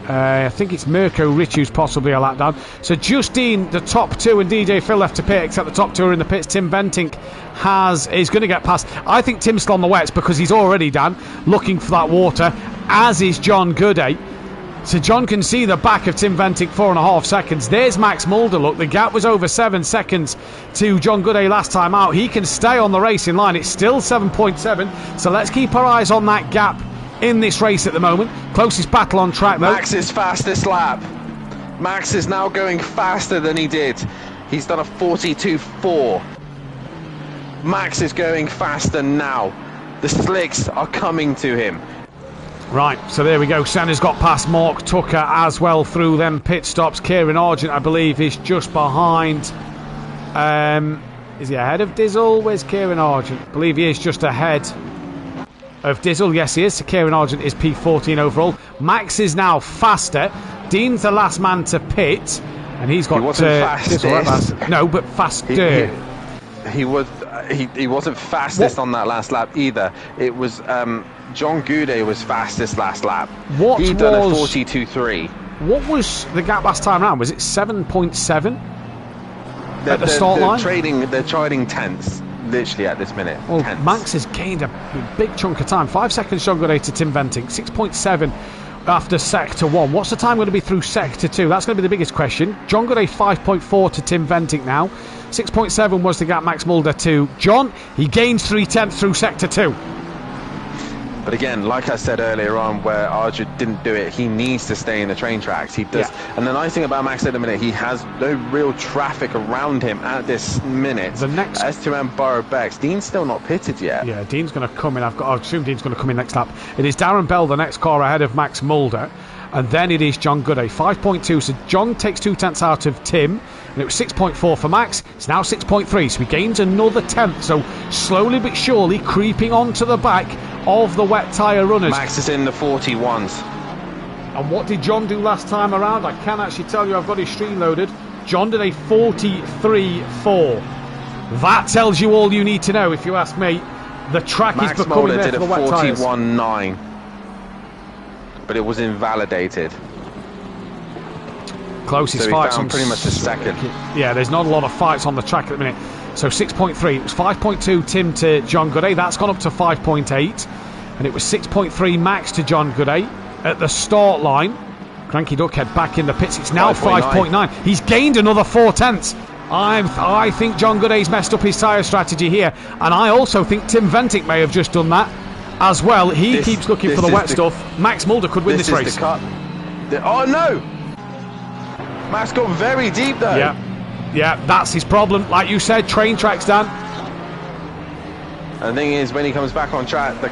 I think it's Mirko Rich who's possibly a lap down. So Justine, the top two, and DJ Phil left to pit, except the top two are in the pits. Tim Bentinck is going to get past. I think Tim's still on the wets because he's already done looking for that water, as is John Gooday. So John can see the back of Tim Ventic, 4.5 seconds. There's Max Mulder. Look, the gap was over 7 seconds to John Gooday last time out. He can stay on the racing line. It's still 7.7. So let's keep our eyes on that gap in this race at the moment. Closest battle on track, though. Max's fastest lap. Max is now going faster than he did. He's done a 42.4. Max is going faster now. The slicks are coming to him. Right, so there we go. Senna's got past Mark Tucker as well through them pit stops. Kieran Argent, I believe, is just behind. Is he ahead of Dizzle? Where's Kieran Argent? I believe he is just ahead of Dizzle. Yes, he is. So Kieran Argent is P14 overall. Max is now faster. Dean's the last man to pit, and he's got. He wasn't fastest. No, but faster. He wasn't fastest on that last lap either. It was John Gooday was fastest last lap. He'd done a 42.3. What was the gap last time round? Was it 7.7 at the start line? They're trading tenths literally at this minute. Well, tenths. Max has gained a big chunk of time. 5 seconds John Gooday to Tim Venting. 6.7 after sector 1. What's the time going to be through sector 2? That's going to be the biggest question. John Gooday 5.4 to Tim Venting now. 6.7 was the gap Max Mulder to John. He gains 3/10 through sector 2. But again, like I said earlier on, where Arjun didn't do it, he needs to stay in the train tracks. He does. Yeah. And the nice thing about Max at the minute, he has no real traffic around him at this minute. The next S2M Borough Bex. Dean's still not pitted yet. Yeah, Dean's going to come in. I assume Dean's going to come in next lap. It is Darren Bell, the next car ahead of Max Mulder. And then it is John Gooday, 5.2. So John takes 2/10 out of Tim. And it was 6.4 for Max. It's now 6.3. So he gains another 10th. So slowly but surely creeping onto the back of the wet tyre runners. Max is in the 41s. And what did John do last time around? I can actually tell you, I've got his stream loaded. John did a 43.4. That tells you all you need to know, if you ask me. The track is becoming there for the wet tyres. Max Mulder did a 41.9. But it was invalidated. Closest fights on pretty much a second. Yeah, there's not a lot of fights on the track at the minute. So 6.3. It was 5.2 Tim to John Gooday. That's gone up to 5.8. And it was 6.3 Max to John Gooday at the start line. Cranky Duckhead back in the pits. It's now 5.9. He's gained another 4/10. I think John Gooday's messed up his tyre strategy here. And I also think Tim Ventic may have just done that as well. He keeps looking for the wet stuff. Max Mulder could win this race. Oh no! Max got very deep though. Yeah, that's his problem. Like you said, train tracks, Dan. And the thing is, when he comes back on track, the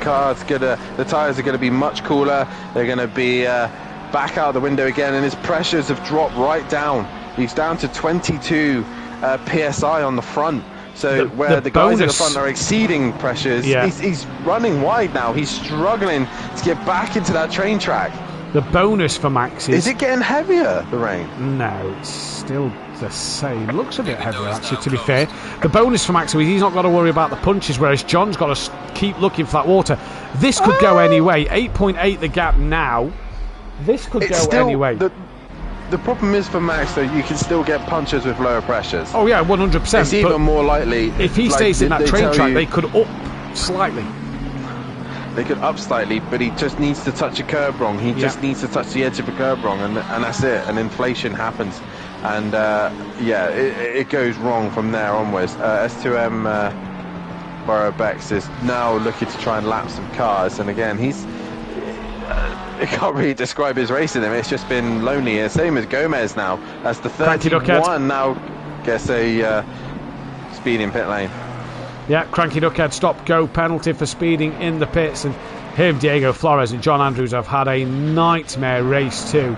tyres are gonna be much cooler. They're gonna be back out the window again, and his pressures have dropped right down. He's down to 22 psi on the front. So where the guys at the front are exceeding pressures, he's running wide now. He's struggling to get back into that train track. The bonus for Max is... Is it getting heavier, the rain? No, it's still the same. Looks a bit heavier, actually, to be fair. The bonus for Max is he's not got to worry about the punches, whereas John's got to keep looking for that water. This could go any way. 8.8 the gap now. This could go any way. The problem is for Max, though, you can still get punches with lower pressures. Oh, yeah, 100%. It's even more likely... If he stays in that train track, they could up slightly. They could up slightly, but he just needs to touch a curb wrong. He just needs to touch the edge of a curb wrong, and that's it. And inflation happens. And, it goes wrong from there onwards. S2M Bex is now looking to try and lap some cars. And, again, he's... I can't really describe his racing him. It's just been lonely. Same as Gomez now. That's the 31 now gets a speeding pit lane. Yeah, Cranky Duckhead stop go penalty for speeding in the pits, and him, Diego Flores and John Andrews have had a nightmare race too,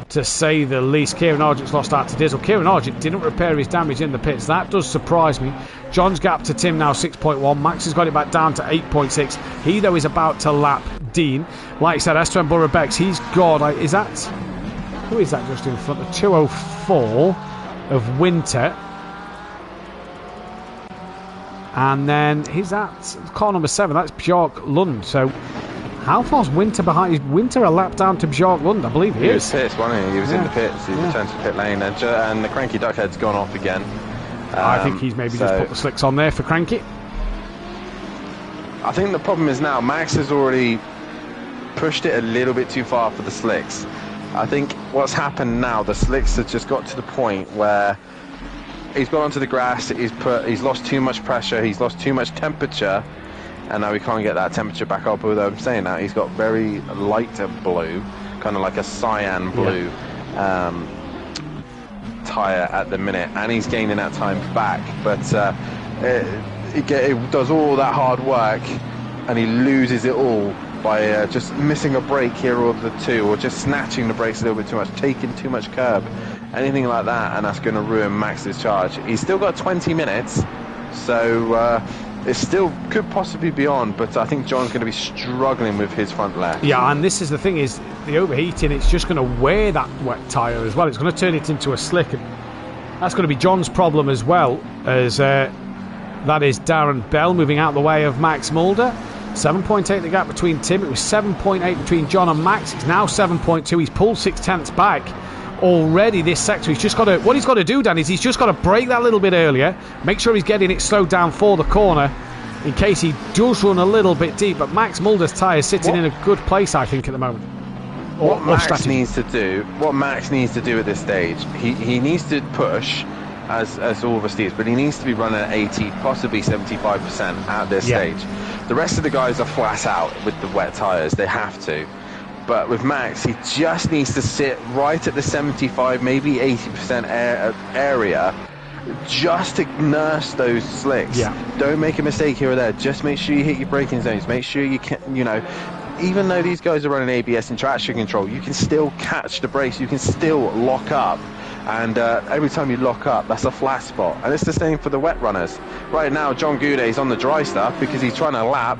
to say the least. Kieran Argent's lost out to Dizzle. Kieran Argent didn't repair his damage in the pits. That does surprise me. John's gap to Tim now 6.1. Max has got it back down to 8.6. He though is about to lap Dean. Like I said, S2M Borough Bex, he's got, who is that just in front? The 204 of Winter. And then he's at car number 7. That's Bjork Lund. So how far's Winter behind? Is Winter a lap down to Bjork Lund? I believe he is. He was pissed, wasn't he? He was in the pits. He returned to pit lane, and the Cranky Duckhead's gone off again. I think he's maybe just put the slicks on there for Cranky. I think the problem is now Max has already pushed it a little bit too far for the slicks. I think what's happened now, the slicks have just got to the point where he's gone onto the grass, he's lost too much pressure, he's lost too much temperature, and now we can't get that temperature back up. Although I'm saying that he's got very lighter blue, kind of like a cyan blue tyre at the minute, and he's gaining that time back. But it does all that hard work, and he loses it all by just missing a brake here or the two, or just snatching the brakes a little bit too much, taking too much curb, anything like that, and that's going to ruin Max's charge. He's still got 20 minutes, so it still could possibly be on, but I think John's going to be struggling with his front left. Yeah, and this is the thing, is the overheating, it's just going to wear that wet tyre as well. It's going to turn it into a slick, and that's going to be John's problem as well, as that is Darren Bell moving out the way of Max Mulder. 7.8 the gap between Tim. It was 7.8 between John and Max. It's now 7.2. He's pulled 6/10 back already this sector. He's just got to, what he's got to do, Dan, is he's just got to brake that little bit earlier, make sure he's getting it slowed down for the corner in case he does run a little bit deep. But Max Mulder's tyre is sitting in a good place, I think, at the moment. What Max needs to do at this stage, he needs to push as all of us do, but he needs to be running at 80, possibly 75% at this stage. The rest of the guys are flat out with the wet tyres. They have to. But with Max, he just needs to sit right at the 75, maybe 80% area, just to nurse those slicks. Don't make a mistake here or there. Just make sure you hit your braking zones. Make sure you can, even though these guys are running ABS and traction control, you can still catch the brakes. You can still lock up. And every time you lock up, that's a flat spot. And it's the same for the wet runners. Right now, John Goudet's on the dry stuff because he's trying to lap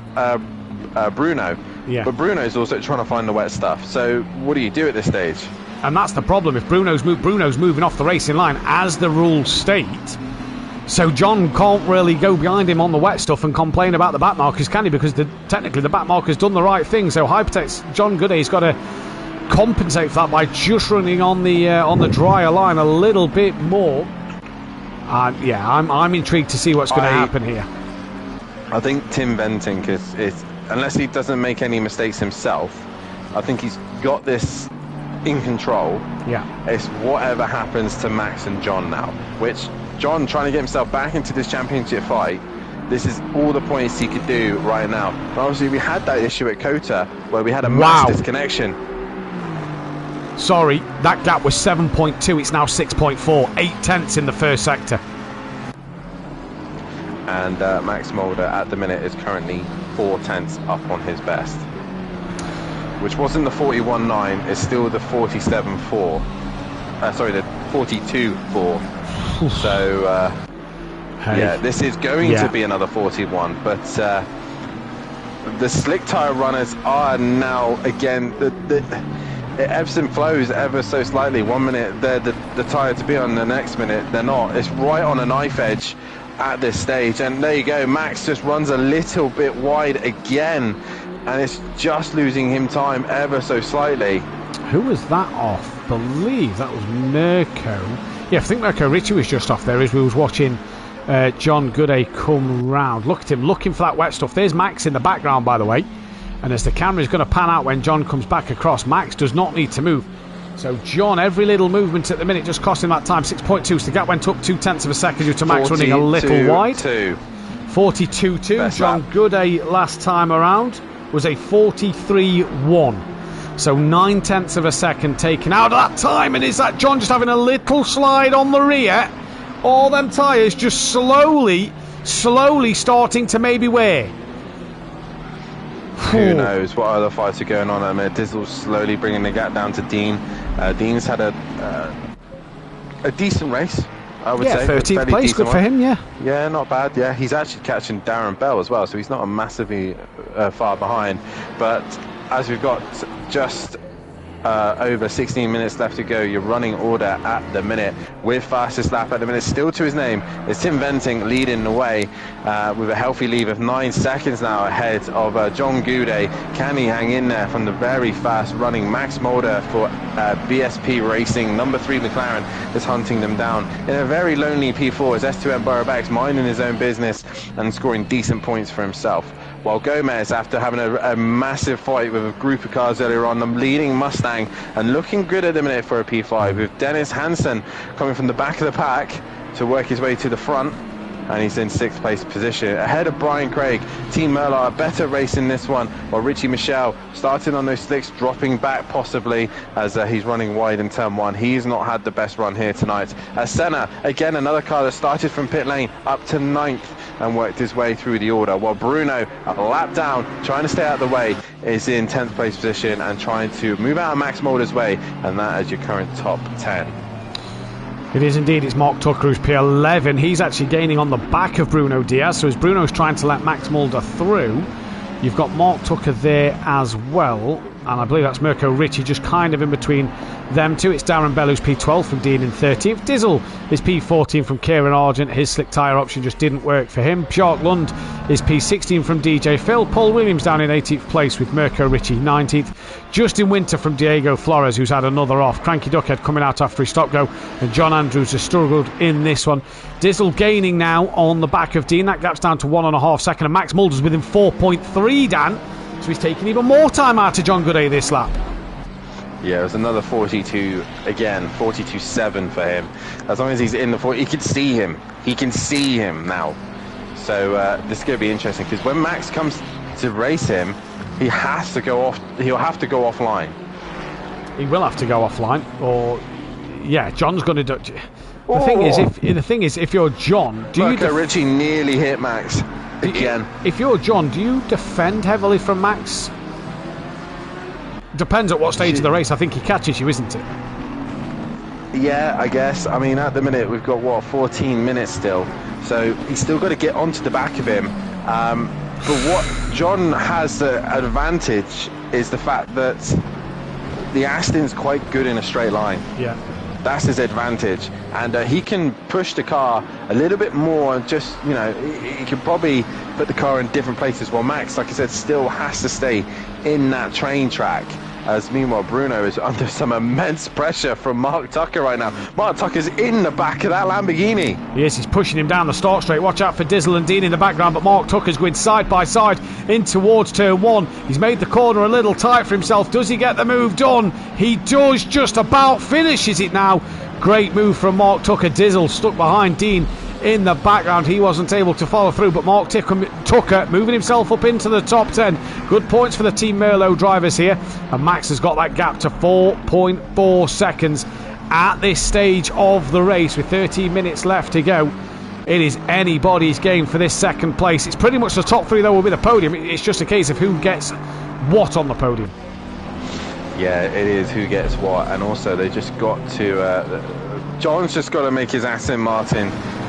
Bruno. But Bruno's also trying to find the wet stuff. So what do you do at this stage? And that's the problem. If Bruno's moving off the racing line, as the rules state, so John can't really go behind him on the wet stuff and complain about the back markers, can he? Because technically the back marker's done the right thing. So Hypertex, John Goudet's got to compensate for that by just running on the drier line a little bit more. I'm intrigued to see what's going to happen here. I think Tim Bentinck is, unless he doesn't make any mistakes himself, I think he's got this in control. It's whatever happens to Max and John now, which John trying to get himself back into this championship fight. This is all the points he could do right now. But obviously we had that issue at Kota where we had a mass disconnection. Sorry, that gap was 7.2, it's now 6.4, 8/10 in the first sector. And Max Mulder at the minute is currently 4/10 up on his best, which wasn't the 41.9, it's still the 47.4. sorry, the 42.4. So, yeah, this is going to be another 41. But the slick tyre runners are now, again, it ebbs and flows ever so slightly. 1 minute they're the tyre to be on, the next minute they're not. It's right on a knife edge at this stage. And there you go, Max just runs a little bit wide again. And it's just losing him time ever so slightly. Who was that off? I believe that was Mirko. Yeah, I think Mirko Ritchie was just off there as we was watching John Gooday come round. Look at him looking for that wet stuff. There's Max in the background, by the way. And as the camera is going to pan out when John comes back across, Max does not need to move. So John, every little movement at the minute just costing that time. 6.2, so the gap went up 0.2 of a second due to Max running a little wide. 42.2. John Gooday last time around was a 43.1. So 0.9 of a second taken out of that time. And is that John just having a little slide on the rear? All them tyres just slowly starting to maybe wear. Who knows what other fights are going on? I mean, Dizzle's slowly bringing the gap down to Dean. Dean's had a decent race, I would say. 13th place, good for him, yeah. Yeah, not bad, yeah. He's actually catching Darren Bell as well, so he's not a massively far behind. But as we've got just over 16 minutes left to go, your running order at the minute with fastest lap at the minute still to his name is Tim Venting leading the way with a healthy lead of 9 seconds now ahead of John Gooday. Can he hang in there from the very fast running Max Mulder for BSP Racing? Number 3 McLaren is hunting them down in a very lonely P4 as S2M Burrow-Backs minding his own business and scoring decent points for himself. While Gomez, after having a massive fight with a group of cars earlier on, the leading Mustang and looking good at the minute for a P5, with Dennis Hansen coming from the back of the pack to work his way to the front, and he's in 6th place position ahead of Brian Craig. Team Merlar, a better race in this one, while Richie Michelle starting on those slicks, dropping back possibly as he's running wide in turn 1. He's not had the best run here tonight. Senna, again another car that started from pit lane up to 9th and worked his way through the order, while Bruno, a lap down, trying to stay out of the way, is in 10th place position and trying to move out of Max Mulder's way, and that is your current top 10. It is indeed. It's Mark Tucker who's P11. He's actually gaining on the back of Bruno Diaz, so as Bruno's trying to let Max Mulder through, you've got Mark Tucker there as well, and I believe that's Mirko Ritchie just kind of in between them two. It's Darren Bell who's P12 from Dean in 13th. Dizzle is P14 from Kieran Argent. His slick tyre option just didn't work for him. Bjork Lund is P16 from DJ Phil. Paul Williams down in 18th place with Mirko Ritchie 19th. Justin Winter from Diego Flores, who's had another off. Cranky Duckhead coming out after his stop go, and John Andrews has struggled in this one. Dizzle gaining now on the back of Dean. That gap's down to 1.5 seconds, and Max Mulder's within 4.3, Dan. So he's taking even more time out of John Gooday this lap. Yeah, it was another 42 again, 42.7 for him. As long as he's in the 40, he can see him. He can see him now. So this is going to be interesting, because when Max comes to race him, he has to go off. He'll have to go offline. He will have to go offline, or yeah, John's going to do. The thing is, if you're John, Ritchie nearly hit Max again. If you're John, do you defend heavily from Max? Depends at what stage of the race. I think he catches you, isn't it? Yeah, I guess. I mean, at the minute we've got 14 minutes still, so he's still got to get onto the back of him. But what John has the advantage is the fact that the Aston's quite good in a straight line. Yeah. That's his advantage, and he can push the car a little bit more, and just, you know, he can probably put the car in different places, while Max, like I said, still has to stay in that train track, as meanwhile Bruno is under some immense pressure from Mark Tucker right now. Mark Tucker's in the back of that Lamborghini. Yes, he's pushing him down the start straight. Watch out for Dizzle and Dean in the background, but Mark Tucker's going side by side in towards turn 1. He's made the corner a little tight for himself. Does he get the move done? He does, just about finishes it now. Great move from Mark Tucker. Dizzle stuck behind Dean in the background. He wasn't able to follow through, but Mark Tucker moving himself up into the top 10. Good points for the Team Merlot drivers here, and Max has got that gap to 4.4 seconds at this stage of the race with 13 minutes left to go. It is anybody's game for this second place. It's pretty much the top 3 though will be the podium. It's just a case of who gets what on the podium. Yeah, it is who gets what, and also they just got to. John's just got to make his Aston Martin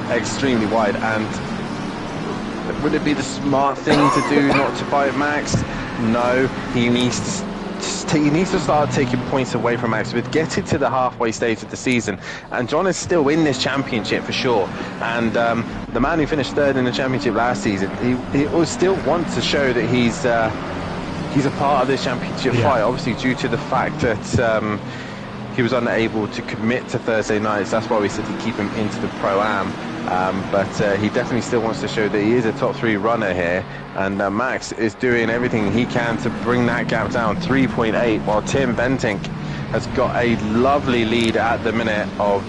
extremely wide, and would it be the smart thing to do not to fight Max? No, he needs to start taking points away from Max. We're getting to the halfway stage of the season, and John is still in this championship for sure. And the man who finished third in the championship last season, he still wants to show that he's a part of this championship fight. Obviously, due to the fact that he was unable to commit to Thursday nights, that's why we said to keep him into the Pro-Am. But he definitely still wants to show that he is a top 3 runner here, and Max is doing everything he can to bring that gap down. 3.8, while Tim Bentinck has got a lovely lead at the minute of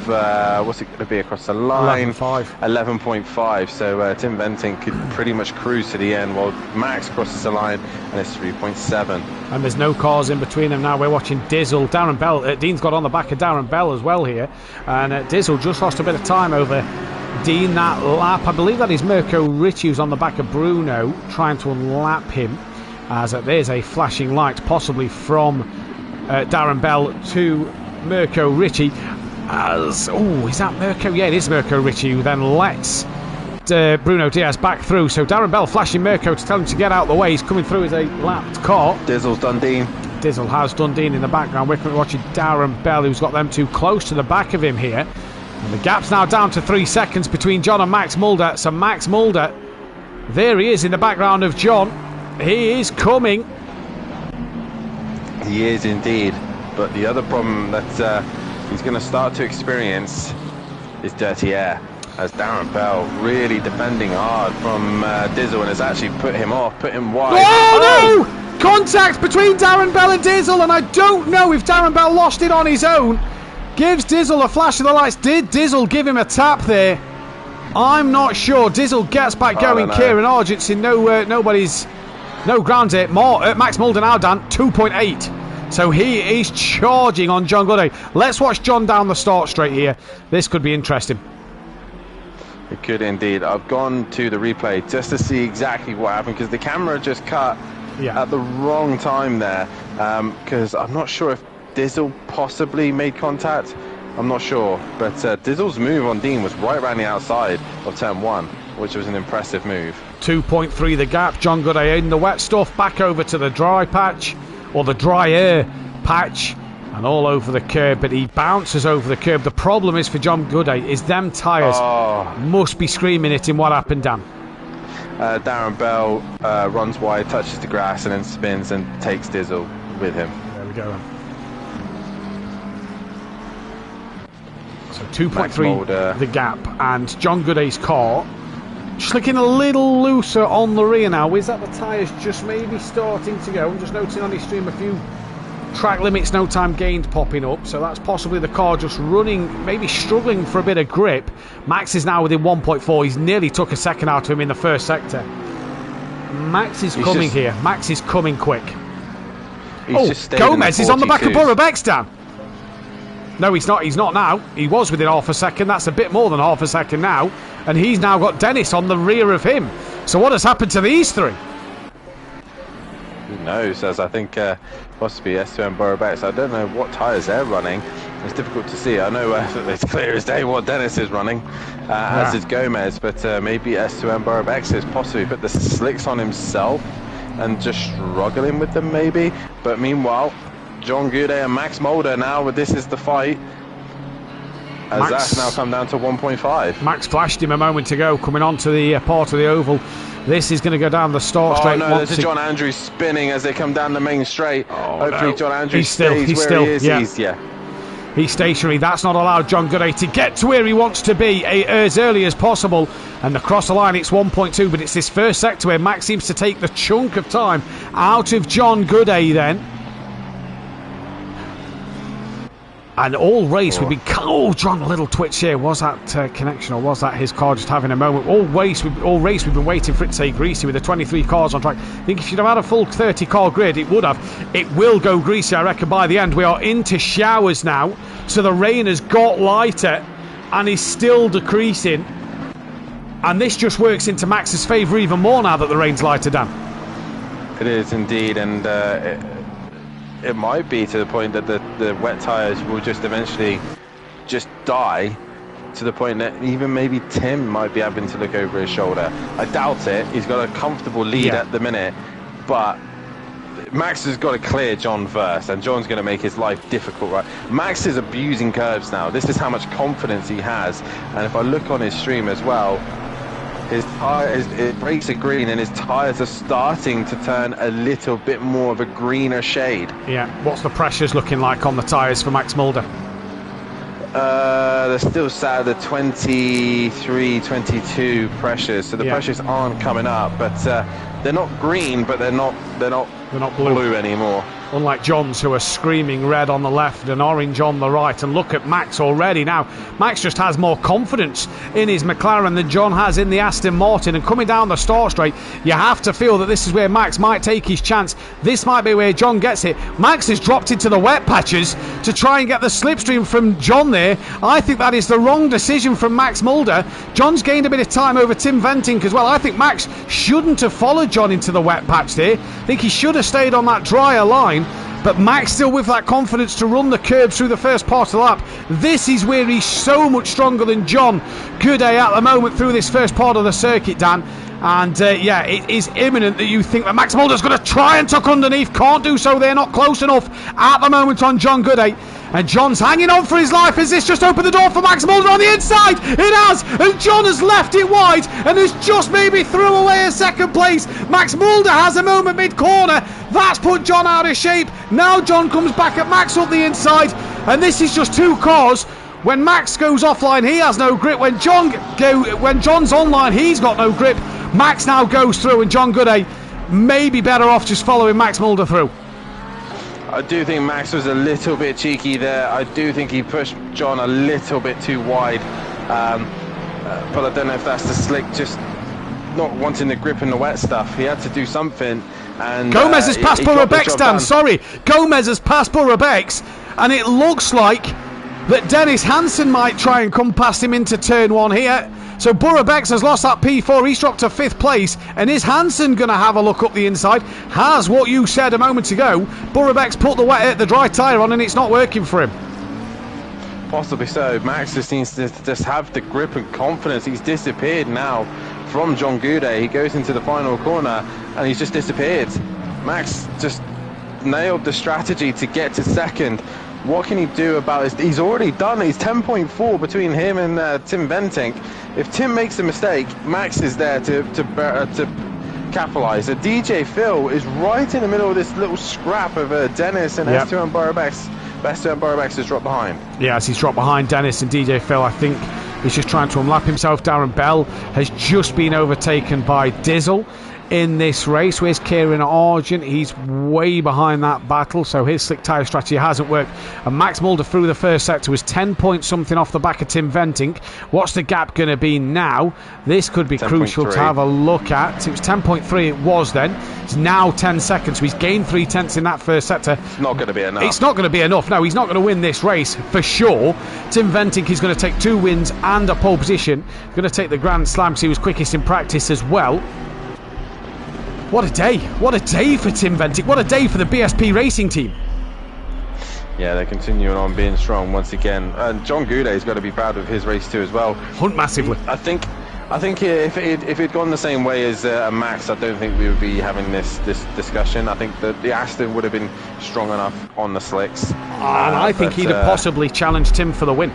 what's it going to be across the line? 11.5. So Tim Bentinck could pretty much cruise to the end, while Max crosses the line and it's 3.7. And there's no cars in between them now. We're watching Dizzle. Darren Bell, Dean's got on the back of Darren Bell as well here, and Dizzle just lost a bit of time over Dean that lap. I believe that is Mirko Ritchie who's on the back of Bruno trying to unlap him, as there's a flashing light possibly from Darren Bell to Mirko Ritchie. Is that Mirko? Yeah, it is Mirko Ritchie who then lets Bruno Diaz back through. So Darren Bell flashing Mirko to tell him to get out of the way. He's coming through as a lapped car. Dizzle's done Dean. Dizzle has done Dean in the background. We're watching Darren Bell, who's got them too close to the back of him here. And the gap's now down to 3 seconds between John and Max Mulder. So Max Mulder, there he is in the background of John. He is coming. He is indeed. But the other problem that he's going to start to experience is dirty air, as Darren Bell really defending hard from Dizzle, and has actually put him off, put him wide. Oh no! Contact between Darren Bell and Dizzle, and I don't know if Darren Bell lost it on his own. Gives Dizzle a flash of the lights. Did Dizzle give him a tap there? I'm not sure. Dizzle gets back going. Kieran Argent's in no ground here. Max Mulder now down 2.8. So he is charging on John Gooday. Let's watch John down the start straight here. This could be interesting. It could indeed. I've gone to the replay just to see exactly what happened, because the camera just cut at the wrong time there. Because I'm not sure if Dizzle possibly made contact. I'm not sure. But Dizzle's move on Dean was right around the outside of turn 1, which was an impressive move. 2.3 the gap. John Gooday in the wet stuff, back over to the dry patch, or the dry air patch, and all over the curb, but he bounces over the curb. The problem is for John Gooday is them tyres must be screaming at him. What happened, Dan? Darren Bell runs wide, touches the grass, and then spins and takes Dizzle with him. There we go. So 2.3 the gap, and John Gooday's car just looking a little looser on the rear now. Is that the tyres just maybe starting to go? I'm just noticing on his stream a few track limits, no time gained popping up, so that's possibly the car just running, maybe struggling for a bit of grip. Max is now within 1.4. He's nearly took a second out of him in the first sector. Max is coming here. Max is coming quick. Gomez is on the back of Borough Bextan. No, he's not. He's not now. He was within half a second. That's a bit more than half a second now. And he's now got Dennis on the rear of him. So what has happened to these three? Who knows? As I think possibly S2M Borough Bex. I don't know what tyres they're running. It's difficult to see. I know it's clear as day what Dennis is running, as is Gomez. But maybe S2M Borough Bex has possibly put the slicks on himself and just struggling with them maybe. But meanwhile, John Gooday and Max Mulder now, this is the fight, as that's now come down to 1.5. Max flashed him a moment ago coming onto the part of the oval. This is going to go down the start straight. Oh no, there's a John Andrews spinning as they come down the main straight. Hopefully John Andrews stays where he is. He's stationary. That's not allowed John Gooday to get to where he wants to be as early as possible. And across the line, it's 1.2, but it's this first sector where Max seems to take the chunk of time out of John Gooday then. And all race we've been... Oh, John, a little twitch here. Was that connection, or was that his car just having a moment? All race we've been waiting for it to say greasy with the 23 cars on track. I think if you'd have had a full 30 car grid, it would have. It will go greasy, I reckon, by the end. We are into showers now, so the rain has got lighter and is still decreasing. And this just works into Max's favour even more now that the rain's lighter down. It is indeed, and it might be to the point that the wet tyres will just eventually just die, to the point that even maybe Tim might be having to look over his shoulder. I doubt it. He's got a comfortable lead at the minute, but Max has got to clear John first, and John's going to make his life difficult, right? Max is abusing curves now. This is how much confidence he has. And if I look on his stream as well, his brakes are green and his tyres are starting to turn a little bit more of a greener shade. Yeah, what's the pressures looking like on the tyres for Max Mulder? They're still sat at the 23, 22 pressures, so the pressures aren't coming up, but they're not green, but they're not blue anymore. Unlike John's, who are screaming red on the left and orange on the right. And look at Max already now. Max just has more confidence in his McLaren than John has in the Aston Martin. And coming down the start straight, you have to feel that this is where Max might take his chance. This might be where John gets it. Max has dropped into the wet patches to try and get the slipstream from John there. I think that is the wrong decision from Max Mulder. John's gained a bit of time over Tim Ventink as well. I think Max shouldn't have followed John into the wet patch there. I think he should have stayed on that drier line. But Max still with that confidence to run the curbs through the first part of the lap. This is where he's so much stronger than John Gooday at the moment through this first part of the circuit, Dan. And it is imminent that you think that Max Mulder's going to try and tuck underneath. Can't do so. They're not close enough at the moment on John Gooday. And John's hanging on for his life. Has this just opened the door for Max Mulder on the inside? It has. And John has left it wide and has just maybe threw away a second place. Max Mulder has a moment mid-corner. That's put John out of shape. Now John comes back at Max up the inside. And this is just two cars. When Max goes offline, he has no grip. When John's online, he's got no grip. Max now goes through, and John Gooday may be better off just following Max Mulder through. I do think Max was a little bit cheeky there. I do think he pushed John a little bit too wide. But I don't know if that's the slick just not wanting the grip in the wet stuff. He had to do something. And Gomez has passed Borobex, Dan. Sorry. Gomez has passed Borobex, and it looks like that Dennis Hansen might try and come past him into turn one here. So Borobex has lost that P4. He's dropped to 5th place. And is Hansen going to have a look up the inside? Has what you said a moment ago. Borobex put the dry tyre on and it's not working for him. Possibly so. Max just needs to just have the grip and confidence. He's disappeared now from John Gooday. He goes into the final corner and he's just disappeared. Max just nailed the strategy to get to second. What can he do about this? He's already done it. He's 10.4 between him and Tim Ventink. If Tim makes a mistake, Max is there to capitalise. DJ Phil is right in the middle of this little scrap of Dennis and Esteban Borobex. Esteban Borobex has dropped behind. Yes, he's dropped behind Dennis and DJ Phil. I think he's just trying to unlap himself. Darren Bell has just been overtaken by Dizzle in this race. Where's Kieran Argent? He's way behind that battle, so his slick tyre strategy hasn't worked. And Max Mulder through the first sector was 10 points something off the back of Tim Ventink. What's the gap going to be now? This could be crucial to have a look at. It was 10.3 it was then. It's now 10 seconds, so he's gained 3 tenths in that first sector. It's not going to be enough. It's not going to be enough. No, he's not going to win this race for sure. Tim Ventink is going to take 2 wins and a pole position. He's going to take the Grand Slam because he was quickest in practice as well. What a day. What a day for Tim Ventink. What a day for the BSP Racing team. Yeah, they're continuing on being strong once again. And John Gouday's got to be proud of his race too as well. Hunt massively. I think if it'd gone the same way as Max, I don't think we would be having this discussion. I think that the Aston would have been strong enough on the slicks. And I think he'd have possibly challenged Tim for the win.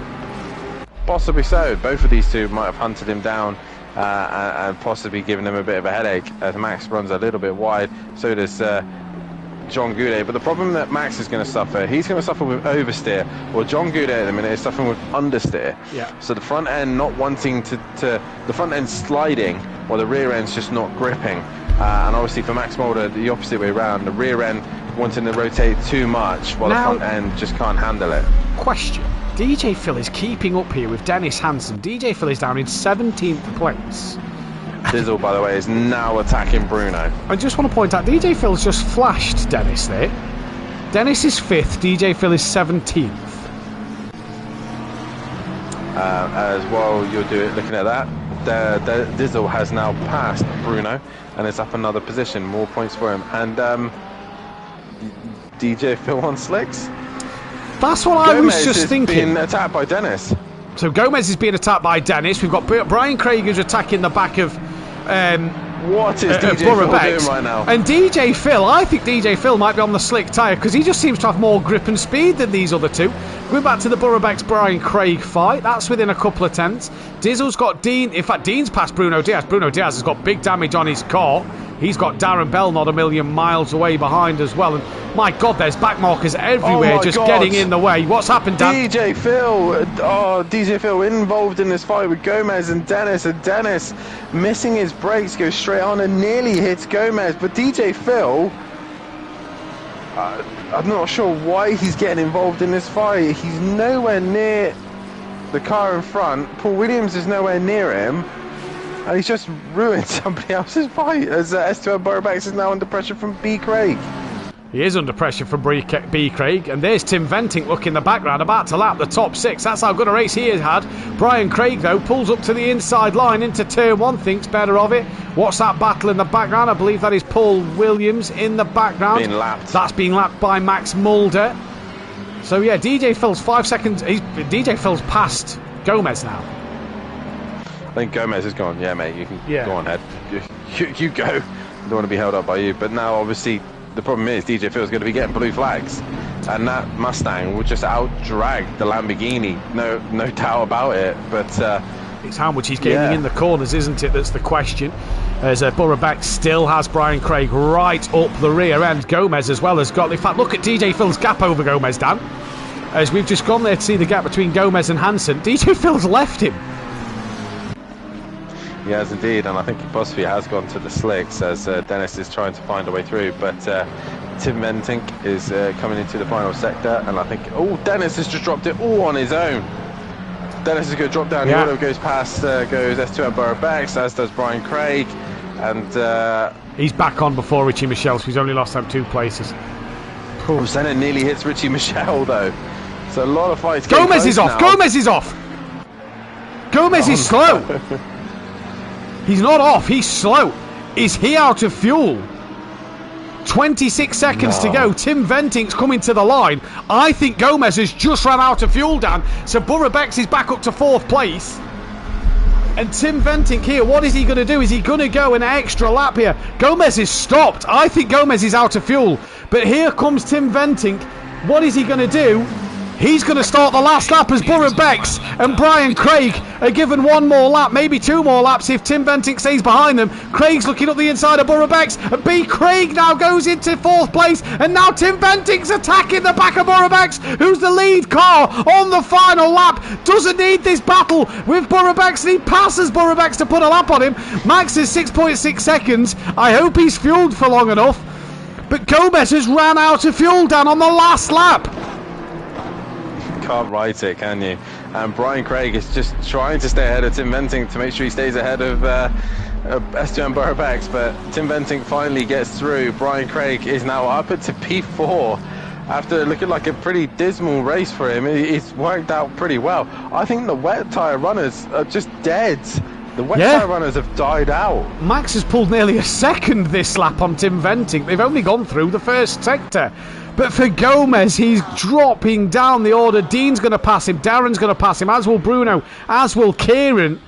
Possibly so. Both of these two might have hunted him down. And possibly giving him a bit of a headache as Max runs a little bit wide. So does John Gooday. But the problem that Max is going to suffer, he's going to suffer with oversteer. Well, John Gooday at the minute is suffering with understeer. Yeah. So the front end not wanting to the front end sliding, while the rear end's just not gripping. And obviously for Max Mulder, the opposite way around. The rear end wanting to rotate too much, while the front end just can't handle it. Question. DJ Phil is keeping up here with Dennis Hansen. DJ Phil is down in 17th place. Dizzle, by the way, is now attacking Bruno. I just want to point out, DJ Phil's just flashed Dennis there. Dennis is 5th, DJ Phil is 17th. As well, you'll do it looking at that. Dizzle has now passed Bruno and it's up another position. More points for him. And DJ Phil on slicks. That's what I was just thinking. Being attacked by Dennis. So Gomez is being attacked by Dennis. We've got Brian Craig who's attacking the back of what is DJ Phil doing right now? And DJ Phil, I think DJ Phil might be on the slick tyre because he just seems to have more grip and speed than these other two. Going back to the Burrow-Bex Brian Craig fight, that's within a couple of tenths. Dizzle's got Dean. In fact, Dean's passed Bruno Diaz. Bruno Diaz has got big damage on his car. He's got Darren Bell not a million miles away behind as well. And my God, there's back markers everywhere just getting in the way. What's happened, Dan? DJ Phil involved in this fight with Gomez and Dennis missing his brakes, goes straight on and nearly hits Gomez. But DJ Phil, I'm not sure why he's getting involved in this fight. He's nowhere near the car in front. Paul Williams is nowhere near him. And he's just ruined somebody else's fight as S2M Burrow-Bex is now under pressure from B. Craig. He is under pressure from B. Craig. And there's Tim Venting looking in the background, about to lap the top six. That's how good a race he has had. Brian Craig, though, pulls up to the inside line into turn one, thinks better of it. What's that battle in the background? I believe that is Paul Williams in the background. Being lapped. That's being lapped by Max Mulder. So, yeah, DJ Phil's 5 seconds. DJ Phil's passed Gomez now. I think Gomez is gone. Yeah, mate, you can go on ahead. You go. I don't want to be held up by you. But now, obviously, the problem is DJ Phil's going to be getting blue flags. And that Mustang will just out-drag the Lamborghini. No doubt about it. But it's how much he's gaining in the corners, isn't it? That's the question. As Burrow-Bex still has Brian Craig right up the rear end. Gomez as well has got... In fact, look at DJ Phil's gap over Gomez, Dan. As we've just gone there to see the gap between Gomez and Hansen. DJ Phil's left him. He has indeed, and I think possibly has gone to the slicks as Dennis is trying to find a way through. But Tim Ventink is coming into the final sector, and I think Dennis has just dropped it all on his own. Dennis is going to drop down. The auto goes past, goes S2M Burrow-Bex, as does Brian Craig, and he's back on before Richie Michelle, so he's only lost out 2 places. Senna nearly hits Richie Michelle though, so a lot of fights. Gomez is off. Gomez is off. Gomez is slow. He's not off, he's slow. Is he out of fuel? 26 seconds to go. Tim Ventink's coming to the line. I think Gomez has just ran out of fuel, Dan. So Burrow-Bex is back up to 4th place. And Tim Ventink here, what is he going to do? Is he going to go an extra lap here? Gomez is stopped. I think Gomez is out of fuel. But here comes Tim Ventink. What is he going to do? He's going to start the last lap as Burrow-Bex and Brian Craig are given 1 more lap, maybe 2 more laps if Tim Ventink stays behind them. Craig's looking up the inside of Burrow-Bex, and B. Craig now goes into 4th place, and now Tim Ventink's attacking the back of Burrow-Bex, who's the lead car on the final lap. Doesn't need this battle with Burrow-Bex, and he passes Burrow-Bex to put a lap on him. Max is 6.6 seconds. I hope he's fueled for long enough. But Gomez has ran out of fuel, Dan, on the last lap. Can't write it, can you? And Brian Craig is just trying to stay ahead of Tim Ventink to make sure he stays ahead of S2M Burrow-Bex, but Tim Ventink finally gets through. Brian Craig is now up to P4 after looking like a pretty dismal race for him. It's worked out pretty well. I think the wet tyre runners are just dead. The wet tyre runners have died out. Max has pulled nearly a second this lap on Tim Ventink. They've only gone through the first sector. But for Gomez, he's dropping down the order. Dean's going to pass him. Darren's going to pass him, as will Bruno, as will Kieran.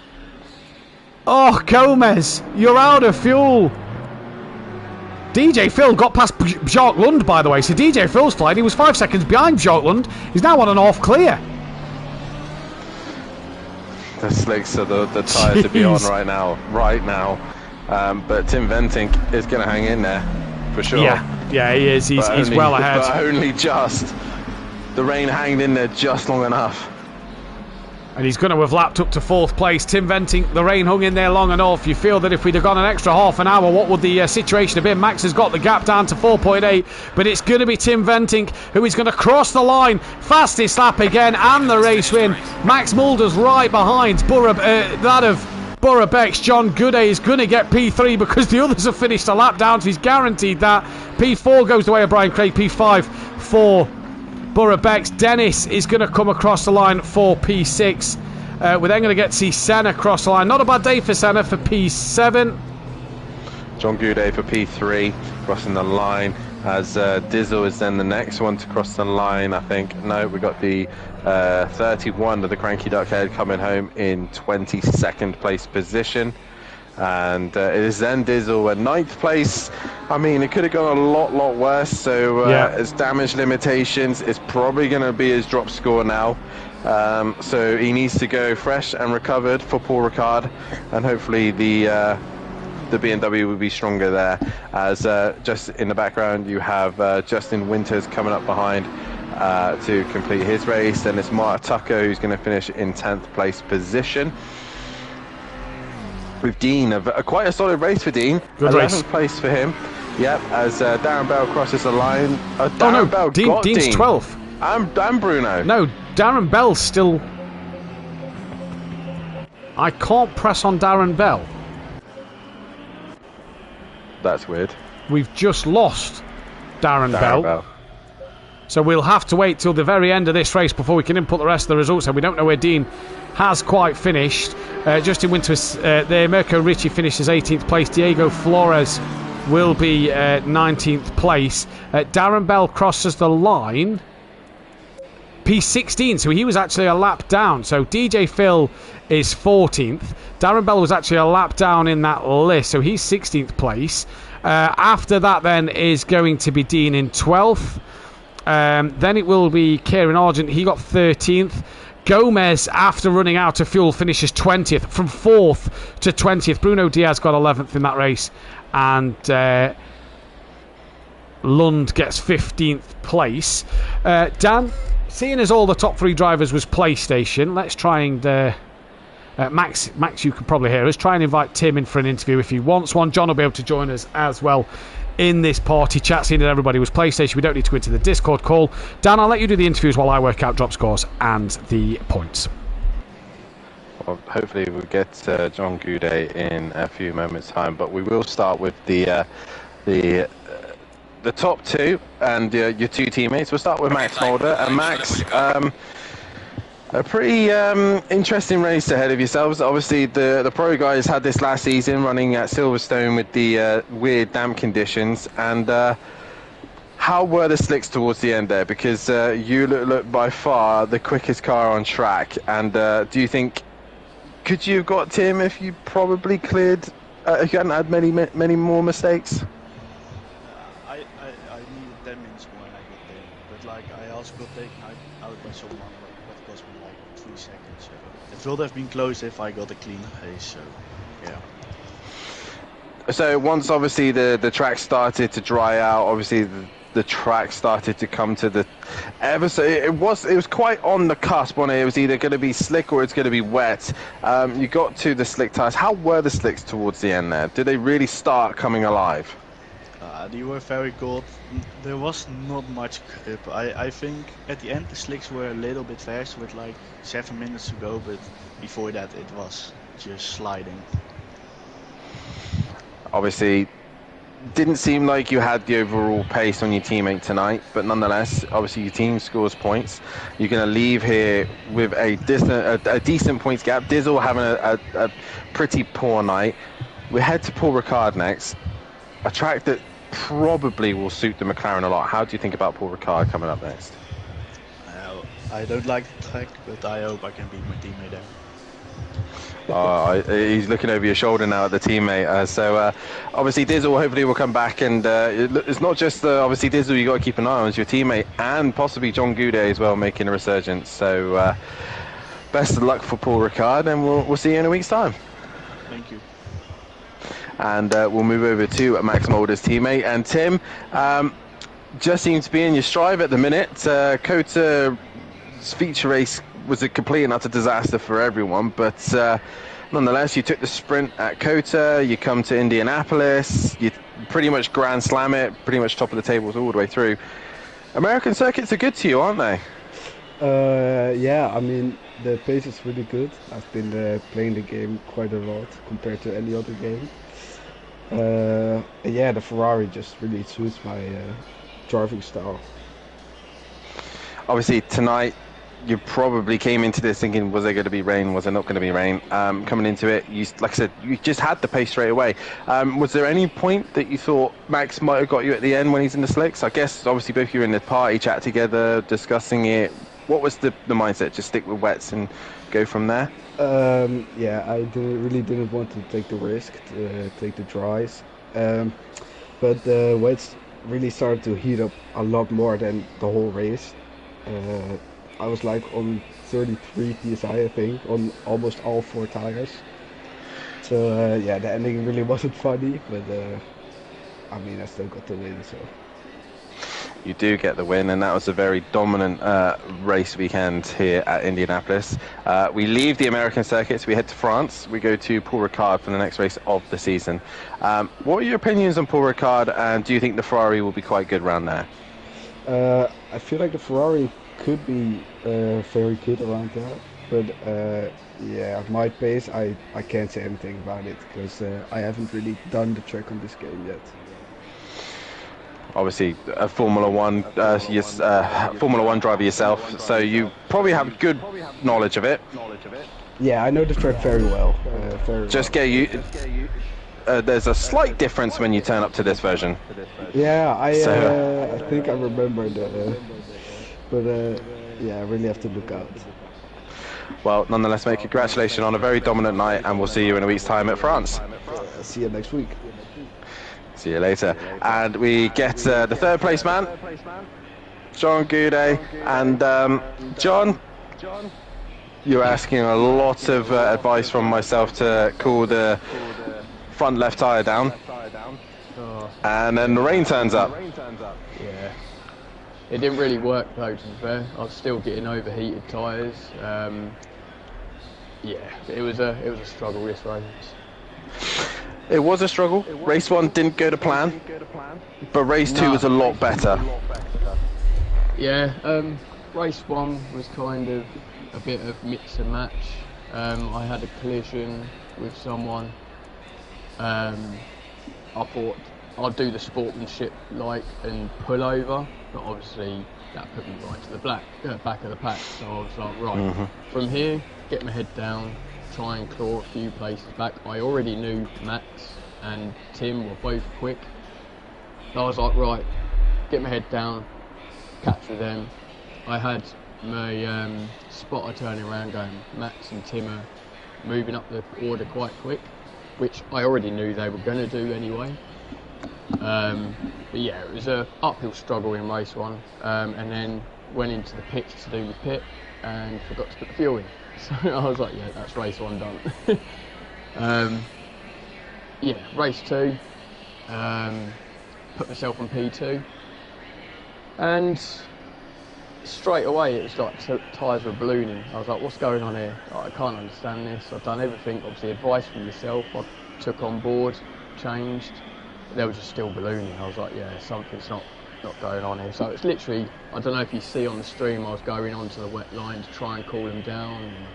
Oh, Gomez, you're out of fuel. DJ Phil got past Jacques Lund, by the way. So DJ Phil's flying. He was 5 seconds behind Jacques Lund. He's now on an off clear. The slicks are the tyres to be on right now. But Tim Ventink is going to hang in there for sure. Yeah, he is. He's well ahead. But only just. The rain hanged in there just long enough. And he's going to have lapped up to 4th place. Tim Ventink, the rain hung in there long enough. You feel that if we'd have gone an extra half an hour, what would the situation have been? Max has got the gap down to 4.8, but it's going to be Tim Ventink who is going to cross the line. Fastest lap again, and the race win. Max Mulder's right behind that of Burrow-Bex. John Gooday is going to get P3 because the others have finished a lap down, so he's guaranteed that. P4 goes the way of Brian Craig. P5 for Burrow-Bex. Dennis is going to come across the line for P6. We're then going to get to see Senna across the line. Not a bad day for Senna for P7. John Gooday for P3, crossing the line. as Dizzle is then the next one to cross the line, I think. No, we got the 31 of the Cranky Duckhead coming home in 22nd place position. And it is then Dizzle at 9th place. I mean, it could have gone a lot worse. So as damage limitations, it's probably going to be his drop score now. So he needs to go fresh and recovered for Paul Ricard, and hopefully the BMW will be stronger there. As just in the background, you have Justin Winters coming up behind to complete his race. Then it's Marta Tucker who's going to finish in 10th place position. With Dean, quite a solid race for Dean. Good 11th race. place for him. Yep, as Darren Bell crosses the line. Bell Dean's got Dean. 12th. And Bruno. No, Darren Bell's still... I can't press on Darren Bell. That's weird. We've just lost Darren Bell. So we'll have to wait till the very end of this race before we can input the rest of the results. And we don't know where Dean has quite finished. Justin Winters there. Mirko Ricci finishes 18th place. Diego Flores will be 19th place. Darren Bell crosses the line P16, so he was actually a lap down. So DJ Phil is 14th. Darren Bell was actually a lap down in that list, so he's 16th place. After that then is going to be Dean in 12th. Then it will be Kieran Argent. He got 13th. Gomez, after running out of fuel, finishes 20th. From 4th to 20th. Bruno Diaz got 11th in that race. And Lund gets 15th place. Dan, seeing as all the top three drivers was PlayStation, let's try and... Max, you can probably hear us. Try and invite Tim in for an interview if he wants one. John will be able to join us as well in this party chat, seeing that everybody was PlayStation. We don't need to go into the Discord call. Dan, I'll let you do the interviews while I work out drop scores and the points. Well, hopefully we'll get John Goudet in a few moments' time, but we will start with the top two and your two teammates. We'll start with Max Mulder. And Max, a pretty interesting race ahead of yourselves. Obviously, the pro guys had this last season running at Silverstone with the weird damp conditions. And how were the slicks towards the end there? Because you look by far the quickest car on track. And do you think, could you have got Tim if you probably cleared, if you hadn't had many more mistakes? I needed 10 minutes more and I got there. But like, I also got taken out by someone. That cost me like 3 seconds. So it would have been close if I got a clean pace. So yeah. So once obviously the track started to dry out, obviously the track started to come to the so it was quite on the cusp on it. It was either going to be slick or it's going to be wet. You got to the slick tires. How were the slicks towards the end there? Did they really start coming alive? They were very cold. There was not much grip. I think at the end the slicks were a little bit fast with like 7 minutes to go, but before that it was just sliding. Obviously, didn't seem like you had the overall pace on your teammate tonight, but nonetheless, obviously your team scores points. You're going to leave here with a decent points gap. Dizzle having a pretty poor night. We head to Paul Ricard next, a track that probably will suit the McLaren a lot. How do you think about Paul Ricard coming up next? I don't like the track, but I hope I can beat my teammate there. He's looking over your shoulder now at the teammate. So obviously Dizzle hopefully will come back, and it's not just obviously Dizzle you got to keep an eye on, as your teammate, and possibly John Goudet as well making a resurgence. So best of luck for Paul Ricard, and we'll see you in a week's time. Thank you. And we'll move over to Max Mulder's teammate. And Tim, just seems to be in your stride at the minute. Cota's feature race was a complete and utter disaster for everyone, but nonetheless, you took the sprint at Cota, you come to Indianapolis, you pretty much grand slam it, pretty much top of the tables all the way through. American circuits are good to you, aren't they? Yeah, I mean, the pace is really good. I've been playing the game quite a lot compared to any other game. Yeah, the Ferrari just really suits my driving style. Obviously tonight you probably came into this thinking, was there going to be rain? Was there not going to be rain? Coming into it, like I said, you just had the pace straight away. Was there any point that you thought Max might have got you at the end when he's in the slicks? I guess obviously both of you were in the party, chat together, discussing it. What was the mindset? Just stick with wets and go from there? Yeah, I really didn't want to take the risk, to take the dries. But the wets really started to heat up a lot more than the whole race. I was like on 33 psi, I think, on almost all 4 tires. So yeah, the ending really wasn't funny, but I mean, I still got the win. So you do get the win, and that was a very dominant race weekend here at Indianapolis. We leave the American circuits, we head to France. We go to Paul Ricard for the next race of the season. What are your opinions on Paul Ricard, and do you think the Ferrari will be quite good around there? I feel like the Ferrari could be very good around there, but yeah, at my pace, I can't say anything about it because I haven't really done the track on this game yet. Obviously, a Formula One driver yourself, so you probably have good knowledge of it. Yeah, I know the track very well. Just get you. There's a slight difference when you turn up to this version. Yeah, I think I remember that, but yeah, I really have to look out. Well, nonetheless, mate, congratulations on a very dominant night, and we'll see you in a week's time at France. See you next week. See you later. And we get the third place man, John Goudet. And John, you're asking a lot of advice from myself to cool the front left tyre down. And then the rain turns up. Yeah. It didn't really work though, to be fair. I was still getting overheated tyres. Yeah, it was a struggle this race. It was a struggle. Race 1 didn't go to plan, but race 2 was a lot better. Yeah, race 1 was kind of a bit of mix and match. I had a collision with someone. I thought I'd do the sportsmanship and pull over, but obviously that put me right to the back of the pack. So I was like, right, from here, get my head down, try and claw a few places back. I already knew Max and Tim were both quick. So I was like, right, get my head down, capture them. I had my spotter turning around going, Max and Tim are moving up the order quite quick, which I already knew they were going to do anyway. But yeah, it was a uphill struggle in race 1, and then went into the pits to do the pit and forgot to put the fuel in. So I was like, yeah, that's race 1 done. Yeah, race 2, put myself on P2, and straight away it was like tyres were ballooning. I was like, what's going on here? I can't understand this. I've done everything, obviously advice from yourself I took on board, changed. They were just still ballooning. I was like, yeah, something's not going on here. So it's literally, I don't know if you see on the stream, I was going onto the wet line to try and cool them down, and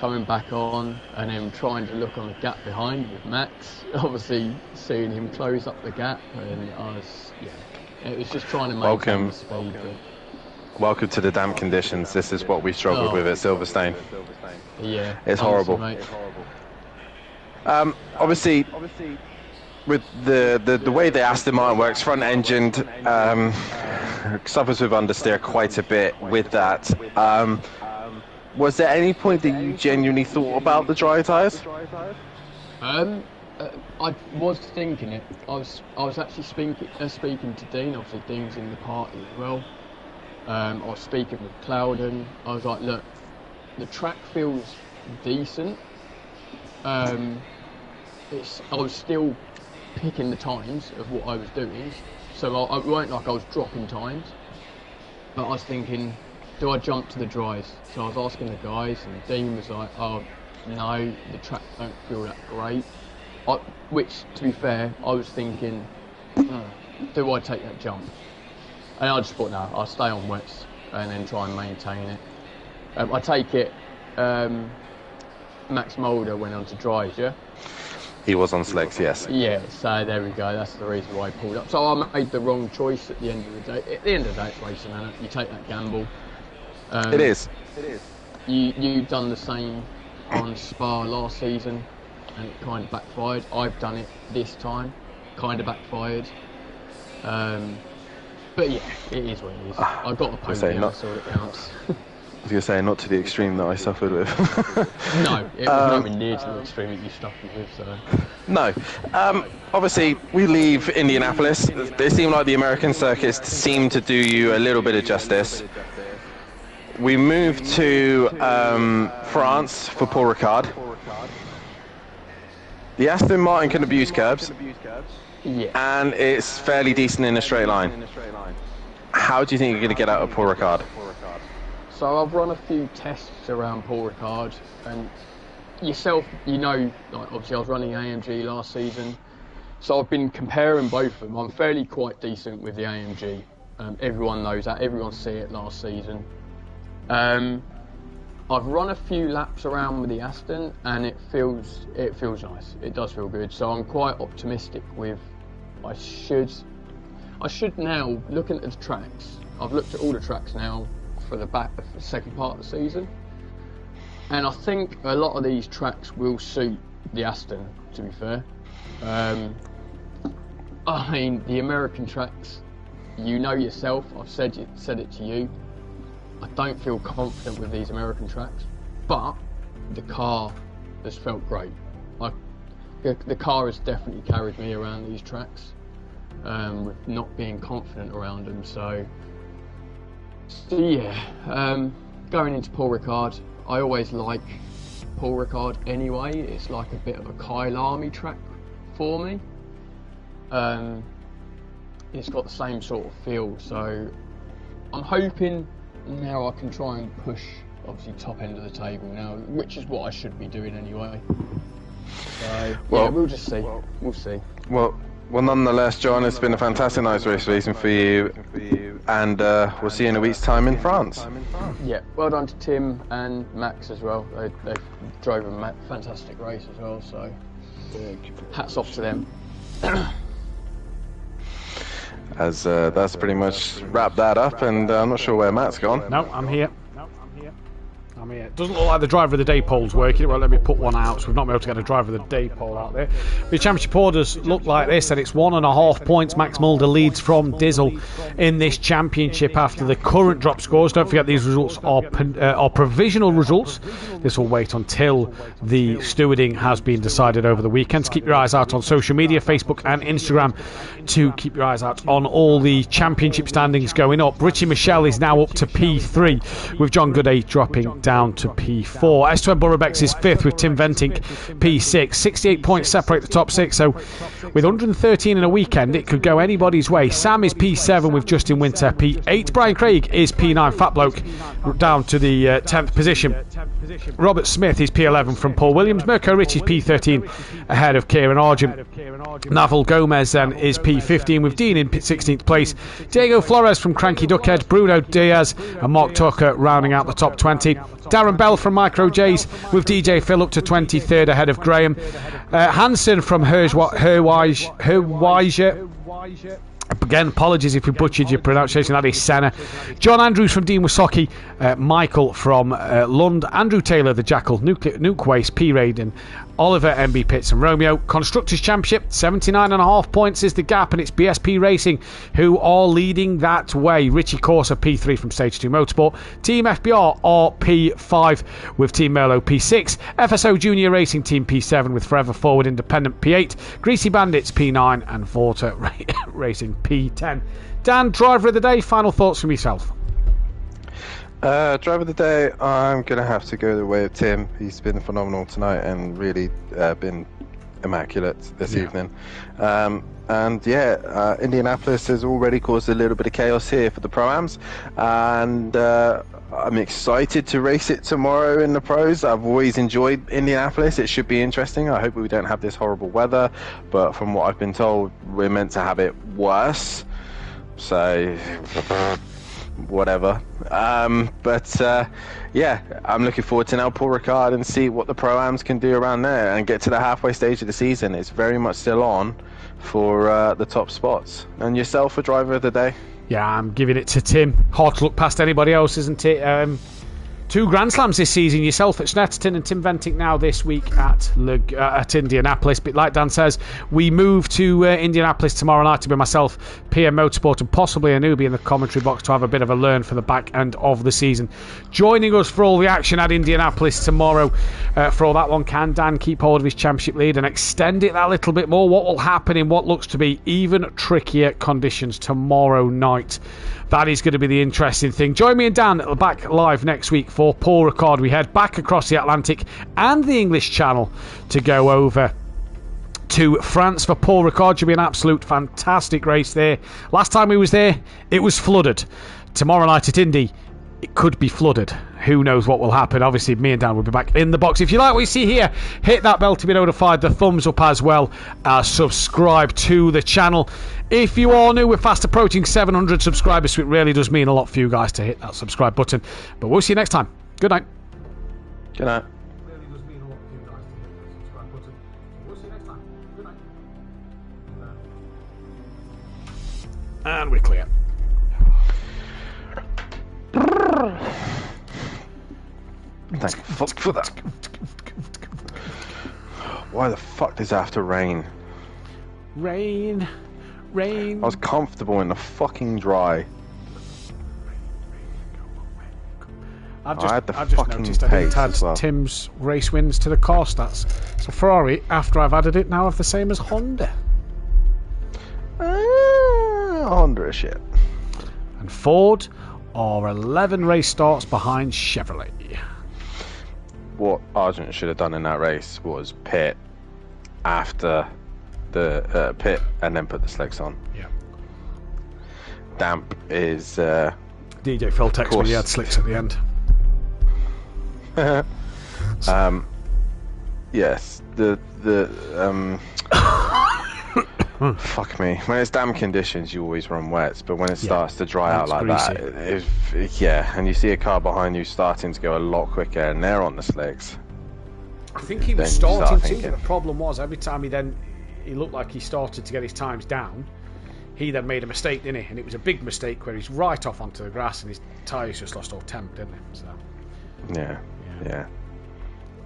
coming back on, and then trying to look on the gap behind with Max, obviously seeing him close up the gap, and I was, yeah, it was just trying to maintain the speed. Welcome to the damp conditions. This is what we struggled with at Silverstone. Yeah, it's horrible. Obviously, with the way the Aston Martin works, front engined, suffers with understeer quite a bit with that. Was there any point that you genuinely thought about the dry tyres? I was thinking it. I was actually speaking to Dean. Obviously, Dean's in the party as well. I was speaking with Clouden. I was like, look, the track feels decent. I was still picking the times of what I was doing, so I weren't like I was dropping times. But I was thinking, do I jump to the dries? So I was asking the guys, and Dean was like, oh no, the track don't feel that great. Which, to be fair, I was thinking, do I take that jump? And I just thought, no, I'll stay on wets and then try and maintain it. I take it, Max Mulder went on to dries, yeah? He was on slicks, yes. Yeah, so there we go. That's the reason why I pulled up. So I made the wrong choice at the end of the day. At the end of the day, it's racing, and you take that gamble. It is. You've done the same on Spa last season, and it kind of backfired. I've done it this time, kind of backfired. But yeah, it is what it is. I got a podium, that's all that counts. I was going to say, not to the extreme that I suffered with. No, it was nowhere near to the extreme that you suffered with, so... No. Obviously, we leave Indianapolis. They seem like the American circuits seem to do you a little bit of justice. We move to France for Paul Ricard. The Aston Martin can abuse curbs. Yeah. And it's fairly decent in a straight line. How do you think you're going to get out of Paul Ricard? So I've run a few tests around Paul Ricard, and yourself, you know, like obviously I was running AMG last season, so I've been comparing both of them. I'm fairly quite decent with the AMG. Everyone knows that. Everyone see it last season. I've run a few laps around with the Aston, and it feels nice. It does feel good. So I'm quite optimistic with. I should now, looking at the tracks. I've looked at all the tracks now for the second part of the season, and I think a lot of these tracks will suit the Aston, to be fair. I mean, the American tracks, you know yourself, I've said it to you, I don't feel confident with these American tracks, but the car has felt great. The car has definitely carried me around these tracks, with not being confident around them, so yeah, going into Paul Ricard, I always like Paul Ricard anyway. It's like a bit of a Kyle Army track for me. It's got the same sort of feel, so I'm hoping now I can try and push, obviously, top end of the table now, which is what I should be doing anyway. So yeah, we'll just see. We'll see. Well, nonetheless, John, it's been a fantastic night's race racing for you, and we'll see you in a week's time in France. Yeah, well done to Tim and Max as well. They drove a fantastic race as well, so hats off to them. As that's pretty much wrapped that up, and I'm not sure where Matt's gone. No, I'm here. It doesn't look like the driver of the day poll's working. It won't let me put one out, so we've not been able to get a driver of the day poll out there. The championship orders look like this, and it's 1.5 points. Max Mulder leads from Dizzle in this championship after the current drop scores. Don't forget these results are provisional results. This will wait until the stewarding has been decided over the weekend. So keep your eyes out on social media, Facebook and Instagram, to keep your eyes out on all the championship standings going up. Richie Michelle is now up to P3, with John Gooday dropping down to P4. S2M Burrobex is 5th with Tim Ventink P6. 68 points separate the top 6, so with 113 in a weekend it could go anybody's way. Sam is P7 with Justin Winter P8. Brian Craig is P9, fat bloke, down to the 10th position. Robert Smith is P11 from Paul Williams. Mirko Rich is P13 ahead of Kieran Argent. Naval Gomez then is P15 with Dean in 16th place. Diego Flores from Cranky Duckhead, Bruno Diaz and Mark Tucker rounding out the top 20. Darren Bell from Micro J's with DJ Phil up to 23rd ahead of Graham. Hansen from Herwijge. Again, apologies if we butchered your pronunciation. That is Senna. John Andrews from Dean Wasocki. Michael from Lund. Andrew Taylor, the Jackal. Nuke Waste, P. Raiden. Oliver, MB Pitts and Romeo. Constructors Championship, 79.5 points is the gap, and it's BSP Racing who are leading that way. Richie Corsa P3 from Stage 2 Motorsport. Team FBR are P5 with Team Merlot P6. FSO Junior Racing Team P7 with Forever Forward Independent P8. Greasy Bandits P9 and Vorta Racing P10. Dan, driver of the day, final thoughts from yourself? Driver of the day, I'm going to have to go the way of Tim. He's been phenomenal tonight and really been immaculate this evening. Indianapolis has already caused a little bit of chaos here for the Pro-Ams, and I'm excited to race it tomorrow in the pros. I've always enjoyed Indianapolis. It should be interesting. I hope we don't have this horrible weather, but from what I've been told, we're meant to have it worse. So whatever. I'm looking forward to now Paul Ricard and see what the Pro-Ams can do around there and get to the halfway stage of the season. It's very much still on for the top spots. And yourself, a driver of the day? Yeah, I'm giving it to Tim. Hard to look past anybody else, isn't it? 2 Grand Slams this season. Yourself at Snetterton and Tim Ventic now this week at Indianapolis. But like Dan says, we move to Indianapolis tomorrow night to be myself, PM Motorsport, and possibly a newbie in the commentary box to have a bit of a learn for the back end of the season. Joining us for all the action at Indianapolis tomorrow, for all that one, can Dan keep hold of his championship lead and extend it that little bit more? What will happen in what looks to be even trickier conditions tomorrow night? That is going to be the interesting thing. Join me and Dan back live next week for Paul Ricard. We head back across the Atlantic and the English Channel to go over to France for Paul Ricard. Should be an absolute fantastic race there. Last time we was there, it was flooded. Tomorrow night at Indy, it could be flooded. Who knows what will happen? Obviously, me and Dan will be back in the box. If you like what you see here, hit that bell to be notified. The thumbs up as well. Subscribe to the channel. If you are new, we're fast approaching 700 subscribers, so it really does mean a lot for you guys to hit that subscribe button. But we'll see you next time. Good night. Good night. Really does mean a lot for you guys to hit that subscribe button. We'll see you next time. Good night. And we're clear. Thank fuck for that. Why the fuck does it have to rain? Rain. I was comfortable in the fucking dry. I've I had the just fucking noticed I didn't pace add as well. Tim's race wins to the car stats. So Ferrari, after I've added it, now have the same as Honda. Honda is shit. And Ford are 11 race starts behind Chevrolet. What Argent should have done in that race was pit after the pit and then put the slicks on. Yeah. Damp is DJ Phil texted me he had slicks at the end. yes, fuck me. When it's damp conditions, you always run wets, but when it starts to dry out like greasy. that, and you see a car behind you starting to go a lot quicker, and they're on the slicks. I think he was Then you starting start to, thinking. but the problem was every time he looked like he started to get his times down, he then made a mistake, didn't he? And it was a big mistake where he's right off onto the grass and his tyres just lost all temp, didn't they? So, Yeah.